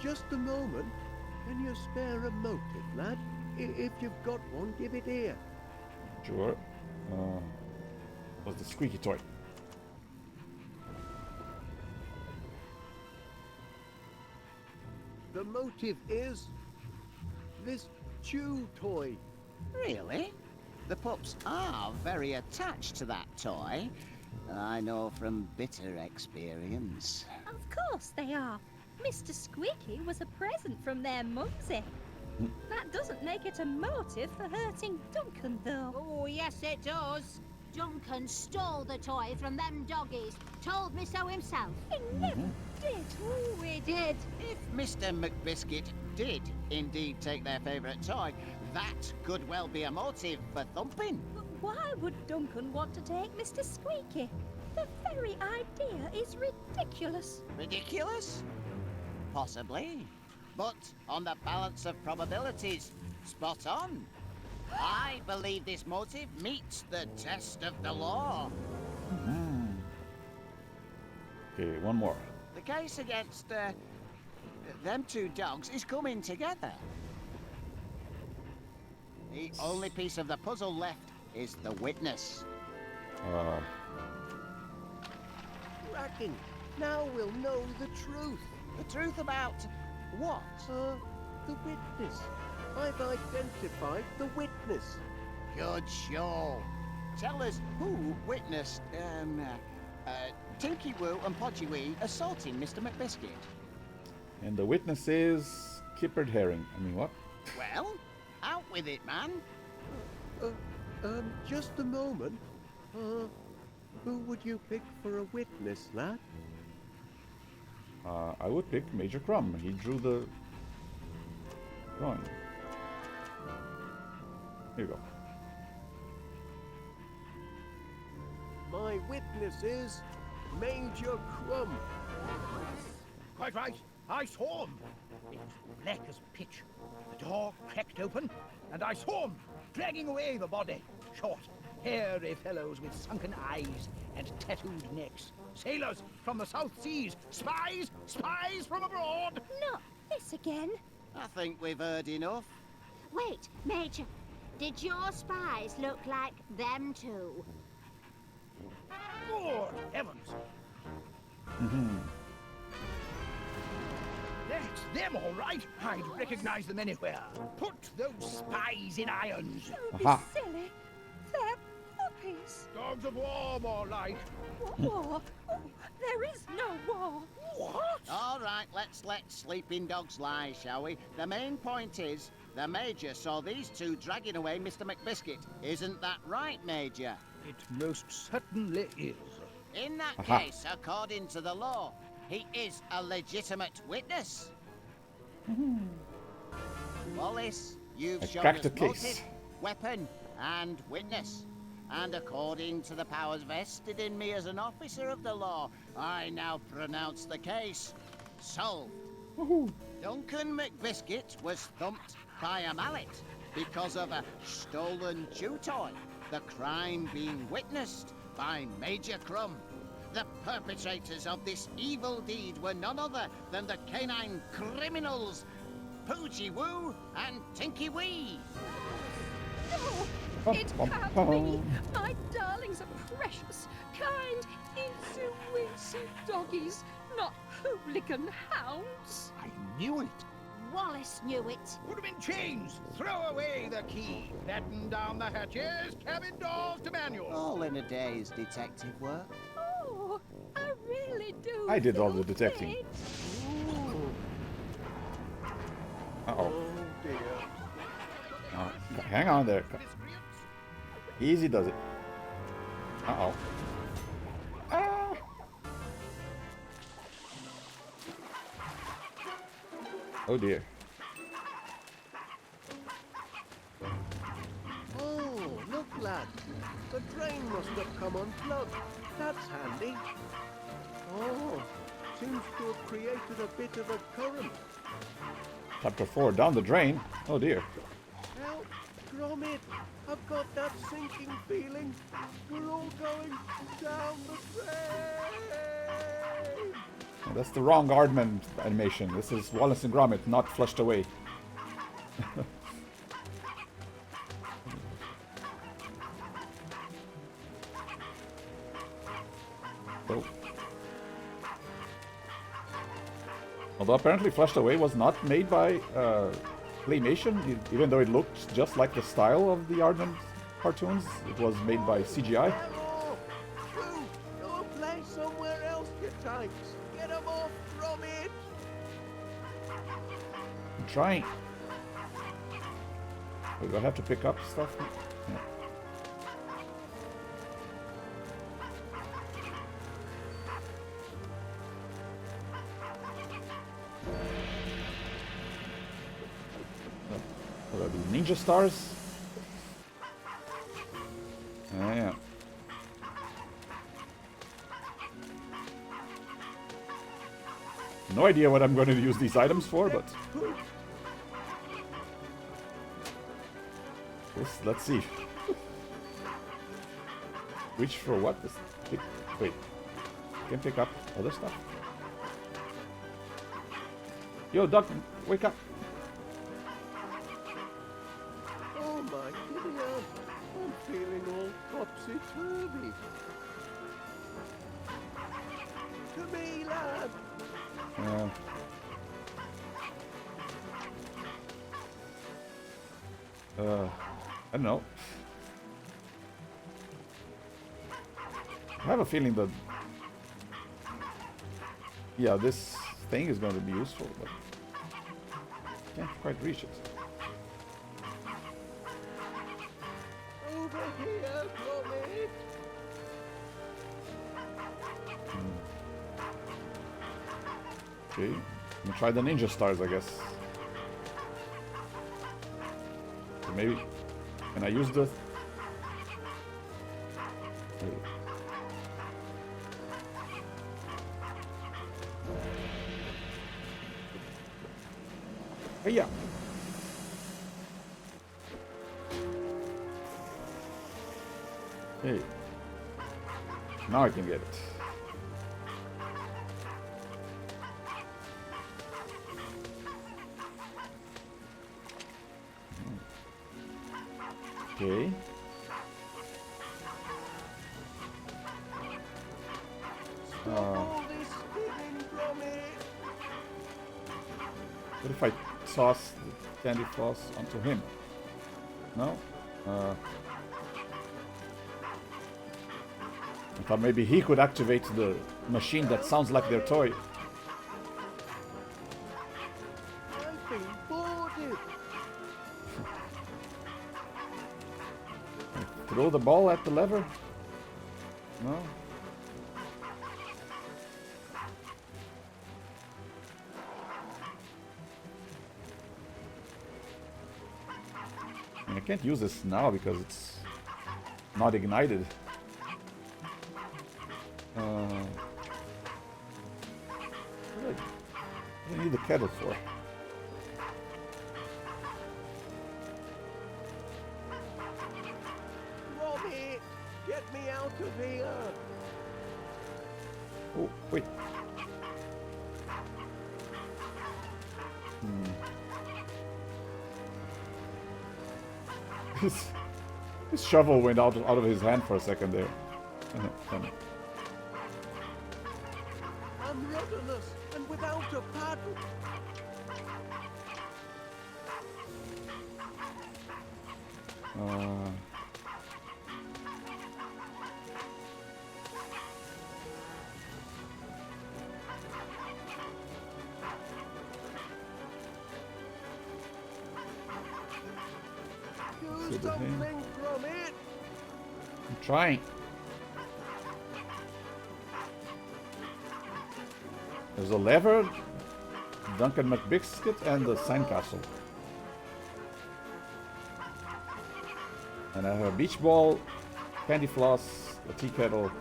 Just a moment. Can you spare a motive, lad? If you've got one, give it here. Sure. What's the squeaky toy? The motive is this chew toy. Really? The pups are very attached to that toy. I know from bitter experience. Of course they are. Mr. Squeaky was a present from their mumsy. That doesn't make it a motive for hurting Duncan, though. Oh, yes, it does. Duncan stole the toy from them doggies. Told me so himself. He never did. Oh, he did. If Mr. McBiscuit did indeed take their favourite toy, that could well be a motive for thumping. But why would Duncan want to take Mr. Squeaky? The very idea is ridiculous. Ridiculous? Possibly. But on the balance of probabilities, spot on. I believe this motive meets the test of the law. Okay, one more. The case against them two dogs is coming together. The only piece of the puzzle left is the witness. Cracking. Now we'll know the truth. The truth about what? The witness. I've identified the witness. Good show. Tell us who witnessed, Tinky Woo and Podgy Wee assaulting Mr. McBiscuit. And the witness is Kippered Herring. I mean, what? Well, out with it, man. Just a moment. Who would you pick for a witness, lad? I would pick Major Crumb. He drew the drawing. Here you go. My witness is Major Crumb. Quite right. I saw him. It was black as pitch. The door cracked open, and I saw him dragging away the body. Short, hairy fellows with sunken eyes and tattooed necks. Sailors from the South Seas. Spies! Spies from abroad! Not this again. I think we've heard enough. Wait, Major. Did your spies look like them two? Good heavens! That's them, all right. I'd recognize them anywhere. Put those spies in irons. Don't be Aha. silly. They're puppies. Dogs of war, more like. What war? Oh, there is no war. What? All right, let's let sleeping dogs lie, shall we? The main point is, the Major saw these two dragging away Mr. McBiscuit. Isn't that right, Major? It most certainly is. In that Aha. case, according to the law, he is a legitimate witness. Wallace, you've I shown cracked us the case. motive, weapon, and witness. And according to the powers vested in me as an officer of the law, I now pronounce the case solved. Duncan McBiscuit was thumped by a mallet because of a stolen chew toy, the crime being witnessed by Major Crumb. The perpetrators of this evil deed were none other than the canine criminals, Poogie Woo and Tinky Wee. No, it can't be. My darlings are precious, kind, incy-wincy doggies, not hooligan hounds. I knew it. Wallace knew it. Put 'em in chains. Throw away the key. Batten down the hatches. Cabin doors to manual. All in a day's detective work. Oh, I really do. I did all feel the detecting. fit. Uh-oh. Oh dear. Hang on there. Easy does it. Uh-oh. Ah! Oh dear. Oh, look, lad. The drain must have come unplugged. That's handy. Oh, seems to have created a bit of a current. Chapter 4, down the drain. Oh dear. Help, Gromit. I've got that sinking feeling. We're all going down the drain. Oh, that's the wrong Aardman animation. This is Wallace and Gromit, not flushed away. Oh. Although apparently Flushed Away was not made by Claymation, even though it looked just like the style of the Aardman cartoons. It was made by CGI. Hello! Go and play somewhere else, you types. Get 'em off from it. I'm trying. Wait, do I have to pick up stuff? Yeah. What are these, ninja stars? Yeah. No idea what I'm going to use these items for, but let's see. Reach for what? Wait, can pick up other stuff? Yo, Doc, wake up! Oh my goodness, I'm feeling all topsy-turvy. To me, lad. I don't know. I have a feeling that, yeah, this thing is going to be useful, but I can't quite reach it. Over here, Gromit. Okay, let me try the ninja stars, I guess. So maybe, can I use the... Hey, yeah. Hey. Now I can get it. Okay. All this spinning, Gromit. What if I toss the candy floss onto him? No? I thought maybe he could activate the machine that sounds like their toy. I've been boarded. Throw the ball at the lever? No? I can't use this now because it's not ignited. What do I need the kettle for? Gromit, get me out of here. Oh, wait. His shovel went out of his hand for a second there. Funny. I'm rudderless and without a paddle. Do Sit with him. something, Gromit. I'm trying. There's a lever, Duncan McBiscuit, and the sandcastle. And I have a beach ball, candy floss, a tea kettle.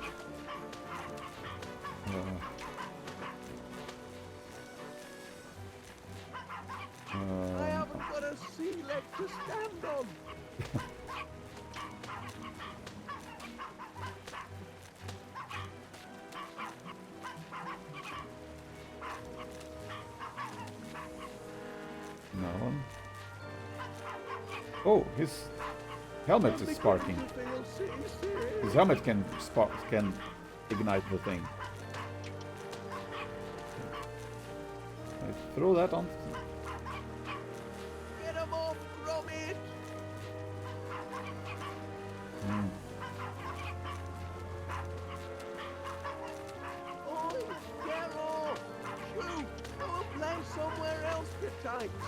I haven't got a sea leg to stand on. No. Oh, his helmet is sparking. His helmet can ignite the thing. I throw that on. Get him off, Gromit! Oi, get off! Shoot! Go and play somewhere else, you tykes!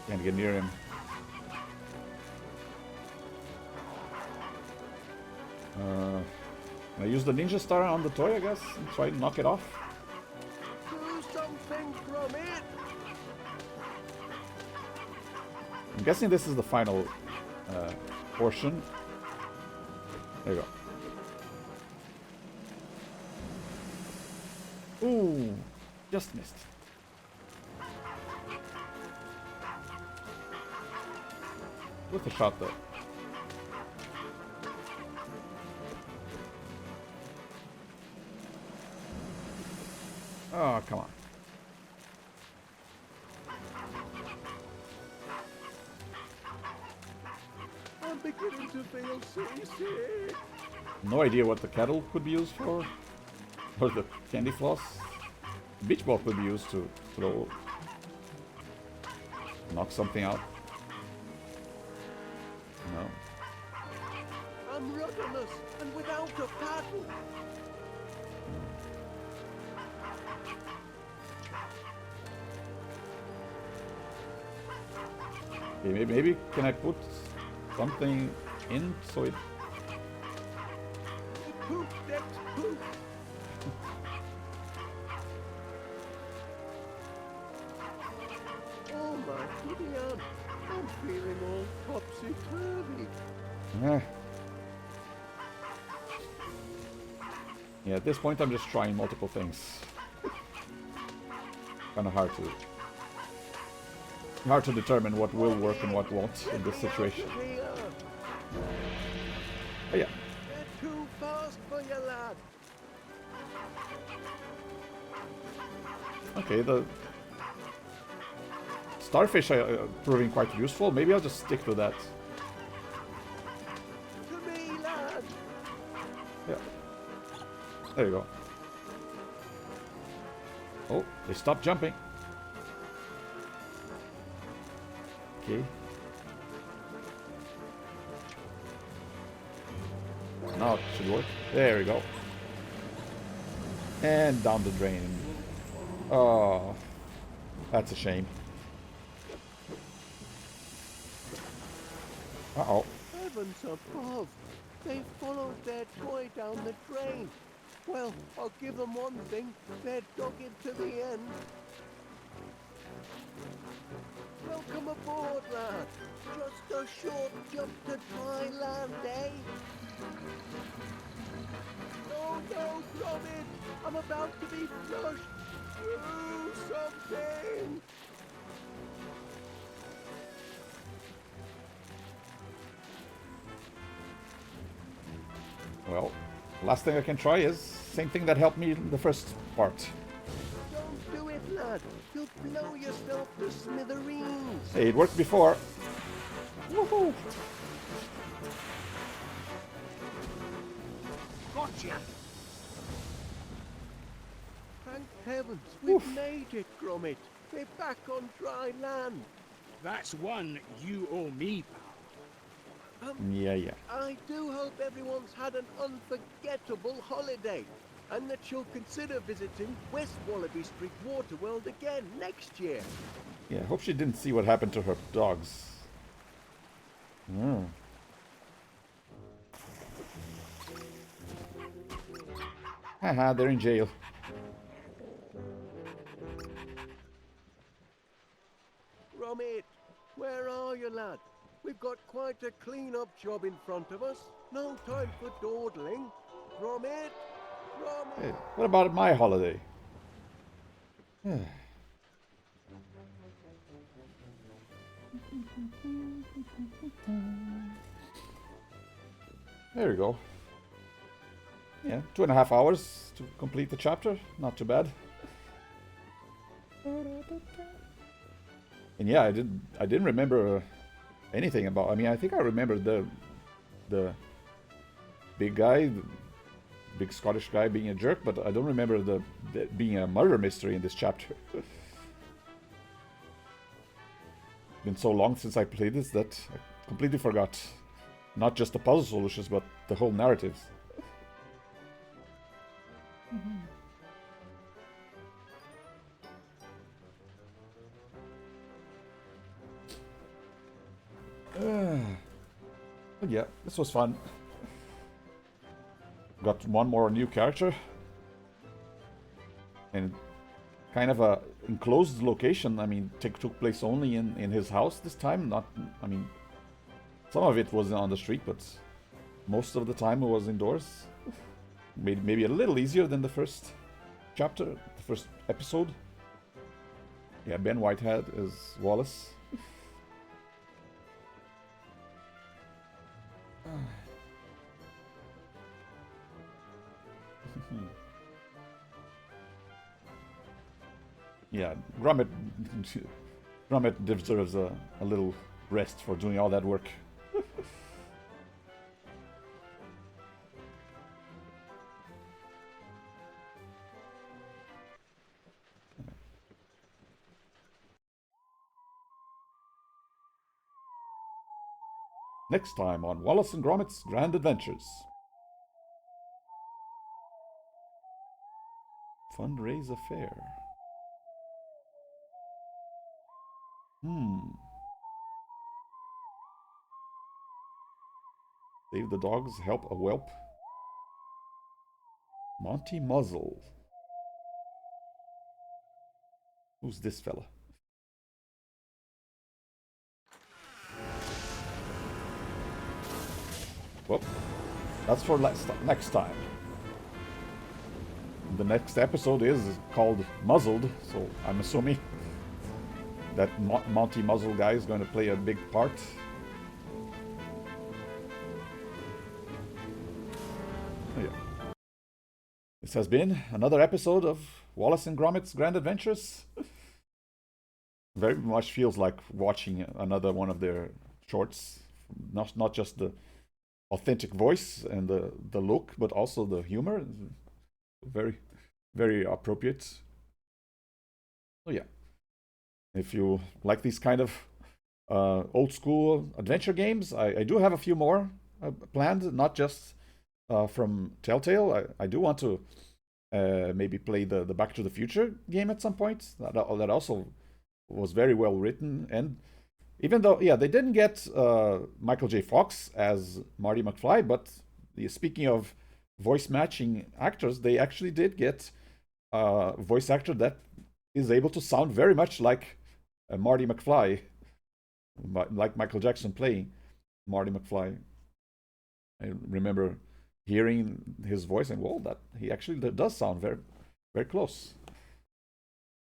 Can't get near him. I use the ninja star on the toy, I guess, and try to knock it off. Do something, Gromit! I'm guessing this is the final portion. There you go. Ooh, just missed. With a shot though. Oh, come on. I'm beginning to feel seasick. No idea what the kettle could be used for. Or the candy floss. Beach ball could be used to throw. Knock something out. No. I'm rudderless and without a paddle. Okay, maybe can I put something in so it... Poop, Dex, poop. Oh my giddy aunt, I'm feeling all topsy-turvy. Eh. Yeah, at this point I'm just trying multiple things. Kinda hard to determine what will work and what won't in this situation. Oh yeah. They're too fast for you, lad. Okay, the starfish are proving quite useful. Maybe I'll just stick to that. To me, lad. Yeah. There you go. Oh, they stopped jumping. Okay. Now it should work. There we go. And down the drain. Oh, that's a shame. Uh-oh. Heavens above. They followed their toy down the drain. Well, I'll give them one thing. They're dogged to the end. Welcome aboard, lad. Just a short jump to dry land, eh? No, no, Gromit! I'm about to be flushed! Do something! Well, last thing I can try is same thing that helped me in the first part. Don't do it, lad. You'll blow yourself to smithereens. Hey, it worked before. Woohoo! Gotcha! Thank heavens, we've made it, Gromit. We're back on dry land. That's one you owe me, pal. Yeah. I do hope everyone's had an unforgettable holiday, and that you'll consider visiting West Wallaby Street Waterworld again next year. Yeah, hope she didn't see what happened to her dogs. Haha, they're in jail. Gromit, where are you, lad? We've got quite a clean-up job in front of us. No time for dawdling. Gromit! Gromit! Hey, what about my holiday? There you go. Yeah, 2.5 hours to complete the chapter. Not too bad. And yeah, I didn't remember anything about. I mean, I think I remember the big guy, the big Scottish guy being a jerk, but I don't remember the being a murder mystery in this chapter. Been so long since I played this that I completely forgot. Not just the puzzle solutions, but the whole narratives. But yeah, this was fun. Got one more new character. And kind of a enclosed location. I mean, took place only in his house this time. Not, I mean, some of it was on the street, but most of the time it was indoors. Maybe a little easier than the first chapter, the first episode. Yeah, Ben Whitehead is Wallace. Yeah, Gromit deserves a little rest for doing all that work. Next time on Wallace and Gromit's Grand Adventures. Fundraise affair. Save the dogs, help a whelp. Monty Muzzle. Who's this fella? Well, that's for next time. The next episode is called Muzzled, so I'm assuming that Monty Muzzle guy is going to play a big part. Oh, yeah. This has been another episode of Wallace and Gromit's Grand Adventures. Very much feels like watching another one of their shorts. Not just the authentic voice and the look, but also the humor. Very, very appropriate. So yeah, if you like these kind of old school adventure games, I do have a few more planned, not just from Telltale. I do want to maybe play the Back to the Future game at some point. That also was very well written, and even though, yeah, they didn't get Michael J. Fox as Marty McFly, but speaking of voice matching actors, they actually did get a voice actor that is able to sound very much like Marty McFly, like Michael Jackson playing Marty McFly. I remember hearing his voice and, whoa, that he actually does sound very, very close.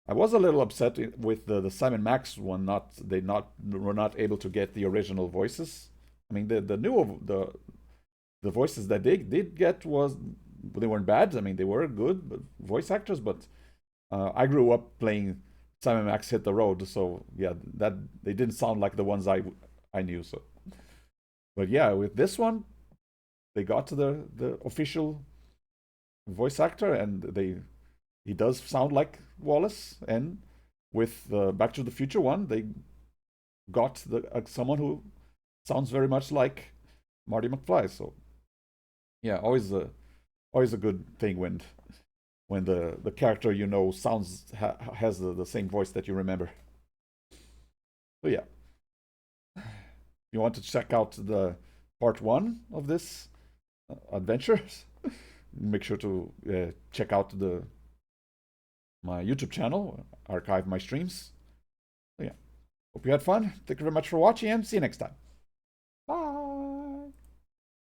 I was a little upset with the Simon Max one. They were not able to get the original voices. I mean, the voices that they did get they weren't bad. I mean, they were good voice actors, but I grew up playing Simon Max Hit the Road, so yeah, that they didn't sound like the ones I knew. So, but yeah, with this one, they got to the official voice actor, and he does sound like Wallace. And with the Back to the Future one, they got someone who sounds very much like Marty McFly. So yeah, always a good thing when the character sounds has the same voice that you remember. So yeah, you want to check out the part 1 of this adventure, make sure to check out my YouTube channel, archive my streams. So yeah, hope you had fun. Thank you very much for watching, and see you next time. Bye.